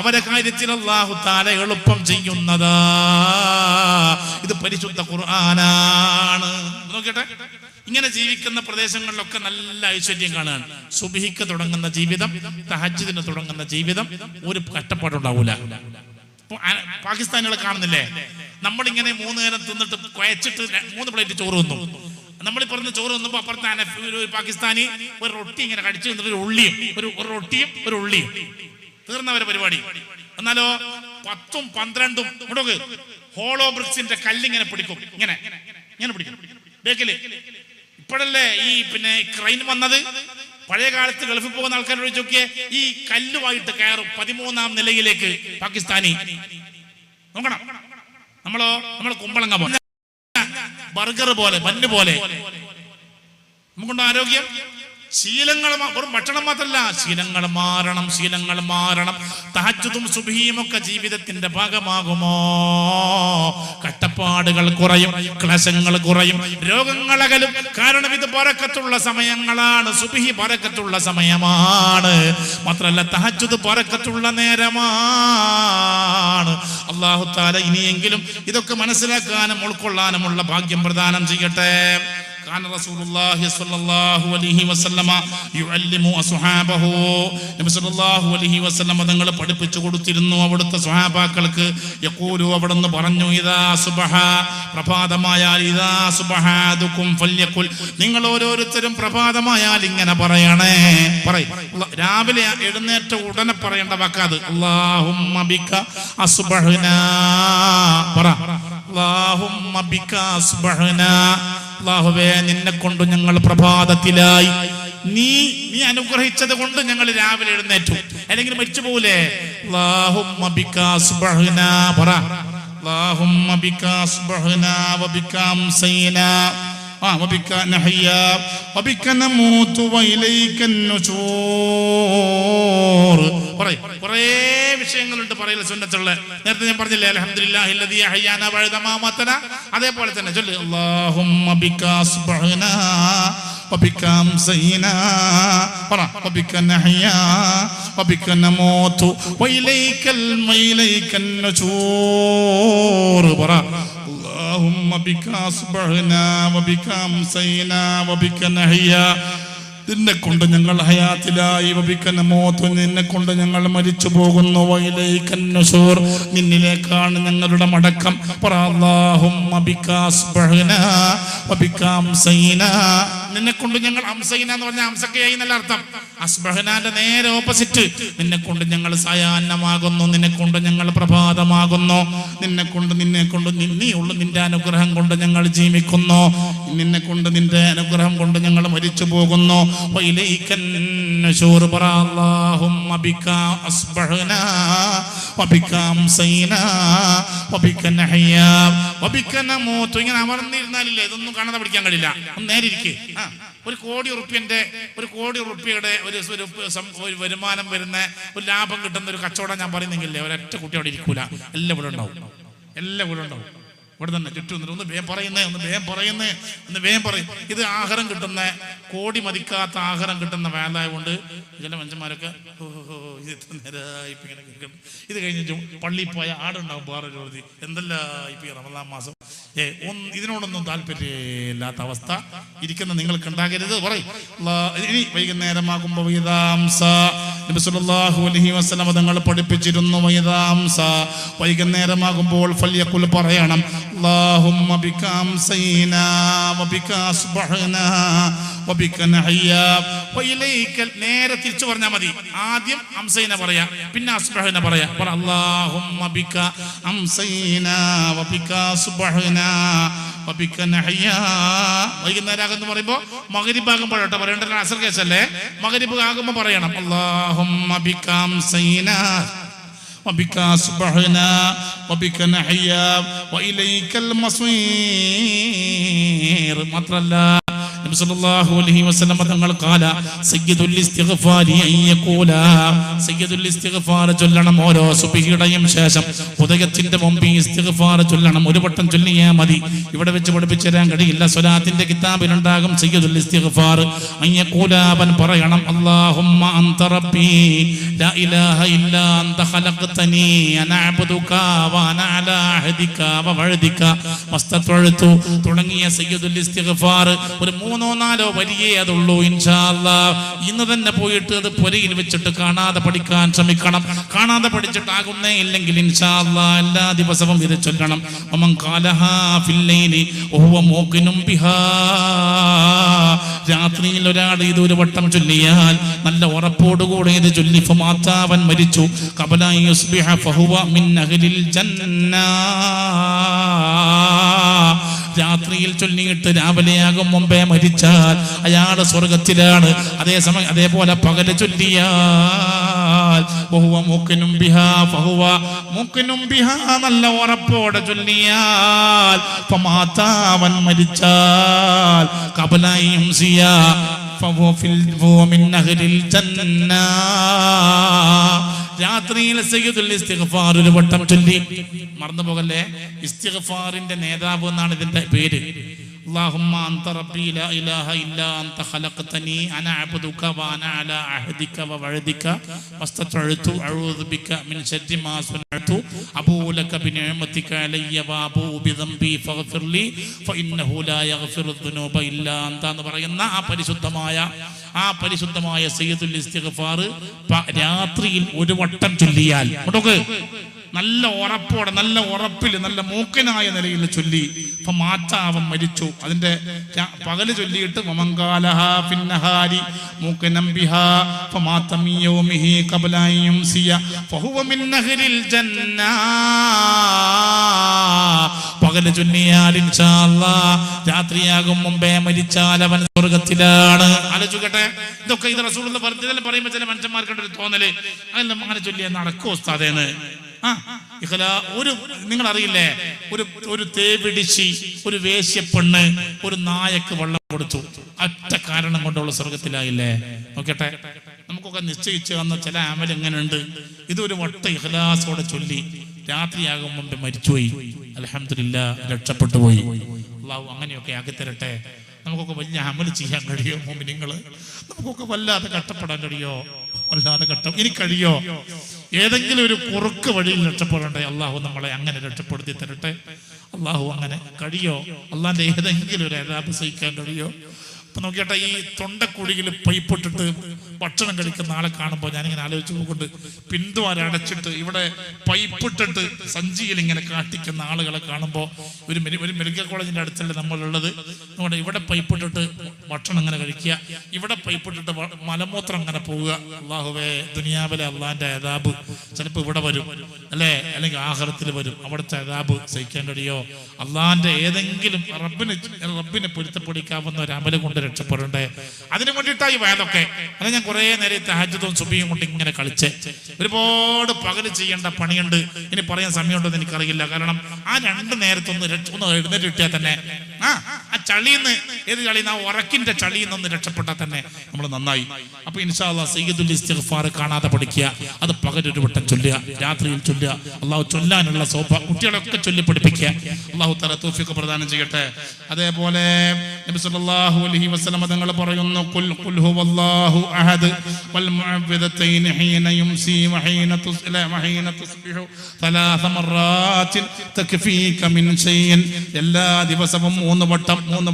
[SPEAKER 1] അവരെ കാര്യത്തിൽ അല്ലാഹു തആല എളുപ്പം ചെയ്യുന്നതാ. ഇത് പരിശുദ്ധ ഖുർആനാണ്. നോക്കട്ടെ, ഇങ്ങനെ ജീവിക്കുന്ന പ്രദേശങ്ങളിലൊക്കെ നല്ല ഐശ്വര്യം കാണാൻ. സുബ്ഹിക്ക് തുടങ്ങുന്ന ജീവിതം, തഹജ്ജുദിന് തുടങ്ങുന്ന ജീവിതം, ഒരു കഷ്ടപ്പാടുണ്ടാവൂല. പാകിസ്ഥാനികളെ കാണുന്നില്ലേ? നമ്മളിങ്ങനെ 3 നേരം തിന്നിട്ട് കുഴച്ചിട്ട് 3 പ്ലേറ്റ് ചോറ് തിന്നു. നമ്മൾ പറഞ്ഞ ചോറ് തിന്നുമ്പോ അപ്പുറത്തെ ഒരു പാകിസ്ഥാനി ഒരു റൊട്ടി ഇങ്ങനെ കടിച്ചു തിന്നിട്ട് ഒരു റൊട്ടിയും ഒരു ഉള്ളിയും തീർന്നവരെ പരിപാടി. എന്നാലോ 10ഉം 12ഉം ഇങ്ങോട്ട് ഹോളോ ബ്രിക്സിന്റെ കല്ലിങ്ങനെ പിടിക്കും, ഇങ്ങനെ പിടിക്കും ബേക്കില്. ഇപ്പോഴല്ലേ ഈ പിന്നെ ക്രൈൻ വന്നത്? പഴയ കാലത്ത് ഗൾഫിൽ പോകുന്ന ആൾക്കാരോട് ചോദിക്കേ, ഈ കല്ലുമായിട്ട് കയറും 13ാം നിലയിലേക്ക് പാകിസ്ഥാനി. നോക്കണം, നമ്മള് കുമ്പളങ്ങ പോലെ, ബർഗർ പോലെ, ബന്ന് പോലെ. നമുക്കുണ്ടോ ആരോഗ്യം? ശീലങ്ങൾ, വെറും ഭക്ഷണം മാത്രമല്ല, ശീലങ്ങൾ മാറണം. തഹജ്ജുദും സുബ്ഹിയും ഒക്കെ ജീവിതത്തിന്റെ ഭാഗമാകുമോ? കഷ്ടപ്പാടുകൾ കുറയും, ക്ലേശങ്ങൾ കുറയും, രോഗങ്ങളകലും. കാരണം ഇത് ബറക്കത്തുള്ള സമയങ്ങളാണ്. സുബ്ഹി ബറക്കത്തുള്ള സമയമാണ്. മാത്രമല്ല തഹജ്ജുദ് ബറക്കത്തുള്ള നേരമാണ്. അല്ലാഹു തആല ഇനിയെങ്കിലും ഇതൊക്കെ മനസ്സിലാക്കാനും ഉൾക്കൊള്ളാനുമുള്ള ഭാഗ്യം പ്രദാനം ചെയ്യട്ടെ. കാന റസൂലുള്ളാഹി സ്വല്ലല്ലാഹു അലൈഹി വസല്ലമ യുഅല്ലിമു അസ്ഹാബഹു. നബി സ്വല്ലല്ലാഹു അലൈഹി വസല്ലമ തങ്ങൾ പഠിപ്പിച്ചു കൊടുത്തിരുന്നു അവിടുത്തെ സ്വഹാബാക്കൾക്ക്. യഖൂലു, അവിടുന്ന് പറഞ്ഞു, ഇദാ സുബ്ഹ, പ്രഭാതമായാൽ, ഇദാ സുബ്ഹാദുകും ഫല്യഖുൽ, നിങ്ങൾ ഓരോരുത്തരും പ്രഭാതമായാൽ ഇങ്ങനെ പറയണേ. രാവിലെ എഴുന്നേറ്റ ഉടനെ പറയേണ്ട വാക്കാത്. അല്ലാഹുമ്മ ബിക അസ്ബഹ്നാ. പറ, അല്ലാഹുമ്മ ബിക അസ്ബഹ്നാ. അല്ലാഹുവേ, നിന്നെ കൊണ്ട് ഞങ്ങൾ പ്രഭാതത്തിലായി. നീ അനുഗ്രഹിച്ചത് കൊണ്ട് ഞങ്ങൾ രാവിലെ എഴുന്നേറ്റു, അല്ലെങ്കിൽ മരിച്ചു പോകൂലേ. അല്ലാഹുമ്മ ബിക അസ്ബഹ്നാ. പറ, അല്ലാഹുമ്മ ബിക അസ്ബഹ്നാ വബിക അംസൈനാ വബിക നഹ്യാ വബിക നമൂതു വഇലൈകൻ നുശൂർ. കുറേ വിഷയങ്ങളുണ്ട് പറയൽ സുന്നത്തുള്ള. നേരത്തെ ഞാൻ പറഞ്ഞില്ലേ, അൽഹംദുലില്ലാഹില്ലദീ അഹ്യാനാ ബഅദ മാ അമാതനാ. അതേപോലെ തന്നെ ചൊല്ല്, അല്ലാഹുമ്മ ബിക അസ്ബഹ്നാ വബിക അംസൈനാ വബിക നഹ്യാ വബിക നമൂതു വഇലൈകൻ നുശൂർ. പറ, اللهم بك أصبحنا وبك أمسينا وبك نحيا. നിന്നെ കൊണ്ട് ഞങ്ങൾ ഹയാത്തിലായി, വബിക നമൂതു, നിന്നെ കൊണ്ട് ഞങ്ങൾ മരിച്ചു പോകുന്നു, വഇലൈകൻ നുശൂർ, നിന്നിലേക്കാണ് ഞങ്ങളുടെ മടക്കം. പറ, അല്ലാഹുമ്മ ബിക അസ്ബഹ്നാ വബിക അംസൈനാ. നിന്നെ കൊണ്ട് ഞങ്ങൾ, അംസൈന എന്ന് പറഞ്ഞാൽ അംസക്കയായി എന്നല്ല അർത്ഥം. അസ്ബഹ്നാന്റെ നേരെ ഓപ്പോസിറ്റ്. നിന്നെ കൊണ്ട് ഞങ്ങൾ സായാഹ്നമാകുന്നു, നിന്നെ കൊണ്ട് ഞങ്ങൾ പ്രഭാതമാകുന്നു, നിന്നെ കൊണ്ട് നീയുള്ള നിന്റെ അനുഗ്രഹം കൊണ്ട് ഞങ്ങൾ ജീവിക്കുന്നു, നിന്റെ അനുഗ്രഹം കൊണ്ട് ഞങ്ങൾ മരിച്ചു പോകുന്നു. വഇലൈകൻ നുശൂർ. പറ, അല്ലാഹുമ്മ ബിക അസ്ബഹ്നാ വബിക അംസൈനാ വബിക നഹ്യാ വബിക നമൂതു. ഇങ്ങനെ അമർന്നിരുന്നാലില്ലേ ഇതൊന്നും കാണാതെ പഠിക്കാൻ കഴിയില്ല. ഒന്ന് നേരെ ഇരിക്ക്. ഒരു കോടി റുപ്യയുടെ ഒരു വരുമാനം വരുന്ന, ഒരു ലാഭം കിട്ടുന്ന ഒരു കച്ചവടം ഞാൻ പറയുന്നെങ്കിലേ ഒരൊറ്റ കുട്ടി അവിടെ ഇരിക്കൂല. എല്ലാം ഇവിടെ ഉണ്ടാവും. ഇവിടെ തന്നെ ചുറ്റും ഒന്ന് വേഗം പറയും. ഇത് ആഹാരം കിട്ടുന്ന, കോടി മതിക്കാത്ത ആഹാരം കിട്ടുന്ന വേലായതുകൊണ്ട് ചില മനുഷ്യന്മാരൊക്കെ ഇത് എത്ര നേരമായി ഇപ്പം ഇങ്ങനെ കേൾക്കണം. ഇത് കഴിഞ്ഞ് പള്ളിയിൽ പോയ ആടുണ്ടാവും വേറെ ജോലി. എന്തെല്ലാം ഇപ്പം റമദാൻ മാസം ഇതിനോടൊന്നും താല്പര്യമില്ലാത്ത അവസ്ഥ ഇരിക്കുന്ന നിങ്ങൾക്ക് ഉണ്ടാകരുത്. പറയും, ഇനി വൈകുന്നേരമാകുമ്പോൾ നബി സല്ലല്ലാഹു അലൈഹി വസല്ലം തങ്ങൾ പഠിപ്പിച്ചിരുന്നു, വൈകുന്നേരമാകുമ്പോൾ ഫല്യഖുൽ പറയണം, اللهم بك أمسينا وبك أصبحنا وبك نحيا وإليك. നേരെ തിരിച്ചു പറഞ്ഞാൽ മതി. ആദ്യം അംസൈന പറയാ, പിന്നെ അസ്ബഹന പറയാ. പറ, اللهم بك أمسينا وبك أصبحنا وبك نحيا. വൈകുന്നേരം ആകുന്നു പറയുമ്പോൾ മഗ്രിബ് ആകുമ്പോഴട്ടോ പറയേണ്ടത്. അസർ കേസല്ലേ. മഗ്രിബ് ആകുമ്പോൾ പറയണം, اللهم بك أمسينا وبك أصبحنا وبك نحيا وإليك المصير. മാത്രല്ല നബി സല്ലല്ലാഹു അലൈഹി വസല്ലം തങ്ങൾ ഖാല സയ്യിദുൽ ഇസ്തിഗ്ഫാരി അയ്യഖൂല. സയ്യിദുൽ ഇസ്തിഗ്ഫാർ ചൊല്ലണം ഓരോ സുബ്ഹിയുടെയും ശേഷം. ഉദയത്തിന്റെ മുമ്പ് ഇസ്തിഗ്ഫാർ ചൊല്ലണം. ഒരു വട്ടം ചൊല്ലിയാൽ മതി. ഇവിടെ വെച്ച് പഠിപ്പിച്ചു തരാൻ കഴിയില്ല. സ്വലാത്തിന്റെ കിതാബിലുണ്ടാകും സയ്യിദുൽ ഇസ്തിഗ്ഫാർ. അയ്യഖൂല, അവൻ പറയണം, അല്ലാഹുമ്മ അൻത റബ്ബി ലാ ഇലാഹ ഇല്ലാ അൻത ഖലഖ്തനി അന അബ്ദുക വ അന അലാ അഹദിക വ വഅദിക മസ്തത്വഅതു തുടങ്ങിയ സയ്യിദുൽ ഇസ്തിഗ്ഫാർ ഒരു 3-4 വരിയേ അതുള്ളൂ. ഇൻഷാ അല്ലാഹ് ഇന്ന് തന്നെ പോയിട്ട് അത് പുരയിൽ വെച്ചിട്ട് കാണാതെ പഠിക്കാൻ ശ്രമിക്കണം. കാണാതെ പഠിച്ചിട്ടാകുന്നേ ഇല്ലെങ്കിൽ ഇൻഷാ അല്ലാഹ് എല്ലാ ദിവസവും ഇത് ചൊല്ലണം. വമൻ ഖാലഹാ ഫിൽ ലൈലി വഹുവ മൂഖിനും ബിഹാ. രാത്രിയിൽ ഒരാൾ ഇത് ഒരു വട്ടം ചൊല്ലിയാൽ നല്ല ഉറപ്പോടുകൂടെ ഇത് ചൊല്ലി ഫമാതാവൻ മരിച്ചു ഖബല യുസ്ബിഹ ഫഹുവ മിൻ അഹ്ലിൽ ജന്ന. രാത്രിയിൽ ചൊല്ലിയിട്ട് രാവിലെയാകും മുമ്പേ മരിച്ചാൽ അയാൾ സ്വർഗത്തിലാണ്. അതേപോലെ പകല് ചൊല്ലിയാൽ നല്ല ഉറപ്പോടെ ചൊല്ലിയാൽ അവൻ മരിച്ചാൽ കബലയും സിയാ രാത്രിയിൽ സയ്യിദുൽ ഇസ്തിഗ്ഫാർ ഒരു വട്ടം ചൊല്ലി. മറന്നു പോകല്ലേ, ഇസ്തിഗ്ഫാറിന്റെ നേതാവ് എന്നാണ് ഇതിന്റെ പേര്. اللهم أنت ربي لا إله إلا أنت خلقتني أنا عبدك وأنا على عهدك ووعدك ما استطعت أعوذ بك من شر ما صنعت أبوء لك بنعمتك علي وأبوء بذنبي فاغفر لي فإنه لا يغفر الذنوب إلا أنت എന്ന് പറയുന്ന ആ പരിശുദ്ധമായ സയ്യിദുൽ ഇസ്തിഗ്ഫാർ രാത്രിയിൽ ഒരു വട്ടം ചൊല്ലിയാൽ നല്ല ഉറപ്പോടെ, നല്ല ഉറപ്പിൽ, നല്ല മൂക്കനായ നിലയിൽ ചൊല്ലി അവൻ മരിച്ചു. അതിന്റെ പകല് ചൊല്ലിയിട്ട് പകല് ചൊല്ലിയാൽ ഇൻഷാ അല്ലാഹ് രാത്രിയാകും മുമ്പേ മരിച്ചാൽ അവൻ സ്വർഗത്തിലാണ്. ആലോചിക്കട്ടെ, ഇതൊക്കെ ഇത് റസൂലുള്ളാഹി പറയുമ്പോൾ ചില മനുഷ്യന്മാർക്കുണ്ട് ഒരു തോന്നല്, അതെല്ലാം അങ്ങനെ ചൊല്ലിയാൽ നടക്കുമോ ഉസ്താദേന്ന്. നിങ്ങൾ അറിയില്ലേ, ഒരു തേവിടിച്ചി, ഒരു വേശ്യപ്പെണ്ണ് ഒരു നായക്ക് വെള്ളം കൊടുത്തു, ഒറ്റ കാരണം കൊണ്ടുള്ള സ്വർഗത്തിലായില്ലേ. നോക്കട്ടെ, നമുക്കൊക്കെ നിശ്ചയിച്ചു തന്ന ചില അമൽ എങ്ങനെയുണ്ട്. ഇതൊരു വട്ട ഇഖ്ലാസോടെ ചൊല്ലി രാത്രിയാകും മുമ്പ് മരിച്ചുപോയി, അൽഹംദുലില്ലാഹ് രക്ഷപ്പെട്ടു പോയി. അല്ലാഹു അങ്ങനെയൊക്കെ ആക്കി തരട്ടെ. നമുക്കൊക്കെ വലിയ അമൽ ചെയ്യാൻ കഴിയോ മുഅ്മിനീങ്ങള്? നമുക്കൊക്കെ വല്ലാതെ കഷ്ടപ്പെടാൻ കഴിയോ? വല്ലാതെ ഇനി കഴിയോ? ഏതെങ്കിലും ഒരു കുറുക്ക് വഴിയിൽ രക്ഷപ്പെടണ്ടേ? അള്ളാഹു നമ്മളെ അങ്ങനെ രക്ഷപ്പെടുത്തി തരട്ടെ. അള്ളാഹു അങ്ങനെ കഴിയോ? അള്ളാന്റെ ഏതെങ്കിലും ഒരു അദാബ് സഹിക്കാൻ കഴിയോ? അപ്പൊ നോക്കിയട്ടെ, ഈ തൊണ്ടക്കുഴിയിൽ പൈപ്പിട്ടിട്ട് ഭക്ഷണം കഴിക്കുന്ന ആളെ കാണുമ്പോൾ ഞാനിങ്ങനെ ആലോചിച്ചു പോകൊണ്ട് പിന്തുവാരടച്ചിട്ട് ഇവിടെ പൈപ്പിട്ടിട്ട് സഞ്ചിയിൽ ഇങ്ങനെ കാട്ടിക്കുന്ന ആളുകളെ കാണുമ്പോൾ ഒരു മെഡിക്കൽ കോളേജിന്റെ അടുത്തല്ലേ നമ്മളുള്ളത്. നമ്മുടെ ഇവിടെ പൈപ്പിട്ടിട്ട് ഭക്ഷണം ഇങ്ങനെ കഴിക്കുക, ഇവിടെ പൈപ്പിട്ടിട്ട് മലമൂത്രം അങ്ങനെ പോവുക. അള്ളാഹുവേ, ദുനിയാവിലെ അള്ളാന്റെ അദാബ് ചിലപ്പോൾ ഇവിടെ വരും അല്ലേ, അല്ലെങ്കിൽ ആഖിറത്തിൽ വരും. അവിടുത്തെ അദാബ് സഹിക്കാൻ കഴിയോ? അള്ളാന്റെ ഏതെങ്കിലും റബ്ബിനെ പൊരുത്തപ്പെടിക്കാവുന്ന ഒരു അമല് കൊണ്ട് രക്ഷപ്പെടണ്ടേ? അതിനു വേണ്ടിയിട്ടായി വേദമൊക്കെ. അത് ഞാൻ കുറെ നേരം തഹജ്ജുദും സുബഹിയും കൊണ്ട് ഇങ്ങനെ കളിച്ച് ഒരുപാട് പകല് ചെയ്യേണ്ട പണിയുണ്ട്. ഇനി പറയാൻ സമയമുണ്ടെന്ന് എനിക്കറിയില്ല. കാരണം ആ രണ്ട് നേരത്തൊന്ന് എഴുന്നേറ്റ് കിട്ടിയാൽ തന്നെ ആ ചളിന്ന്, ഏത് ചളിന്ന്, ആ ഉറക്കിന്റെ ചളിന്നൊന്ന് രക്ഷപ്പെട്ടാൽ തന്നെ നമ്മൾ നന്നായി. അപ്പൊ ഇൻഷാ അല്ലാഹ് സയ്യിദുൽ ഇസ്തിഗ്ഫാർ കാണാതെ പഠിക്കുക. അത് പകലൊരു വട്ടം ചൊല്ലുക, രാത്രിയിൽ ചൊല്ലുക. അള്ളാഹു ചൊല്ലാനുള്ള സോപ്പ കുട്ടികളൊക്കെ ചൊല്ലി പഠിപ്പിക്കുക. അള്ളാഹു തആല തൗഫീഖ് പ്രദാനം ചെയ്യട്ടെ. അതേപോലെ നബി സല്ലല്ലാഹു അലൈഹി വസല്ലം തങ്ങൾ പറയുന്നു, ഖുൽ ഹുവല്ലാഹു അഹദ് വൽ മുഅവ്വിദതൈൻ ഹീന യുംസി വഹീന തുസ്ബിഹു ثلاث مرات തക്ഫീക മിൻ ഷൈഇൻ. എല്ലാ ദിവസവും മൂന്ന്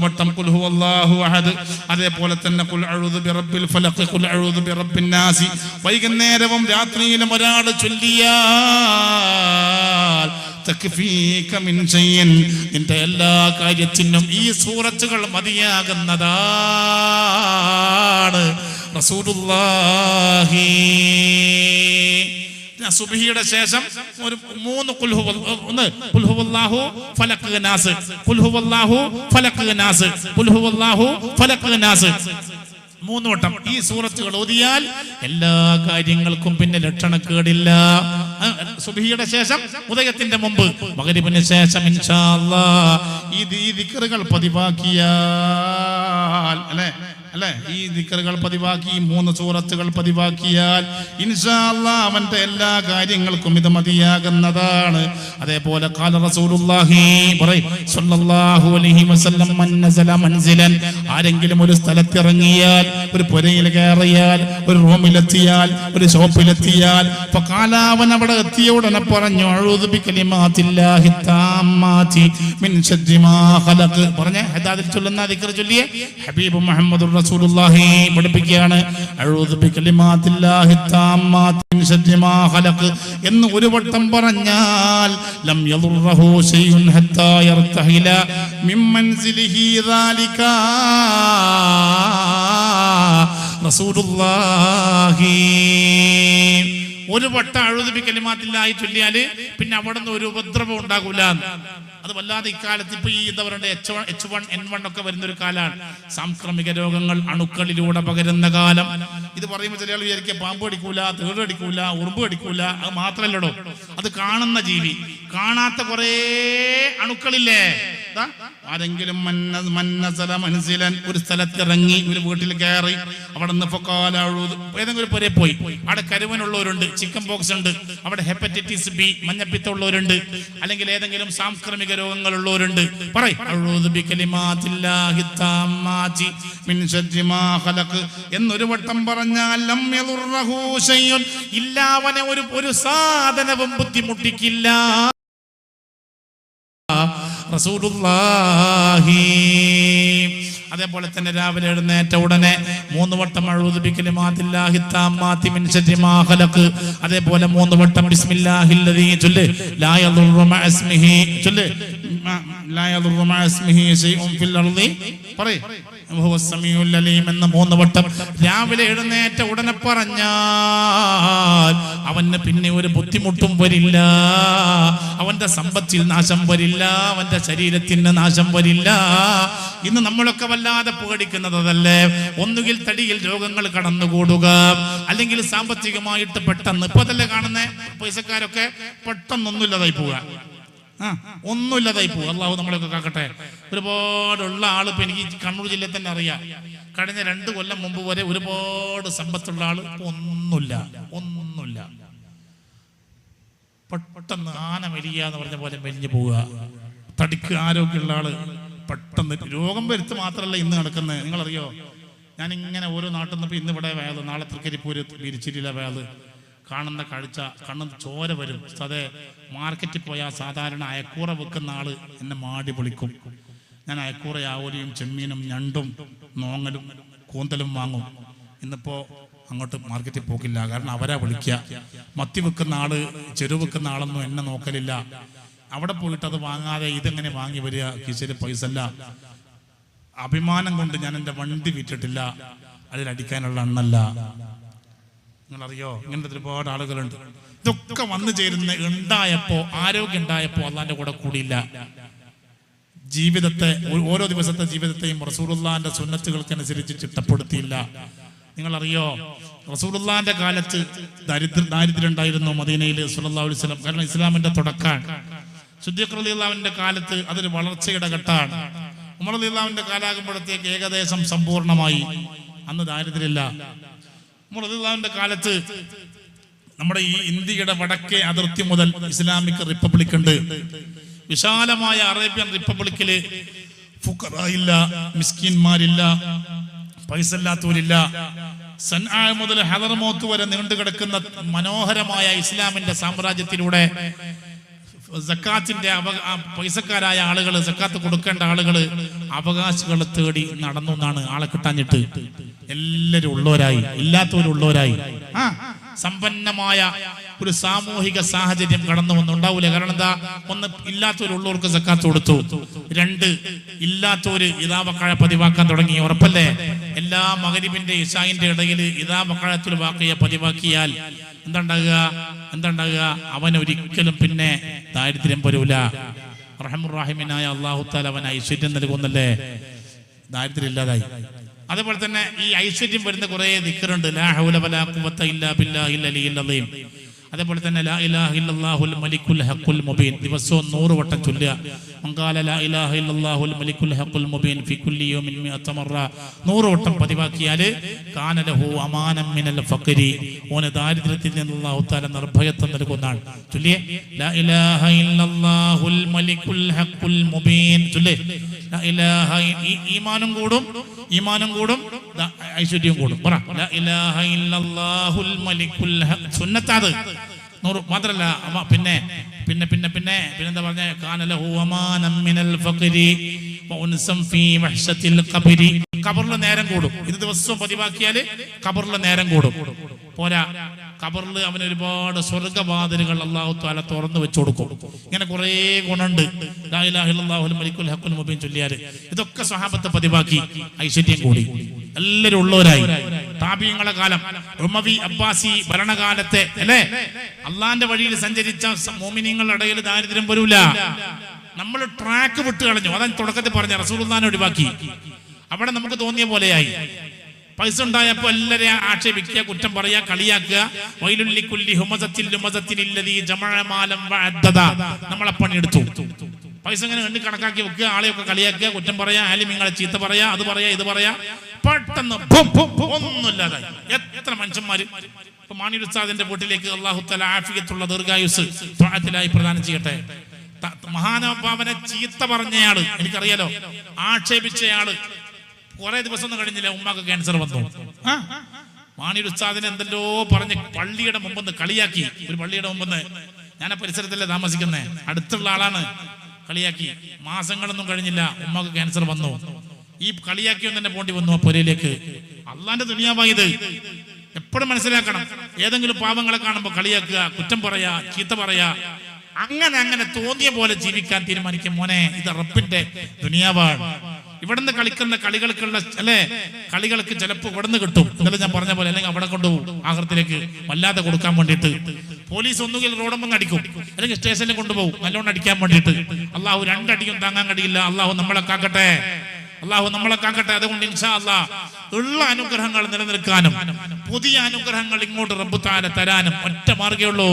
[SPEAKER 1] വട്ടം ഖുൽ ഹുവല്ലാഹു അഹദ്, അതേപോലെ തന്നെ ഖുൽ അഊദു ബിറബ്ബിൽ ഫലഖ്, ഖുൽ അഊദു ബിറബ്ബിൻ നാസ്. വൈകുന്നേരവും രാത്രിയിലും ഒരാൾ ചൊല്ലിയാൽ തക്ഫീക മിൻ ഷൈഇൻ, നിന്റെ എല്ലാ കാര്യത്തിനും ഈ സൂറത്തുകൾ മതിയാകുന്നതാണ്. റസൂലുള്ളാഹി സുബ്ഹിയുടെ ശേഷം ഒരു 3 ഖുൽ ഹുവല്ലാഹു ഫലഖ് നാസ്, ഖുൽ ഹുവല്ലാഹു ഫലഖ് നാസ്, ഖുൽ ഹുവല്ലാഹു ഫലഖ് നാസ് 3 വട്ടം ഈ സൂറത്തുകൾ ഓതിയാൽ എല്ലാ കാര്യങ്ങൾക്കും പിന്നെ ലക്ഷണക്കേടില്ല. സുബ്ഹിയുടെ ശേഷം, ഉദയത്തിന്റെ മുമ്പ്, മഗ്രിബിന് ശേഷം ഇൻഷാ അല്ലാഹ് ഈ ദിക്റുകൾ പതിവാക്കിയാൽ അല്ലെ, ഈ ദിക്റുകൾ പതിവാക്കി 3 സൂറത്തുകൾ പതിവാക്കിയാൽ ഇൻഷാ അല്ലാഹ് അവന്റെ എല്ലാ കാര്യങ്ങൾക്കും ഇത് മതിയാകുന്നതാണ്. അതേപോലെ ഖാല റസൂലുള്ളാഹി സ്വല്ലല്ലാഹു അലൈഹി വസല്ലം മൻ നസല മൻസിലൻ, ആരെങ്കിലും ഒരു സ്ഥലത്തിറങ്ങിയാൽ, ഒരു പുരയിൽ കയറിയാൽ, ഒരു റൂമിലെത്തിയാൽ, ഒരു ഷോപ്പിലെത്തിയാൽ, ഫഖാല, അവൻ അവിടെ എത്തിയ ഉടനെ പറഞ്ഞു, അഊദു ബികലിമാത്തില്ലാഹി താമ്മാതി മിൻ ശർരി മാ ഖലഖ്. പറഞ്ഞ ഹദാദിൽ ചൊല്ലുന്ന ദിക്ർ ചൊല്ലിയ ഹബീബ് മുഹമ്മദുർ റസൂലുള്ളാഹി പഠിപ്പിക്കുകയാണ്, അഊദു ബികലിമാത്തില്ലാഹി താമ്മാതി മിൻ ശർരി മാ ഖലഖ് എന്ന് ഒരു വട്ടം പറഞ്ഞാൽ ലം യദുർറഹു ശൈഉൻ ഹത്താ യർതഹില മിൻ മൻസിലിഹി ദാലിക. റസൂലുള്ളാഹി ഒരു വട്ടം അഊദു ബികലിമാത്തില്ലാഹി ചൊല്ലിയാല് പിന്നെ അവിടെ നിന്ന് ഒരു ഉപദ്രവം ഉണ്ടാകൂല. അത് വല്ലാതെ ഇക്കാലത്ത് ഇപ്പൊ ഈ എന്താ പറയുക H1N1 ഒക്കെ വരുന്നൊരു കാലമാണ്. സാംക്രമിക രോഗങ്ങൾ അണുക്കളിലൂടെ പകരുന്ന കാലം. ഇത് പറയുമ്പോൾ ചില ആൾ വിചാരിക്കുക പാമ്പ് കടിക്കൂല, തേട് കടിക്കൂല, ഉറുമ്പ് കടിക്കൂല. അത് മാത്രല്ലടോ, അത് കാണുന്ന ജീവി. കാണാത്ത കുറേ അണുക്കളില്ലേ? ആരെങ്കിലും ഒരു സ്ഥലത്തിറങ്ങി ഒരു വീട്ടിൽ കയറി അവിടെ നിന്ന് ഏതെങ്കിലും ഒരു പുരയെ പോയി, അവിടെ കരുവനുള്ളവരുണ്ട്, ചിക്കൻ പോക്സ് ഉണ്ട്, അവിടെ ഹെപ്പറ്റൈറ്റിസ് ബി മഞ്ഞപ്പിത്തമുള്ളവരുണ്ട്, അല്ലെങ്കിൽ ഏതെങ്കിലും സാംക്രമിക രോഗങ്ങളുള്ളവരുണ്ട്. എന്നൊരു വട്ടം പറഞ്ഞാൽ ഇല്ല, അവനെ ഒരു സാധനവും ബുദ്ധിമുട്ടിക്കില്ല. റസൂലുള്ളാഹി. അതേപോലെ തന്നെ രാവിലെ എഴുന്നേറ്റ ഉടനെ 3 വട്ടം അഊദു ബികലിമാത്തില്ലാഹി താമ്മാതി മിൻ ശർരി മാ ഖലഖ്, അതേപോലെ 3 വട്ടം ബിസ്മില്ലാഹില്ലദീ ചൊല്ല് ലാ യദുറു മഅ ഇസ്മിഹി ചൊല്ല് ലാ യദുറു മഅ ഇസ്മിഹി ശൈഉൻ ഫിൽ അർളി പറയ് വഹുവസ് സമീഉൽ അലീം എന്ന് 3 വട്ടം രാവിലെ എഴുന്നേറ്റ ഉടനെ പറഞ്ഞാൽ അവന് പിന്നെ ഒരു ബുദ്ധിമുട്ടും വരില്ല, അവന്റെ സമ്പത്തിൽ നാശം വരില്ല, അവന്റെ ശരീരത്തിന് നാശം വരില്ല. ഇന്ന് നമ്മളൊക്കെ വല്ലാതെ പേടിക്കുന്നത് അതല്ലേ? ഒന്നുകിൽ തടിയിൽ രോഗങ്ങൾ കടന്നുകൂടുക, അല്ലെങ്കിൽ സാമ്പത്തികമായിട്ട് പെട്ടെന്ന് ഇപ്പൊ അതല്ലേ കാണുന്ന പൈസക്കാരൊക്കെ പെട്ടെന്നൊന്നുമില്ലാതായി പോവുക, ഒന്നുമില്ലാതായി പോകും. അള്ളാഹു നമ്മളൊക്കെ കാക്കട്ടെ. ഒരുപാടുള്ള ആള് ഇപ്പൊ എനിക്ക് കണ്ണൂർ ജില്ലയിൽ തന്നെ അറിയാം. കഴിഞ്ഞ 2 കൊല്ലം മുമ്പ് വരെ ഒരുപാട് സമ്പത്തുള്ള ആള് ഒന്നുമില്ല. പെട്ടെന്ന് ആന മെലിയ എന്ന് പറഞ്ഞ പോലെ മെലിഞ്ഞു പോവുക. തടിക്ക് ആരോഗ്യമുള്ള ആള് പെട്ടെന്ന് രോഗം വരുത്ത് മാത്രമല്ല ഇന്ന് നടക്കുന്നത്. നിങ്ങളറിയോ, ഞാനിങ്ങനെ ഓരോ നാട്ടിൽ നിന്ന് ഇന്ന് ഇവിടെ വേള്, നാളെ തൃക്കരിപ്പൂര് തിരിച്ചിരിയില്ല വേള്, കാണുന്ന കാഴ്ച കണ്ണിന് ചോര വരും. അതെ, മാർക്കറ്റിൽ പോയാൽ സാധാരണ അയക്കൂറ വെക്കുന്ന ആള് എന്നെ മാടി പൊളിക്കും. ഞാൻ അയക്കൂറ ആവോലിയും ചെമ്മീനും ഞണ്ടും നോങ്ങലും കൂന്തലും വാങ്ങും. ഇന്നിപ്പോ അങ്ങോട്ട് മാർക്കറ്റിൽ പോക്കില്ല, കാരണം അവരാ വിളിക്കുക. മത്തി വെക്കുന്ന ആള്, ചെറു വെക്കുന്ന ആളൊന്നും എന്നെ നോക്കലില്ല. അവിടെ പോയിട്ട് അത് വാങ്ങാതെ ഇതെങ്ങനെ വാങ്ങി വരിക? കിശയിൽ പൈസ അല്ല. അഭിമാനം കൊണ്ട് ഞാൻ എൻ്റെ വണ്ടി വിറ്റിട്ടില്ല, അതിലടിക്കാനുള്ള എണ്ണല്ല. നിങ്ങളറിയോ, ഇങ്ങനത്തെ ഒരുപാട് ആളുകളുണ്ട്. ഇതൊക്കെ വന്നു ചേരുന്ന ഉണ്ടായപ്പോ, ആരോഗ്യം ഉണ്ടായപ്പോ അള്ളാന്റെ കൂടെ കൂടിയില്ല. ജീവിതത്തെ, ഓരോ ദിവസത്തെ ജീവിതത്തെയും റസൂലുള്ളാന്റെ സുന്നത്തുകൾക്കനുസരിച്ച് ചിട്ടപ്പെടുത്തിയില്ല. നിങ്ങളറിയോ, റസൂലുള്ളാന്റെ കാലത്ത് ദാരിദ്ര്യം ഉണ്ടായിരുന്നു മദീനയിൽ സ്വല്ലല്ലാഹു അലൈഹി വസല്ലം. കാരണം ഇസ്ലാമിന്റെ തുടക്കമാണ്. സിദ്ദീഖ് റളിയല്ലാഹുവിന്റെ കാലത്ത് അതൊരു വളർച്ചയുടെ ഘട്ടമാണ്. ഉമർ റളിയല്ലാഹുവിന്റെ കാലാകുമ്പോഴത്തേക്ക് ഏകദേശം സമ്പൂർണമായി. അന്ന് ദാരിദ്ര്യമില്ല. ഉമർ റളിയല്ലാഹുവിന്റെ കാലത്ത് നമ്മുടെ ഈ ഇന്ത്യയുടെ വടക്കേ അതിർത്തി മുതൽ ഇസ്ലാമിക് റിപ്പബ്ലിക് ഉണ്ട്. വിശാലമായ അറേബ്യൻ റിപ്പബ്ലിക്കില് ഫുഖറായില്ല, മിസ്കിന്മാരില്ല, പൈസ ഇല്ലാത്തവരില്ല. സൻആ മുതൽ ഹദർമൗത്ത് വരെ നീണ്ടുകിടക്കുന്ന മനോഹരമായ ഇസ്ലാമിന്റെ സാമ്രാജ്യത്തിലൂടെ സക്കാത്തിന്റെ പൈസക്കാരായ ആളുകൾ, സക്കാത്ത് കൊടുക്കേണ്ട ആളുകൾ അവകാശികൾ തേടി നടന്നു എന്നാണ്. ആളെ കിട്ടാഞ്ഞിട്ട് എല്ലാവരും ഉള്ളവരായി, ഇല്ലാത്തവരുള്ളവരായി. സമ്പന്നമായ ഒരു സാമൂഹിക സാഹചര്യം കടന്നു വന്നുണ്ടാവൂലേ? കാരണം എന്താ? ഒന്ന്, ഇല്ലാത്തവരുള്ളവർക്ക് സക്കാത്ത് കൊടുത്തു. 2, ഇല്ലാത്തവര് ഇദാ വഖഅ പതിവാക്കാൻ തുടങ്ങി. ഉറപ്പല്ലേ? എല്ലാ മഗ്രിബിന്റെ ഇശാഇന്റെ ഇടയിൽ ഇദാ വഖഅത്തുൽ വാഖിയ പതിവാക്കിയാൽ എന്താണ്ടാകുക? അവൻ ഒരിക്കലും പിന്നെ ദാരിദ്ര്യം വരൂല. റഹ്മാൻ റഹീമിനായ അല്ലാഹു തആല അവൻ ഐശ്വര്യം നൽകുന്നല്ലേ, ദാരിദ്ര്യം ഇല്ലാതായി. അതേപോലെ തന്നെ ഈ ഐശ്വര്യം വരുന്ന കുറെ ദിക്റുണ്ട്. ലാ ഹൗല വലാ ഖുവത ഇല്ലാ ബില്ലാഹിൽ അലിയിൽ അദീം. അതേപോലെ തന്നെ ലാ ഇലാഹ ഇല്ലല്ലാഹുൽ മലിക്കുൽ ഹഖുൽ മുബീൻ ദിവസവും 100 വട്ടം ചൊല്ലുക. മൻഖാല ലാ ഇലാഹ ഇല്ലല്ലാഹുൽ മലിക്കുൽ ഹഖുൽ മുബീൻ ഫി കുല്ലി യൗമിൻ 100 മറ 100 വട്ടം പതിവാക്കിയാൽ കാന ലഹു അമാനം മിനൽ ഫഖരി, ഓനെ ദാരിദ്ര്യത്തിൽ നിന്ന് അല്ലാഹു തആല നിർഭയത്വം നൽകുന്നതാണ്. ചൊല്ലിയേ ലാ ഇലാഹ ഇല്ലല്ലാഹുൽ മലിക്കുൽ ഹഖുൽ മുബീൻ. ചൊല്ലിയേ ലാ ഇലാഹ, ഈമാനും കൂടും ഐശ്വര്യം കൂടും. പറ ലാ ഇലാഹ ഇല്ലല്ലാഹുൽ മലിക്കുൽ ഹഖ്. സുന്നത്താത് 100 മാത്രല്ല, പിന്നെ എന്താ പറഞ്ഞേ? കാന ലഹു അമാനം മിനൽ ഫഖരി വഉൻസം ഫീ വഹ്ശത്തിൽ ഖബരി. ഖബറിൽ നേരം കൂടും. ഇത് ദിവസവും പതിവാക്കിയാൽ ഖബറിൽ നേരം കൂടും. പോരാ, ഖബറിൽ അവന് ഒരുപാട് സ്വർഗ്ഗവാതിലുകൾ അല്ലാഹു തആല തുറന്നു വെച്ചു കൊടുക്കും. ഇങ്ങനെ കുറേ ഗുണമുണ്ട് ലാ ഇലാഹ ഇല്ലല്ലാഹുൽ മലിക്കുൽ ഹഖുൽ മുബീൻ ചൊല്ലിയാൽ. ഇതൊക്കെ സ്വഹാബത്ത് പതിവാക്കി, ഐശ്വര്യം കൂടി, എല്ലാവരും ഉള്ളവരായി. താബിഈങ്ങളുടെ കാലം, ഉമവി അബ്ബാസി ഭരണകാലത്തെ അല്ലേ, അള്ളാന്റെ വഴിയിൽ സഞ്ചരിച്ച മോമിനീങ്ങളുടെ ഇടയിൽ ദാരിദ്ര്യം വരൂല. നമ്മൾ ട്രാക്ക് വിട്ട് കളഞ്ഞു. അതാണ് തുടക്കത്തിൽ പറഞ്ഞ റസൂലുള്ളാഹിനെ ഒഴിവാക്കി. അവിടെ നമുക്ക് തോന്നിയ പോലെയായി. പൈസ ഉണ്ടായപ്പോ എല്ലാരെയും ആക്ഷേപിക്കുക, കുറ്റം പറയാ, കളിയാക്കുക. വൈലുല്ലിക്കുല്ലി ഹുമസത്തിൽ ലുമസത്തിൽ ഇല്ലദീ ജമഅ മാലൻ വഅദ്ദദ. നമ്മളെ പണിയെടുത്തു. പൈസ ഇങ്ങനെ എണ്ണി കണക്കാക്കി വെക്കുക, ആളെയൊക്കെ കളിയാക്കുക, കുറ്റം പറയാ, ആലിമീങ്ങളെ ചീത്ത പറയാ, അത് പറയാ, ഇത് പറയാ. പെട്ടെന്ന് ഒന്നുമില്ലാതെ എത്ര മനുഷ്യന്മാര്. ഇപ്പൊ മാണി ഉസ്താദിന്റെ വീട്ടിലേക്ക് അല്ലാഹു തആല ആഫിയത്തുള്ള ദീർഘായുസ് ത്വഅത്തിലായി പ്രദാനം ചെയ്യട്ടെ. മഹാനുഭാവനെ ചീത്ത പറഞ്ഞയാള്, എനിക്കറിയാലോ, ആക്ഷേപിച്ചയാള് കുറെ ദിവസം ഒന്നും കഴിഞ്ഞില്ല, ഉമ്മാക്ക് ക്യാൻസർ വന്നു. മാണി ഉസ്താദിനെ എന്തെല്ലോ പറഞ്ഞ് പള്ളിയുടെ മുമ്പെന്ന് കളിയാക്കി. ഒരു പള്ളിയുടെ മുമ്പെന്ന്, ഞാൻ ആ പരിസരത്തല്ലേ താമസിക്കുന്നേ, അടുത്തുള്ള ആളാണ്, കളിയാക്കി. മാസങ്ങളൊന്നും കഴിഞ്ഞില്ല, ഉമ്മാക്ക് ക്യാൻസർ വന്നു. ഈ കളിയാക്കിയൊന്നും തന്നെ പോണ്ടി വന്നു ആ പൊരയിലേക്ക്. അള്ളാന്റെ ദുനിയാവായത് എപ്പോഴും മനസ്സിലാക്കണം. ഏതെങ്കിലും പാവങ്ങളെ കാണുമ്പോൾ കളിയാക്കുക, കുറ്റം പറയാ, ചീത്ത പറയാ, അങ്ങനെ തോന്നിയ പോലെ ജീവിക്കാൻ തീരുമാനിക്കും. മോനെ, ഇത് റബ്ബിന്റെ ദുനിയാവാണ്. ഇവിടുന്ന് കളിക്കുന്ന കളികൾക്കുള്ള കളികൾക്ക് ചിലപ്പോൾ ഇവിടുന്ന് കിട്ടും, ഇന്നലെ ഞാൻ പറഞ്ഞ പോലെ, അല്ലെങ്കിൽ അവിടെ കൊണ്ടുപോകും ആഹ്റത്തിലേക്ക് വല്ലാതെ കൊടുക്കാൻ വേണ്ടിയിട്ട്. പോലീസ് ഒന്നുകിൽ റോഡൊന്നും അടിക്കും, അല്ലെങ്കിൽ സ്റ്റേഷനിൽ കൊണ്ടുപോകും നല്ലോണം അടിക്കാൻ വേണ്ടിയിട്ട്. അള്ളാഹു രണ്ടടിയും താങ്ങാൻ കഴിയില്ല. അള്ളാഹു നമ്മളെ കാക്കട്ടെ, അള്ളാഹു നമ്മളെ കാക്കട്ടെ. അതുകൊണ്ട് ഇൻഷാ അല്ലാഹ് ഉള്ള അനുഗ്രഹങ്ങൾ നിലനിൽക്കാനും പുതിയ അനുഗ്രഹങ്ങൾ ഇങ്ങോട്ട് റബ്ബ് തആല തരാനും ഒറ്റ മാർഗ്ഗമേ ഉള്ളൂ.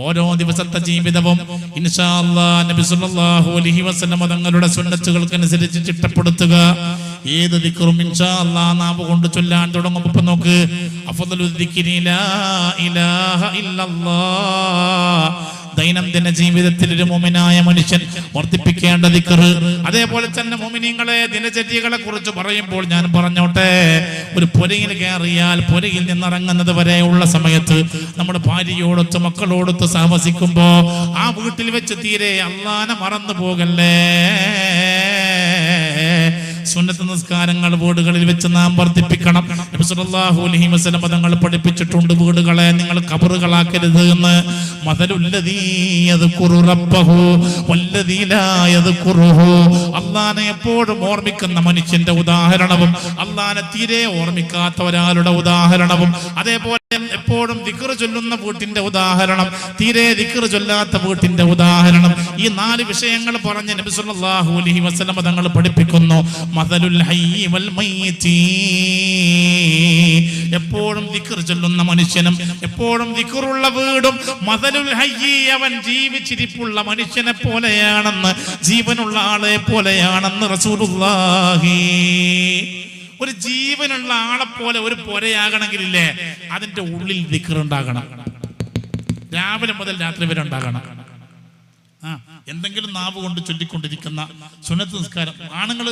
[SPEAKER 1] ഓരോ ദിവസത്തെ ജീവിതവും ഇൻഷാ അല്ലാഹ് നബി സല്ലല്ലാഹു അലൈഹി വസല്ലം തങ്ങളുടെ സുന്നത്തുകൾക്കനുസരിച്ച് ചിട്ടപ്പെടുത്തുക. ഏത് ദിക്റും ഇൻഷാ അല്ലാഹ് നാവ് കൊണ്ട് ചൊല്ലാൻ തുടങ്ങുമ്പോൾ നോക്ക്, അഫ്ളലു ദിക്രി ലാ ഇലാഹ ഇല്ലല്ലാഹ്. ദൈനംദിന ജീവിതത്തിൽ ഒരു മുഅ്മിനായ മനുഷ്യൻ വർദ്ധിപ്പിക്കേണ്ട ദിക്ർ. അതേപോലെ തന്നെ മുഅ്മിനീങ്ങളെ ദിനചര്യകളെ കുറിച്ച് പറയുമ്പോൾ ഞാൻ പറഞ്ഞോട്ടെ, ഒരു പുരയിൽ കയറിയാൽ പുരയിൽ നിന്നിറങ്ങുന്നത് വരെയുള്ള സമയത്ത് നമ്മുടെ ഭാര്യയോടൊത്ത് മക്കളോടൊത്ത് സഹവസിക്കുമ്പോ ആ വീട്ടിൽ വെച്ച് തീരെ അല്ലാഹനെ മറന്നു പോകല്ലേ. സുന്നത്ത് നിസ്കാരങ്ങൾ വീടുകളിൽ വെച്ച് നാം വർദ്ധിപ്പിക്കണം. നബി സല്ലല്ലാഹു അലൈഹി വസല്ലം തങ്ങൾ പഠിപ്പിച്ചിട്ടുണ്ട്, വീടുകളെ നിങ്ങൾ ഖബറുകളാക്കരുത് എന്ന്. മസലുല്ലദീ യദ്കുറു റബ്ബഹു വല്ലദീ ലാ യദ്കുറുഹു. അല്ലാഹനെ എപ്പോഴും ഓർമ്മിക്കുന്ന മനുഷ്യന്റെ ഉദാഹരണവും അല്ലാഹനെ തീരെ ഓർമ്മിക്കാത്ത ഒരാളുടെ ഉദാഹരണവും, അതേപോലെ എപ്പോഴും ദിക്ർ ചൊല്ലുന്ന വീട്ടിന്റെ ഉദാഹരണം, തീരെ ദിക്ർ ചൊല്ലാത്ത വീട്ടിന്റെ ഉദാഹരണം. ഈ 4 വിഷയങ്ങൾ പറഞ്ഞ് നബി സല്ലല്ലാഹു അലൈഹി വസല്ലം തങ്ങൾ പഠിപ്പിക്കുന്നു. മസലുൽ ഹയ്യി വൽ മയ്യിത്തി. എപ്പോഴും ദിക്ർ ചൊല്ലുന്ന മനുഷ്യനും എപ്പോഴും ദിക്റുള്ള വീടും മസലുൽ ഹയ്യി, അവൻ ജീവിച്ചിരിപ്പുള്ള മനുഷ്യനെ പോലെയാണെന്ന്, ജീവനുള്ള ആളെ പോലെയാണെന്ന് റസൂലുള്ളാഹി. ഒരു ജീവനുള്ള ആളെ പോലെ ഒരു പൊരയാകണമെങ്കിലില്ലേ, അതിന്റെ ഉള്ളിൽ ദിക്ർ ഉണ്ടാകണം. രാവിലെ മുതൽ രാത്രി വരെ ഉണ്ടാകണം. എന്തെങ്കിലും നാവ് കൊണ്ട് ചൊല്ലിക്കൊണ്ടിരിക്കുന്ന സുന്നത്ത് നിസ്കാരം. ആണുങ്ങൾ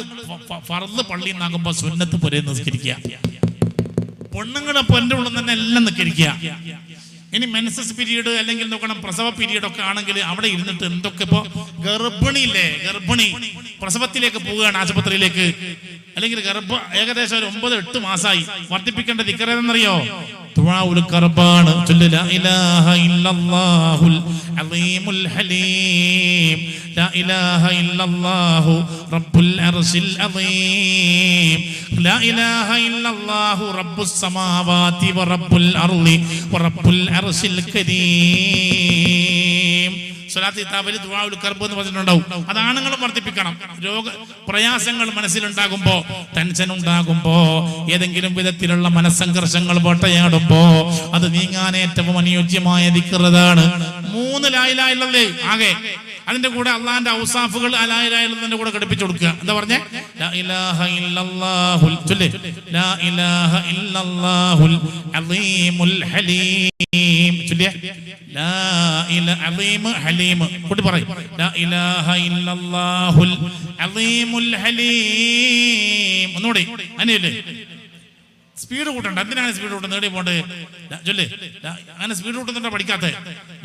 [SPEAKER 1] ഫർള് പള്ളിയിൽ നിന്നാകുമ്പോ സുന്നത്ത് പുരയിൽ നിസ്കരിക്കുക, പെണ്ണുങ്ങളെ പൊന്റെ ഉള്ളിൽ തന്നെ എല്ലാം നിസ്കരിക്കുക. ഇനി മെൻസസ് പീരീഡ് അല്ലെങ്കിൽ നോക്കണം പ്രസവ പീരീഡ് ഒക്കെ ആണെങ്കിൽ അവിടെ ഇരുന്നിട്ട് എന്തൊക്കെ, ഇപ്പൊ ഗർഭിണിയില്ലേ, ഗർഭിണി പ്രസവത്തിലേക്ക് പോവുകയാണ് ആശുപത്രിയിലേക്ക്, അല്ലെങ്കിൽ ഏകദേശം ഒരു 9-8 മാസമായി, വർദ്ധിപ്പിക്കേണ്ട ദിക്ർ ഏതെന്നറിയോ? ദുആഉൽ ഖർബാണ്. ലാ ഇലാഹ ഇല്ലല്ലാഹുൽ അളീമുൽ ഹലീം, ലാ ഇലാഹ ഇല്ലല്ലാഹു റബ്ബുൽ അർശിൽ അളീം, ലാ ഇലാഹ ഇല്ലല്ലാഹു റബ്ബുസ് സമാവാതി വ റബ്ബുൽ അർളി വ റബ്ബുൽ അർശിൽ കരീം. സ്വലാത്ത് കിതാബിൽ ദുആഉൽ ഖർബ് എന്ന് പറഞ്ഞിട്ടുണ്ടാവും. അത് ആണുങ്ങളും വർദ്ധിപ്പിക്കണം. പ്രയാസങ്ങൾ മനസ്സിലുണ്ടാകുമ്പോ, ടെൻഷൻ ഉണ്ടാകുമ്പോ, ഏതെങ്കിലും വിധത്തിലുള്ള മനസ്സംഘർഷങ്ങൾ വേട്ടയാടുമ്പോ അത് നീങ്ങാൻ ഏറ്റവും അനുയോജ്യമായ ദിക്ർ അതാണ്. 3 ലാ ഇലാഹ ഇല്ലല്ലാഹ് ആകെ. അതിന്റെ കൂടെ അള്ളാന്റെ ഔസാഫുകൾ ലാ ഇലാഹ ഇല്ലല്ലാഹ് കൂടെ ഘടിപ്പിച്ചു കൊടുക്കുക. എന്താ പറഞ്ഞേ? ലാ ഇലാഹ ഇല്ലല്ലാഹുൽ ചൊല്ല്, ലാ ഇലാഹ ഇല്ലല്ലാഹുൽ അളീമുൽ ഹലീം ചൊല്ലിയ, ലാ ഇലാഹ അളീം ഹലീം കൂട്ടി പറയും, ലാ ഇലാഹ ഇല്ലല്ലാഹുൽ അളീമുൽ ഹലീം. ഒന്നുകൂടി അങ്ങനെയല്ലേ, സ്പീഡ് കൂട്ടണ്ട. എന്തിനാണ് സ്പീഡ് കൂട്ടുന്നത്? നേടി പോണ്ടേ ചൊല്ല്. അങ്ങനെ സ്പീഡ് കൂട്ടുന്നുണ്ടോ പഠിക്കാത്ത?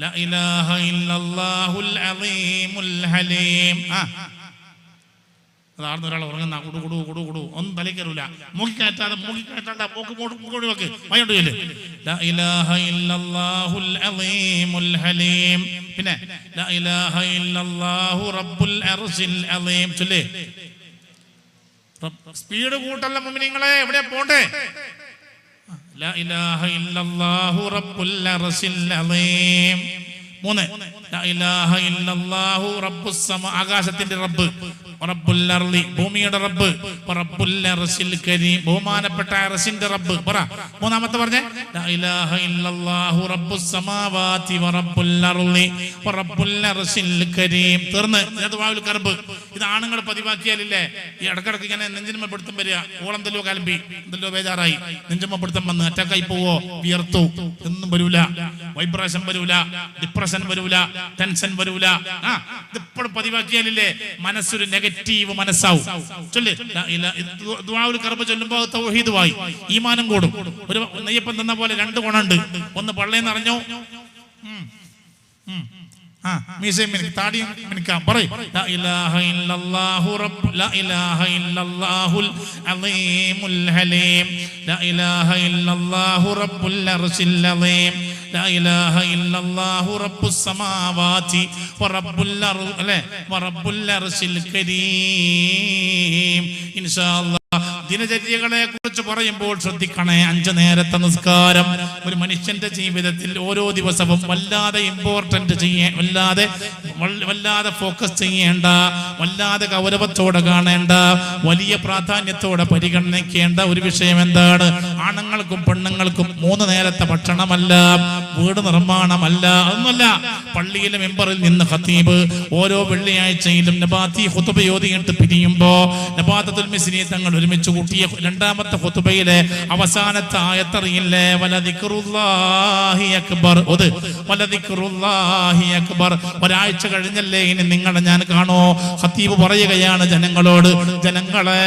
[SPEAKER 1] ലാ ഇലാഹ ഇല്ലല്ലാഹുൽ അളീമുൽ ഹലീം. അതാർന്ന് ഒരാൾ ഉറങ്ങുന്ന കുടു കുടു കുടു കുടു ഒന്നും തലക്കറില്ല, മൂക്കിക്കയറ്റാതെ മൂക്കി വെക്ക് വയോണ്ട് ചൊല്ല്, ലാ ഇലാഹ ഇല്ലല്ലാഹുൽ അളീമുൽ ഹലീം. പിന്നെ ലാ ഇലാഹ ഇല്ലല്ലാഹു റബ്ബുൽ അർശിൽ അളീം ചൊല്ല്. സ്പീഡ് കൂട്ടല്ല മുഅ്മിനീങ്ങളെ, എവിടെ പോണ്ടേ? ലാ ഇലാഹ ഇല്ലല്ലാഹു റബ്ബുൽ അർശിൽ അളീം. 3 ലാ ഇലാഹ ഇല്ലല്ലാഹു റബ്ബുസ് സമാ, ആകാശത്തിന്റെ റബ്ബ്, റബ്ബുൽ അർളി, ഭൂമിയുടെ റബ്ബ്, റബ്ബുൽ അർശിൽ കരീം, ബഹുമാനപ്പെട്ട അർശിന്റെ റബ്ബ്. പറ മൂന്നാമത്തെ പറഞ്ഞേ, ലാ ഇലാഹ ഇല്ലല്ലാഹു റബ്ബുസ് സമാവാതി വറബ്ബുൽ അർളി വറബ്ബുൽ അർശിൽ കരീം. തീർന്ന്. ദുആഉൽ കർബ്. ഇത് ആണുങ്ങൾ പതിവാക്കിയാലില്ലേ ഈ ഇടക്കിടക്ക് ഇങ്ങനെ നെഞ്ചിന്മ പിടുത്തം വരിക, ഓളെന്തല്ലോ കലമ്പി, എന്തെല്ലോ ബേജാറായി, നെഞ്ചുമ്മ പിടുത്തം വന്ന് അറ്റാക്കായി പോവോ, വിയർത്തു, ഒന്നും വരൂല, വൈബ്രേഷൻ വരൂല, ഡിപ്രഷൻ വരൂല, ടെൻഷൻ വരൂല. ഇതിപ്പോഴും പതിവാക്കിയാലില്ലേ മനസ്സൊരു നെഗറ്റീവ് മനസ്സാവും. ചൊല്ല് ദുആഉൽ കർബ് ചൊല്ലുമ്പോൾ തൗഹീദുമായി ഈമാനം കൂടും. ഒരു നെയ്യപ്പം തന്ന പോലെ രണ്ട് ഗുണമുണ്ട്. ഒന്ന് പള്ളേന്ന് അറിഞ്ഞോ, മീശയും മിനിക്ക്, താടിയും മിനിക്കാം. പറയ് ലാ ഇലാഹ ഇല്ലല്ലാഹു റബ്ബ്, ലാ ഇലാഹ ഇല്ലല്ലാഹുൽ അളീമുൽ ഹലീം, ലാ ഇലാഹ ഇല്ലല്ലാഹു റബ്ബുൽ അർശിൽ അളീം, ലാ ഇലാഹ ഇല്ലല്ലാഹു റബ്ബുസ് സമാവാതി വറബ്ബുൽ അർളി, അല്ലേ, വറബ്ബുൽ അർശിൽ കരീം. ഇൻഷാ അല്ലാഹ് ദിനചര്യകളെ കുറിച്ച് പറയുമ്പോൾ ശ്രദ്ധിക്കണേ. 5 നേരത്തെ നിസ്കാരം ഒരു മനുഷ്യന്റെ ജീവിതത്തിൽ ഓരോ ദിവസവും വല്ലാതെ ഇമ്പോർട്ടന്റ് വല്ലാതെ ഫോക്കസ് ചെയ്യേണ്ട, വല്ലാതെ ഗൗരവത്തോടെ കാണേണ്ട, വലിയ പ്രാധാന്യത്തോടെ പരിഗണിക്കേണ്ട ഒരു വിഷയം എന്താണ്? ആണുങ്ങൾക്കും പെണ്ണുങ്ങൾക്കും 3 നേരത്തെ ഭക്ഷണമല്ല, വീട് നിർമ്മാണമല്ല, ഒന്നുമല്ല. പള്ളിയിലെ മെമ്പറിൽ നിന്ന് ഖതീബ് ഓരോ വെള്ളിയാഴ്ചയിലും നബാത്തി ഖുതുബ ഓതിയിട്ട് പിരിയുമ്പോ നബാത്തത്തുൽ മിസ്രി തങ്ങൾ ഒരുമിച്ച് കൂട്ടിയ 2ാമത്തെ ഖുതുബയിലെ അവസാനത്തെ ആയത്തറിയില്ലേ, വലദിക്റുല്ലാഹി അക്ബർ. വലദിക്റുല്ലാഹി അക്ബർ. ഒരാഴ്ച കഴിഞ്ഞല്ലേ ഇനി നിങ്ങളെ ഞാൻ കാണോ. ഖതീബ് പറയുകയാണ് ജനങ്ങളോട്, ജനങ്ങളെ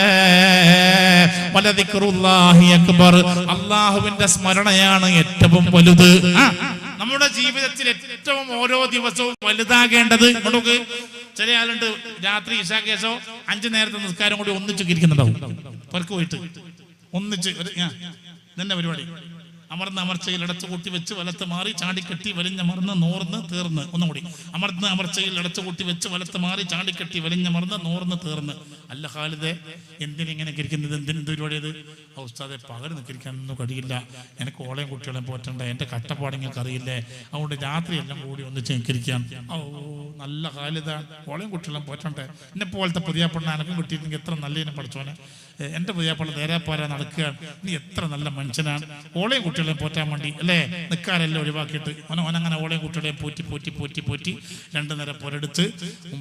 [SPEAKER 1] വലദിക്റുല്ലാഹി അക്ബർ, അല്ലാഹുവിന്റെ സ്മരണയാണ് ഏറ്റവും വലുത്. നമ്മുടെ ജീവിതത്തിൽ ഏറ്റവും ഓരോ ദിവസവും വലുതാകേണ്ടത്. നമുക്ക് ചില ആളുണ്ട് രാത്രി ഇശാക്കേശോ 5 നേരത്തെ നിസ്കാരം കൂടി ഒന്നിച്ച് ഇരിക്കുന്നുണ്ടാവും. പുറക്ക് പോയിട്ട് ഒന്നിച്ച് ഇതെന്നെ പരിപാടി. അമർച്ചയിൽ അടച്ചു കൂട്ടി വെച്ച് വലത്ത് മാറി ചാടിക്കെട്ടി വലിഞ്ഞമർന്ന് നോർന്ന് തീർന്ന്. ഒന്നുകൂടി അമർച്ചയിൽ അടച്ചു കൂട്ടി വെച്ച് വലത്ത് മാറി ചാടിക്കെട്ടി വലിഞ്ഞമർന്ന് നോർന്ന് തീർന്ന്. അല്ല ഖാലിദേ, എന്തിനിങ്ങനെ ഇരിക്കുന്നത്? എന്ത് പരിപാടിയത്? ഉസ്താദെ, പകൽ നിൽക്കാനൊന്നും കഴിയില്ല, എനിക്ക് ഓളയും കുട്ടികളെയും പോറ്റണ്ട, എൻ്റെ കട്ടപ്പാട് നിങ്ങൾക്ക് അറിയില്ലേ, അതുകൊണ്ട് രാത്രി എല്ലാം കൂടി ഒന്നിച്ച് നിൽക്കിരിക്കാൻ. ഓ നല്ല ഖാലിദ, ഓളയും കുട്ടികളെയും പോറ്റണ്ടേ. എന്നെ പോലത്തെ പുതിയ പെണ്ണ എനക്കും കിട്ടിയിരുന്നെങ്കിൽ എത്ര നല്ല ഇനം പഠിച്ചോനെ. എൻ്റെ പുതിയ പള്ള നേരാപ്പാര നടക്കുകയാണ്, നീ എത്ര നല്ല മനുഷ്യനാണ്. ഓളയും കുട്ടികളെയും പോറ്റാൻ വേണ്ടി അല്ലേ നിൽക്കാനെല്ലാം ഒഴിവാക്കിയിട്ട് ഓനങ്ങനെ ഓളയും കുട്ടികളെയും പോറ്റി പോറ്റി പോറ്റി പോറ്റി 2 നേരം പൊരെടുത്ത്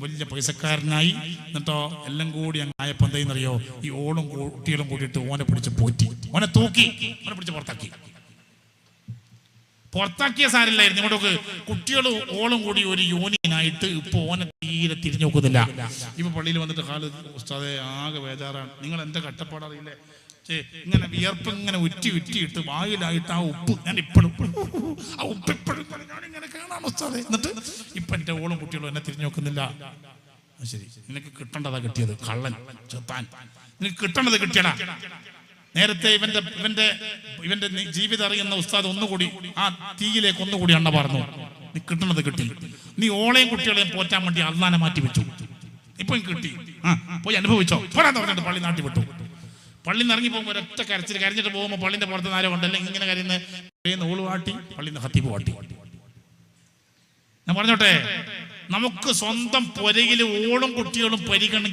[SPEAKER 1] വലിയ പൈസക്കാരനായി. എന്നിട്ടോ എല്ലാം കൂടി അങ്ങ് ആയപ്പോൾ എന്തെന്നറിയോ, ഈ ഓളും കുട്ടികളും കൂടിയിട്ട് ഓനെ പിടിച്ച് പോറ്റി, ഓനെ തൂക്കി, ഓനെ പിടിച്ച് പുറത്താക്കിയ സാരില്ലായിരുന്നു. ഇങ്ങോട്ടൊക്കെ കുട്ടികളും ഓളും കൂടി ഒരു യൂണിയനായിട്ട് ഇപ്പൊ ഓനെ തീരെ തിരിഞ്ഞു നോക്കുന്നില്ല. ഇപ്പൊ പള്ളിയിൽ വന്നിട്ട് ഖാലിദ് ഉസ്താദെ ആകെ ബേജാറാണ്, നിങ്ങൾ എന്റെ കട്ടപ്പാടറിയില്ലേ, ഇങ്ങനെ വിയർപ്പ് ഇങ്ങനെ ഉറ്റിയിട്ട് വായിലായിട്ട് ആ ഉപ്പ് ഞാൻ ഇപ്പോഴും ഞാനിങ്ങനെ കാണാൻ ഉസ്താദെ. എന്നിട്ട് ഇപ്പൊ എന്റെ ഓളും കുട്ടികളും എന്നെ തിരിഞ്ഞു നോക്കുന്നില്ല. ശരി, നിനക്ക് കിട്ടേണ്ടതാ കിട്ടിയത്, കള്ളൻ ചെത്താൻ, നിനക്ക് കിട്ടേണ്ടത് കിട്ടിയടാ. നേരത്തെ ഇവന്റെ ജീവിതം അറിയുന്ന ഉസ്താദ് ഒന്നുകൂടി ആ തീയിലേക്ക് ഒന്നുകൂടി എണ്ണ പറഞ്ഞു, നീ കിട്ടണത് കിട്ടി. നീ ഓളെയും കുട്ടികളെയും പോറ്റാൻ വേണ്ടി അള്ളാനെ മാറ്റി വെച്ചു, ഇപ്പൊ കിട്ടി, പോയി അനുഭവിച്ചോ. പോരാന്ന് പറഞ്ഞിട്ട് പള്ളി നാട്ടി വിട്ടു. പള്ളിയിൽ നിന്ന് ഇറങ്ങി പോകുമ്പോൾ ഒരൊറ്റ കരഞ്ഞിട്ട് പോകുമ്പോൾ പള്ളിന്റെ പുറത്ത് നേരം ഉണ്ടല്ലേ ഇങ്ങനെ കരയുന്ന ഓള് വാട്ടി, പള്ളിന്ന് ഖതീബ് വാട്ടി. ഞാൻ പറഞ്ഞോട്ടെ, നമുക്ക് സ്വന്തം പുരയിൽ ഓളും കുട്ടികളും പരിഗണന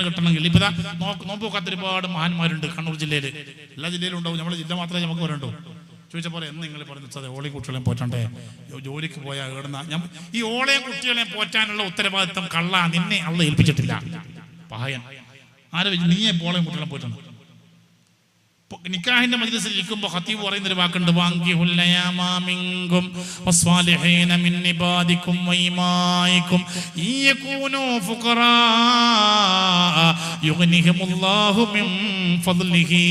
[SPEAKER 1] കിട്ടണമെങ്കിൽ ഇപ്പൊ നോമ്പ് നോക്കാത്ത ഒരുപാട് മഹാന്മാരുണ്ട് കണ്ണൂർ ജില്ലയിൽ. എല്ലാ ജില്ലയിലും ഉണ്ടാവും, നമ്മുടെ ജില്ല മാത്രമേ നമുക്ക് വരണ്ടോ. ചോദിച്ച പോലെ എന്ന് നിങ്ങൾ പറഞ്ഞത് ഓളെയും കുട്ടികളെയും പോറ്റണ്ടേ, ജോലിക്ക് പോയാൽ ഏടുന്ന ഈ ഓളെയും കുട്ടികളെയും പോറ്റാനുള്ള ഉത്തരവാദിത്വം കള്ള നിന്നെ അള്ള ഏൽപ്പിച്ചിട്ടില്ല. പഹയൻ ആരെ നീയെ ഓളെയും കുട്ടികളെയും പോറ്റണം. നിക്കാഹിന്റെ മജ്ലിസിൽ ഇരിക്കുമ്പോൾ ഖതീബ് പറയുന്ന ഒരു വാക്കുണ്ട്, വാങ്കിഹുൽ അയാമാമിൻകും വസ്വാലിഹീന മിൻ ഇബാദികും വഇമായികും യകൂനു ഫുഖറാ യുഗ്നിഹിമുല്ലാഹു മിൻ ഫദ്ലിഹി.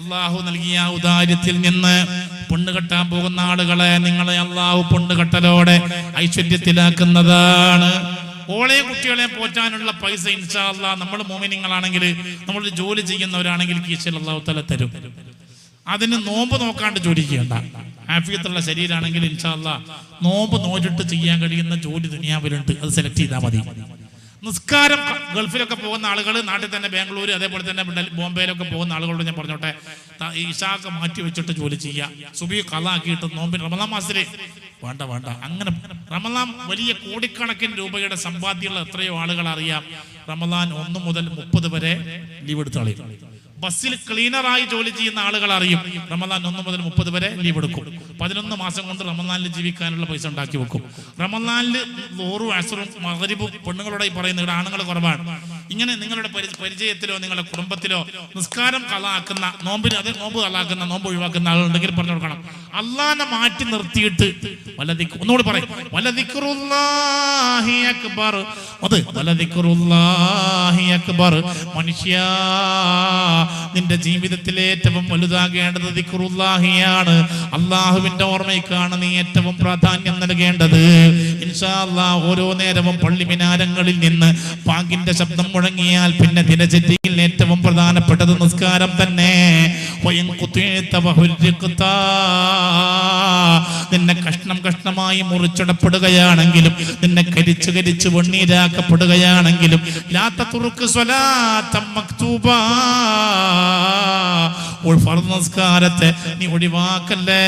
[SPEAKER 1] അല്ലാഹു നൽകിയ ഔദാര്യത്തിൽ നിന്ന് പൊണ്ണ് കെട്ടാൻ പോകുന്ന ആളുകളെ നിങ്ങളെ അല്ലാഹു പൊണ്ണ് കെട്ടലോടെ ഐശ്വര്യത്തിലാക്കുന്നതാണ്. ഓളെയും കുട്ടികളെയും പോറ്റാനുള്ള പൈസ ഇൻഷാ അല്ലാഹ് നമ്മൾ മുഅ്മിനീങ്ങളാണെങ്കിൽ, നമ്മൾ ജോലി ചെയ്യുന്നവരാണെങ്കിൽ കീശയിൽ അല്ലാഹു തആല തരും. അതിന് നോമ്പ് നോക്കാണ്ട് ജോലി ചെയ്യണ്ട. ആഫിയത്തുള്ള ശരീരമാണെങ്കിൽ ഇൻഷാ അല്ലാഹ് നോമ്പ് നോറ്റിട്ട് ചെയ്യാൻ കഴിയുന്ന ജോലി ദുനിയാവിലുണ്ട്, അത് സെലക്ട് ചെയ്താൽ മതി. നിസ്കാരം ഗൾഫിലൊക്കെ പോകുന്ന ആളുകൾ, നാട്ടിൽ തന്നെ ബാംഗ്ലൂർ അതേപോലെ തന്നെ ബോംബെയിലൊക്കെ പോകുന്ന ആളുകളോട് ഞാൻ പറഞ്ഞോട്ടെ, ഇശാക്ക് മാറ്റി വെച്ചിട്ട് ജോലി ചെയ്യുക. സുബഹി ഖളാ ആക്കിയിട്ട് നോമ്പിന് റമദാൻ മാസത്തില് വേണ്ട വേണ്ട. അങ്ങനെ റമദാൻ വലിയ കോടിക്കണക്കിന് രൂപയുടെ സമ്പാദ്യമുള്ള എത്രയോ ആളുകൾ അറിയാം. റമദാൻ 1 മുതൽ 30 വരെ ലീവ് എടുത്ത് കളയും. ബസ്സിൽ ക്ലീനറായി ജോലി ചെയ്യുന്ന ആളുകൾ അറിയും റമദാൻ 1 മുതൽ 30 വരെ ലീവ് എടുക്കും. 11 മാസം കൊണ്ട് റമദാനിൽ ജീവിക്കാനുള്ള പൈസ ഉണ്ടാക്കി വെക്കും. റമദാനിൽ ലോറും അസറും മഗ്രിബും പെണ്ണുങ്ങളോടായി പറയുന്നത് ഇവിടെ ആണുങ്ങൾ കുറവാണ്. ഇങ്ങനെ നിങ്ങളുടെ പരിചയത്തിലോ നിങ്ങളുടെ കുടുംബത്തിലോ നിസ്കാരം കളാക്കുന്ന നോമ്പിന് അത് നോമ്പ് കളാക്കുന്ന നോമ്പ് ഒഴിവാക്കുന്ന ആളുണ്ടെങ്കിൽ പറഞ്ഞു കൊടുക്കണം. അള്ളാനെ മാറ്റി നിർത്തിയിട്ട് ഒന്നുകൂടി പറയും വലദിക്റുല്ലാഹി അക്ബർ. അത് വലദിക്റുല്ലാഹി അക്ബർ. മനുഷ്യ, നിന്റെ ജീവിതത്തിലെ ഏറ്റവും വലുതാകേണ്ടത് ദിക്റുല്ലാഹിയാണ്. അള്ളാഹുവിന്റെ ഓർമ്മയ്ക്കാണ് നീ ഏറ്റവും പ്രാധാന്യം നൽകേണ്ടത്. ഇൻഷാ അല്ലാഹ് ഓരോ നേരവും പള്ളി മിനാരങ്ങളിൽ നിന്ന് പാങ്കിന്റെ ശബ്ദം മുഴങ്ങിയാൽ പിന്നെ ദിനചര്യയിൽ ഏറ്റവും പ്രധാനപ്പെട്ടത് നിസ്കാരം തന്നെ. നിന്നെ കഷ്ണം കഷ്ണമായി മുറിച്ചിടപ്പെടുകയാണെങ്കിലും നിന്നെ കരിച്ചു കരിച്ചു വെണ്ണീരാക്കപ്പെടുകയാണെങ്കിലും നിസ്കാരത്തെ നീ ഒഴിവാക്കല്ലേ.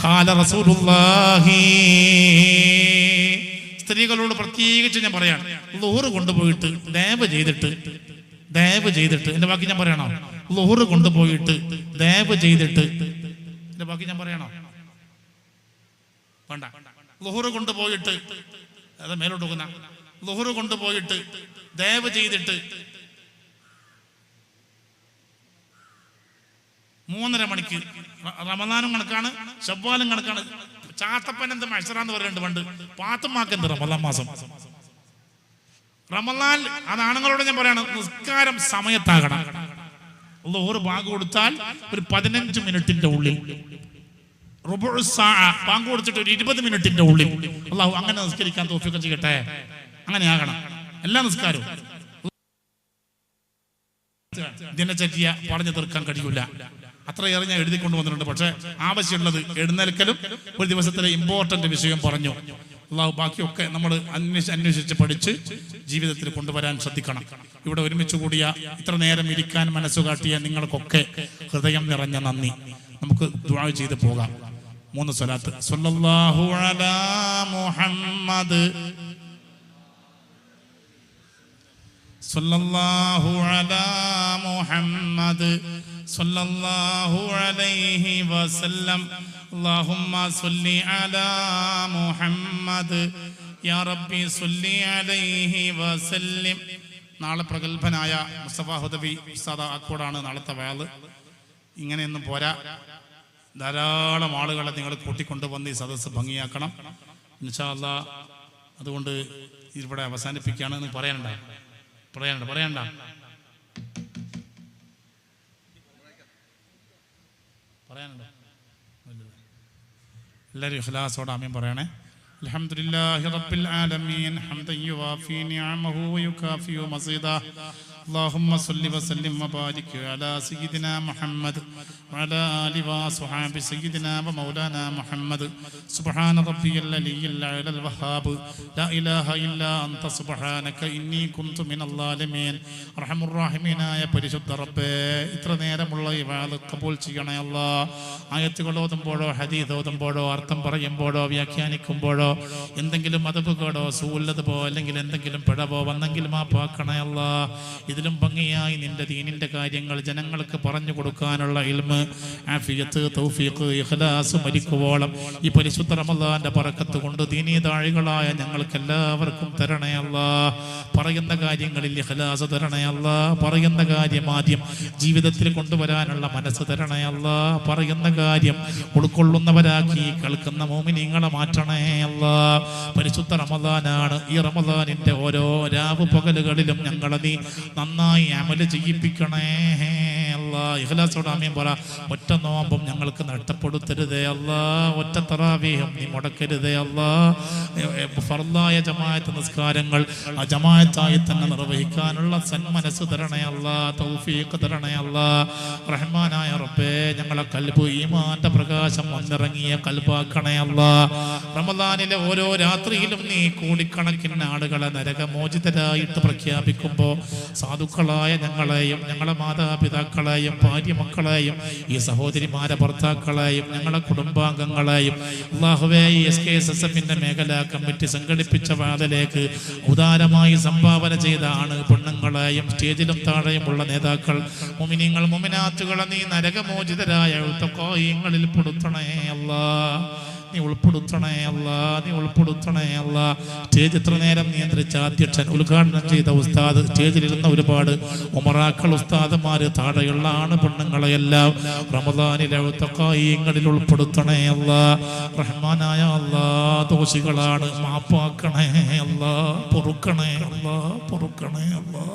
[SPEAKER 1] ഖാല റസൂലുള്ളാഹി. സ്ത്രീകളോട് പ്രത്യേകിച്ച് ഞാൻ പറയാണ്, ളുഹർ കൊണ്ടുപോയിട്ട് ദയവ് ചെയ്തിട്ട് എന്റെ ബാക്കി ഞാൻ പറയണോ? ളുഹർ കൊണ്ടുപോയിട്ട് ദയവ് ചെയ്തിട്ട് എന്റെ ബാക്കി ഞാൻ പറയണോ? വേണ്ട. ളുഹർ കൊണ്ടുപോയിട്ട് അത് മേലോട്ട് പോകുന്ന ളുഹർ കൊണ്ടുപോയിട്ട് ദയവ് ചെയ്തിട്ട് 3:30 മണിക്ക് റമദാനും കണക്കാണ്, ശവ്വാലും കണക്കാണ്. ചാത്തപ്പനെന്ത് മത്സരാന്ന് പറയുന്നുണ്ട് പണ്ട്. പാത്തുമാക്കെന്ത് റമദാൻ മാസം. റമദാൻ അത് ആണുങ്ങളോട് ഞാൻ പറയാണ്, നിസ്കാരം സമയത്താകണം. ളുഹർ ബാങ്ക് കൊടുത്താൽ ഒരു 15 മിനിറ്റിന്റെ ഉള്ളിൽ, റുബുഉ സഅ ബാങ്ക് കൊടുത്തിട്ട് ഒരു 20 മിനിറ്റിന്റെ ഉള്ളിൽ അല്ലാഹു അങ്ങനെ നിസ്കരിക്കാൻ തൗഫീഖ് ചെയ്യട്ടെ. അങ്ങനെ ആകണം എല്ലാ നിസ്കാരവും. ദിനചര്യ പറഞ്ഞു തീർക്കാൻ കഴിയൂല. അത്രയേറെ ഞാൻ എഴുതിക്കൊണ്ട് വന്നിട്ടുണ്ട്. പക്ഷെ ആവശ്യമുള്ളത് എഴുന്നേൽക്കലും ഒരു ദിവസത്തിലെ ഇമ്പോർട്ടന്റ് വിഷയം പറഞ്ഞു. അള്ളാഹു ബാക്കിയൊക്കെ നമ്മൾ അന്വേഷിച്ച് പഠിച്ച് ജീവിതത്തിൽ കൊണ്ടുവരാൻ ശ്രദ്ധിക്കണം. ഇവിടെ ഒരുമിച്ച് കൂടിയ ഇത്ര നേരം ഇരിക്കാൻ മനസ്സുകാട്ടിയ നിങ്ങൾക്കൊക്കെ ഹൃദയം നിറഞ്ഞ നന്ദി. നമുക്ക് ദുആ ചെയ്ത് പോകാം. 3 സ്വലാത്ത്. സ്വല്ലല്ലാഹു അലാ മുഹമ്മദ്, സ്വല്ലല്ലാഹു അലാ മുഹമ്മദ്, സ്വല്ലല്ലാഹു അലൈഹി വസല്ലം. അല്ലാഹുമ്മ സ്വല്ലി അലാ മുഹമ്മദ് യാ റബ്ബി സ്വല്ലി അലൈഹി വസല്ലം. നാളെ പ്രഗത്ഭനായ മുസ്തഫ ഹുദവി ഉസ്താദ് ആക്കോടാണ് നാളത്തെ വയല്. ഇങ്ങനെയൊന്നും പോരാ, ധാരാളം ആളുകളെ നിങ്ങൾ കൂട്ടിക്കൊണ്ടുവന്ന് ഈ സദസ്സ് ഭംഗിയാക്കണം ഇൻഷാ അല്ലാഹ്. അതുകൊണ്ട് ഇവിടെ അവസാനിപ്പിക്കുകയാണെന്ന് പറയണ്ട. എല്ലാവരും ഇഖ്ലാസോടെ ആമീൻ പറയണേ. അൽഹംദുലില്ലാഹി റബ്ബിൽ ആലമീൻ ഹംദൻ യുവാഫി നിഅമഹു വയുകാഫി മസീദാ. اللهم صل وسلم وبارك على سيدنا محمد وعلى آله وصحبه سيدنا ومولانا محمد. سبحان ربي العلي الأعلى الوهاب لا إله إلا أنت سبحانك إني كنت من الظالمين. أرحم الراحمين ആയ പരിശുദ്ധ റബ്ബേ, ഇത്ര നേരമുള്ള ഈ വാള് കബൂൽ ചെയ്യണേ അല്ലാഹ്. ആയത്തുകൾ ഓതുമ്പോഴോ ഹദീസ് ഓതുമ്പോഴോ അർത്ഥം പറയുമ്പോഴോ വ്യാഖ്യാനിക്കുമ്പോഴോ എന്തെങ്കിലും അതവുകളോ സൂല്ലതോ അല്ലെങ്കിൽ എന്തെങ്കിലും പിഴവോ വന്നെങ്കിൽ മാപ്പാക്കണേ അല്ലാഹ്. ഇതിലും ഭംഗിയായി നിന്റെ ദീനിന്റെ കാര്യങ്ങൾ ജനങ്ങൾക്ക് പറഞ്ഞു കൊടുക്കാനുള്ള ഇൽമ്, ആഫിയത്ത്, തൗഫീഖ്, ഇഖ്ലാസ് മരിക്കുവോളം ഈ പരിശുദ്ധ റമദാന്റെ ബറക്കത്ത് കൊണ്ട് ദീനീ താഴികളായ ഞങ്ങൾക്ക് എല്ലാവർക്കും തരണേ അല്ലാഹ്. പറയുന്ന കാര്യങ്ങളിൽ ഇഖ്ലാസ് തരണേ അല്ലാഹ്. പറയുന്ന കാര്യം ആദ്യം ജീവിതത്തിൽ കൊണ്ടുവരാനുള്ള മനസ്സ് തരണേ അല്ലാഹ്. പറയുന്ന കാര്യം ഉൾക്കൊള്ളുന്നവരാക്കി കേൾക്കുന്ന മോമിനീങ്ങളെ മാറ്റണേ അല്ലാഹ്. പരിശുദ്ധ റമദാനാണ്. ഈ റമദാനിന്റെ ഓരോ രാവ് പകലുകളിലും ഞങ്ങളെ നീ നന്നായി അമല് ചെയ്യിപ്പിക്കണേ അല്ലാഹ്. ഇഖ്ലാസോടെ ആമീൻ പറ. ഒറ്റ നോമ്പും ഞങ്ങൾക്ക് നഷ്ടപ്പെടുത്തരുതേ അല്ലാഹ്. ഒറ്റ തറാവീഹും നീ മുടക്കരുതേ അല്ലാഹ്. ഫർളായ ജമാഅത്ത് നിസ്കാരങ്ങൾ ജമാഅത്തായി തന്നെ നിർവഹിക്കാനുള്ള സന്മനസ്സ് തരണേ അല്ലാഹ്. തൗഫീഖ് തരണേ അല്ലാഹ്. റഹ്മാനായ റബ്ബേ, ഞങ്ങളെ കൽബ് ഈമാന്റെ പ്രകാശം വന്നിറങ്ങിയ കൽബാക്കണേ അല്ലാഹ്. റമദാനിലെ ഓരോ രാത്രിയിലും നീ കോടിക്കണക്കിന് ആളുകളെ നരകമോചിതരായിട്ട് പ്രഖ്യാപിക്കുമ്പോൾ സാധുക്കളായ ഞങ്ങളെയും ഞങ്ങളെ മാതാപിതാക്കളെയും മക്കളെയും ഭാര്യ മക്കളെയും ഈ സഹോദരിമാരെ ഭർത്താക്കളെയും ഞങ്ങളെ കുടുംബാംഗങ്ങളെയും അല്ലാഹുവേ ഈ SKSSF-ന്റെ മേഖലാ കമ്മിറ്റി സംഘടിപ്പിച്ച വാതിലേക്ക് ഉദാരമായി സംഭാവന ചെയ്ത ആണ് പെണ്ണുങ്ങളെയും സ്റ്റേജിലും താഴെയുമുള്ള നേതാക്കൾ മുഅ്മിനീങ്ങൾ മുഅ്മിനാത്തുകളെ നീ നരകമോചിതരായ ഉത്തഖായിങ്ങളിൽ പെടുത്തണേ അല്ലാഹ്. നീ ഉൾപ്പെടുത്തണേ അല്ലാ, നീ ഉൾപ്പെടുത്തണേ അല്ലാ. സ്റ്റേജ് എത്ര നേരം നിയന്ത്രിച്ച അധ്യക്ഷൻ, ഉദ്ഘാടനം ചെയ്ത ഉസ്താദ്, സ്റ്റേജിലിരുന്ന ഒരുപാട് ഉമറാക്കൾ, ഉസ്താദന്മാര്, താഴെയുള്ള ആണ് പെണ്ണുങ്ങളെയെല്ലാം റമദാനിലെ ഉത്തഖായിങ്ങളിൽ ഉൾപ്പെടുത്തണേ അല്ലാ. റഹ്മാനായ അല്ലാ, ദോഷികളാണ്, മാപ്പാക്കണേ അല്ലാ, പൊറുക്കണേ അല്ലാ, പൊറുക്കണേ അല്ലാ.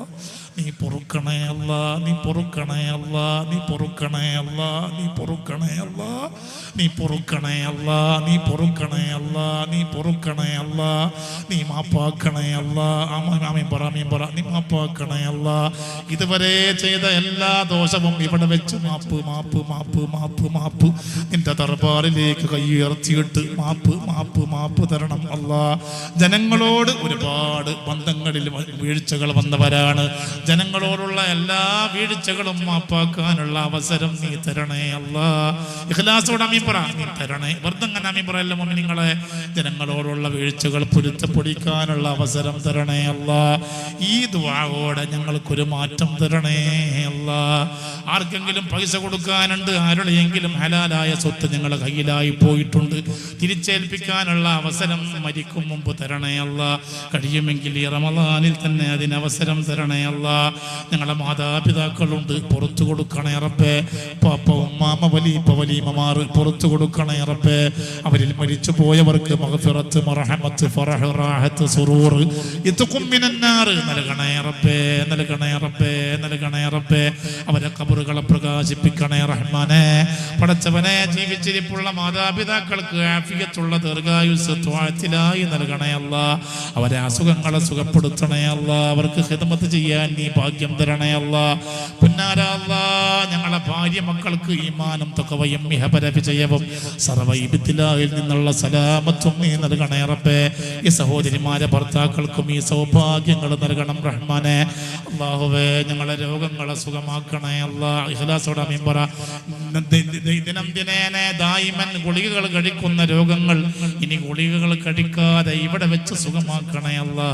[SPEAKER 1] നീ പൊറുക്കണേ അല്ലാ, നീ പൊറുക്കണേ അല്ലാ, നീ പൊറുക്കണേ അല്ലാ, നീ പൊറുക്കണേ അല്ലാ, നീ പൊറുക്കണേ അല്ലാ, നീ പൊറുക്കണേ അല്ലാ, നീ പൊറുക്കണേ അല്ലാ, നീ മാപ്പാക്കണേ അല്ലാ. ആമീൻ പറ, ആമീൻ പറ. നീ മാപ്പാക്കണേ അല്ലാ. ഇതുവരെ ചെയ്ത എല്ലാ ദോഷവും ഇവിടെ വെച്ച് മാപ്പ് മാപ്പ് മാപ്പ് മാപ്പ് മാപ്പ് നിന്റെ ദർബാറിലേക്ക് കൈയുയർത്തിയിട്ട് മാപ്പ് മാപ്പ് മാപ്പ് തരണം അല്ലാ. ജനങ്ങളോട് ഒരുപാട് ബന്ധങ്ങളിൽ വീഴ്ചകൾ വന്നവരാണ്. ജനങ്ങളോടുള്ള എല്ലാ വീഴ്ചകളും മാപ്പാക്കാനുള്ള അവസരം നീ തരണേ അല്ലാ. ഇഖ്ലാസോടെ ആമീൻ പറ. നീ തരണേ. വെറുതെ അങ്ങനെ ആമീൻ പറയല്ല മുഅ്മിനീങ്ങളെ. ജനങ്ങളോടുള്ള വീഴ്ചകൾ പൊരുത്തപ്പെടിക്കാനുള്ള അവസരം തരണേ അല്ലാ. ഈ ദുആവോടെ ഞങ്ങൾക്കൊരു മാറ്റം തരണേ അല്ലാ. ആർക്കെങ്കിലും പൈസ കൊടുക്കാനുണ്ട്, ആരുടെയെങ്കിലും ഹലാലായ സ്വത്ത് ഞങ്ങളുടെ കയ്യിലായി പോയിട്ടുണ്ട്, തിരിച്ചേൽപ്പിക്കാനുള്ള അവസരം മരിക്കും മുമ്പ് തരണേ അല്ലാ. കഴിയുമെങ്കിൽ ഈ റമദാനിൽ തന്നെ അതിനവസരം തരണേ അല്ലാ. ഞങ്ങളുടെ മാതാപിതാക്കളുണ്ട്, പുറത്തു കൊടുക്കണേ റബ്ബേ. പാപ്പ ഉമ്മാമ വലിപ്പ വലിയമ്മമാർ പുറത്തു കൊടുക്കണേ റബ്ബേ. അവരിൽ മരിച്ചു പോയവർക്ക് മഗ്ഫിറത്ത്, മർഹമത്ത്, ഫറഹ്, റാഹത്ത്, സുറൂർ, ഇത്ഖും മിനന്നാർ നൽകണേ റബ്ബേ, നൽകണേ റബ്ബേ, നൽകണേ റബ്ബേ. അവരെ ഖബറുകളെ പ്രകാശിപ്പിക്കണേ റഹ്മാനേ. പടച്ചവനെ, ജീവിച്ചിരിപ്പുള്ള മാതാപിതാക്കൾക്ക് ആഫിയത്തുള്ള ദീർഘായുസ്സ് ത്വാഅത്തിലായി നൽകണേ അല്ലാ. അവരെ അസുഖങ്ങളെ സുഖപ്പെടുത്തണേ അല്ലാ. അവർക്ക് ഖിദ്മത്ത് ചെയ്യാൻ നീ ഭാഗ്യം തരണേ അല്ലാ. പുന്നാര അല്ലാ, ഞങ്ങളെ ഭാര്യ മക്കൾക്ക് ഈമാനും തഖ്വയും മിഹബര വിജയവും സർവ്വ ഇബ്തിലായിൽ നിന്നുള്ള സലാമത്തും നീ നൽകണേ റബ്ബേ. ഈ സഹോദരിമാരെ ഭർത്താക്കൾക്കും ഈ സൗഭാഗ്യങ്ങൾ നൽകണം റഹ്മാനെ. അല്ലാഹുവേ, ഞങ്ങളെ രോഗങ്ങളെ സുഖമാക്കണേ അല്ലാ. ഇഖ്ലാസോടെ ആമീൻ പറ. ദിനം ദിനേന ദായിമൻ ഗുളികകൾ കഴിക്കുന്ന രോഗങ്ങൾ ഇനി ഗുളികകൾ കഴിക്കാതെ ഇവിടെ വെച്ച് സുഖമാക്കണേ അല്ലാ.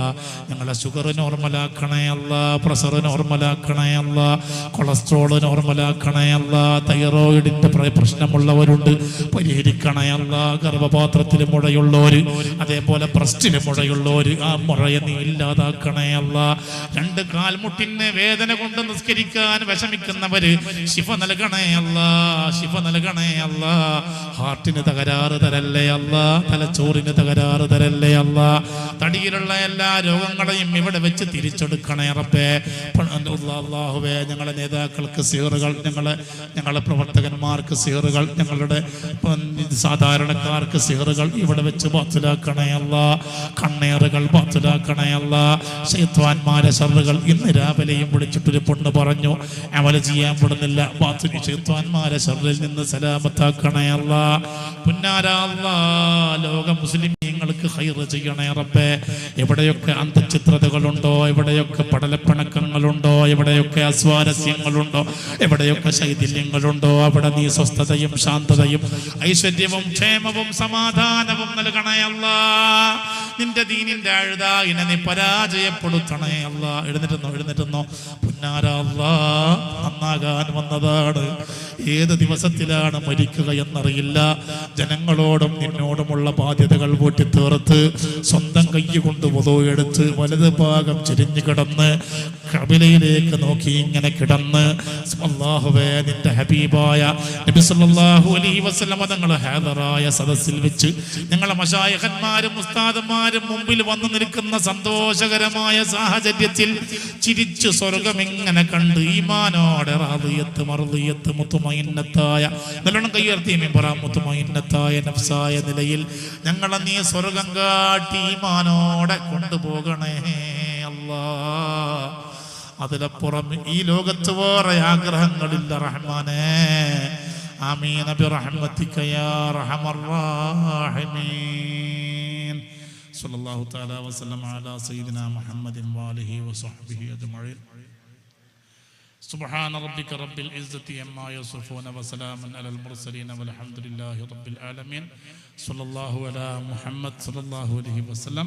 [SPEAKER 1] ഞങ്ങളെ ഷുഗർ നോർമലാക്കണേ അല്ലാ, പ്രഷർ നോർമലാക്കണേ അല്ലാ, കൊളസ്ട്രോൾ നോർമലാക്കണേ അല്ലാ. തൈറോയിഡിന്റെ പ്രശ്നമുള്ളവരുണ്ട്, പരിഹരിക്കണേ അല്ലാ. ഗർഭപാത്രത്തിൽ മുഴയുള്ളവര്, അതേപോലെ ബ്രസ്റ്റിൽ മുഴയുള്ളവര്, ആ മുഴയെ നീ ഇല്ലാതാക്കണേ അല്ലാ. രണ്ട് കാൽമുട്ടിന് വേദന കൊണ്ട് നിസ്കരിക്കാൻ വിഷമിക്കുന്നവര് ശിഫ നൽകണേ അല്ലാ, ശിഫ നൽകണേ അല്ലാ. ഹാർട്ടിന് തകരാറ് തരല്ലേ അല്ലാ, തലച്ചോറിന് തകരാറ് തരല്ലേ അല്ലാ. തടിയിലുള്ള എല്ലാ രോഗങ്ങളെയും ഇവിടെ വെച്ച് തിരിച്ചെടുക്കണേ റബ്ബേ. അല്ലാഹുവേ, ഞങ്ങളെ നേതാക്കൾക്ക് സിഹറുകൾ, ഞങ്ങളെ പ്രവർത്തകന്മാർക്ക് സിഹറുകൾ, ഞങ്ങളുടെ സാധാരണക്കാർക്ക് സിഹറുകൾ ഇവിടെ വെച്ച് ബാത്തിലാക്കണേ അല്ലാ. കണ്ണേറുകൾ ബാത്തിലാക്കണേ അല്ലാ. ശൈത്വാന്മാരെ ശർറുകൾ ഇന്ന് രാവിലെയും വിളിച്ചിട്ടൊരു പൊണ്ണ് പറഞ്ഞു, അമല ചെയ്യാൻ പെടുന്നില്ല. ബാത്തുനി ശൈത്വാന്മാരെ ശർറിൽ നിന്ന് സലാമത്താക്കണേ അല്ലാ. പുന്നാര അല്ലാ, ലോക മുസ്ലിമീങ്ങൾക്ക് ഖൈറ് ചെയ്യണേ റബ്ബേ. എവിടെയൊക്കെ അന്തചിത്രതകളുണ്ടോ, എവിടെയൊക്കെ പടലപ്പിണക്കങ്ങളുണ്ടോ, എവിടെയൊക്കെ അസ്വാരസ്യങ്ങളുണ്ടോ, എവിടെയൊക്കെ ശൈഥില്യങ്ങളുണ്ടോ, അവിടെ നീ സ്വസ്ഥതയും ശാന്തതയും ഐശ്വര്യവും ക്ഷേമവും സമാധാനവും നൽകണേ അല്ലാ. നിന്റെ ദീനിന്റെ അഴുതായിനെ നീ പരാജയപ്പെടുത്തണേ അല്ലാ. എഴുന്നേറ്റുന്നോ പുന്നാര അല്ലാ. നന്നാകാൻ വന്നതാണ്. ഏത് ദിവസത്തിലാണ് മരിക്കുക എന്നറിയില്ല. ജനങ്ങളോടും നിന്നോടുമുള്ള ബാധ്യതകൾ വീട്ടിത്തീർത്ത് സ്വന്തം കൈ കൊണ്ട് വുദൂ എടുത്ത് വലത് ഭാഗം ചെരിഞ്ഞു കിടന്ന് ഖബലയിലേക്ക് നോക്കി ഇങ്ങനെ കിടന്ന് അല്ലാഹുവേ, നിന്റെ ഹബീബായ നബി സല്ലല്ലാഹു അലൈഹി വസല്ലം തങ്ങളെ ഹാദറായ സദസ്സിൽ വെച്ച് ഞങ്ങളെ മശായിഖന്മാരും ഉസ്താദന്മാരും മുമ്പിൽ വന്നു നിൽക്കുന്ന സന്തോഷകരമായ സാഹചര്യത്തിൽ ചിരിച്ചു സ്വർഗം ഇങ്ങനെ കണ്ട് ഈമാനോടെ റാദിയത്ത് മർദിയത്ത് മുത്തുമയിന്നത്തായ നല്ലോണം കയ്യുയർത്തി പറ മുത്തുമയിന്നത്തായ നഫ്സായ നിലയിൽ ഞങ്ങളെ നീ സ്വർഗം കാട്ടി ഈമാനോടെ കൊണ്ടുപോകണേ അല്ലാ. അതിലപ്പുറം ഈ ലോകത്ത് വേറെ ആഗ്രഹങ്ങളില്ല റഹ്മാനേ. ആമീൻ ബിറഹ്മതിക യാ അർഹമർ റഹീമീൻ. സ്വല്ലല്ലാഹു തആല വസല്ലം അലാ സയ്യിദിനാ മുഹമ്മദിൻ വഅലിഹി വസഹ്ബിഹി അജ്മഈൻ. سبحان ربك رب العزة عما يصفون وسلام على المرسلين والحمد لله رب العالمين صلى الله على محمد صلى الله عليه وسلم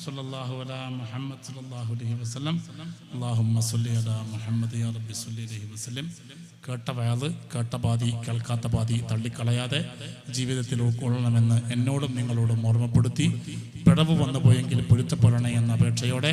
[SPEAKER 1] صلى الله على محمد صلى الله عليه وسلم اللهم صل على محمد يا رب صل عليه وسلم. കേട്ട വയത് കേട്ട പാതി കേൾക്കാത്ത പാതി തള്ളിക്കളയാതെ ജീവിതത്തിൽ ഉൾക്കൊള്ളണമെന്ന് എന്നോടും നിങ്ങളോടും ഓർമ്മപ്പെടുത്തി പിഴവ് വന്നു പോയെങ്കിൽ പൊരുത്തപ്പെടണേ എന്ന അപേക്ഷയോടെ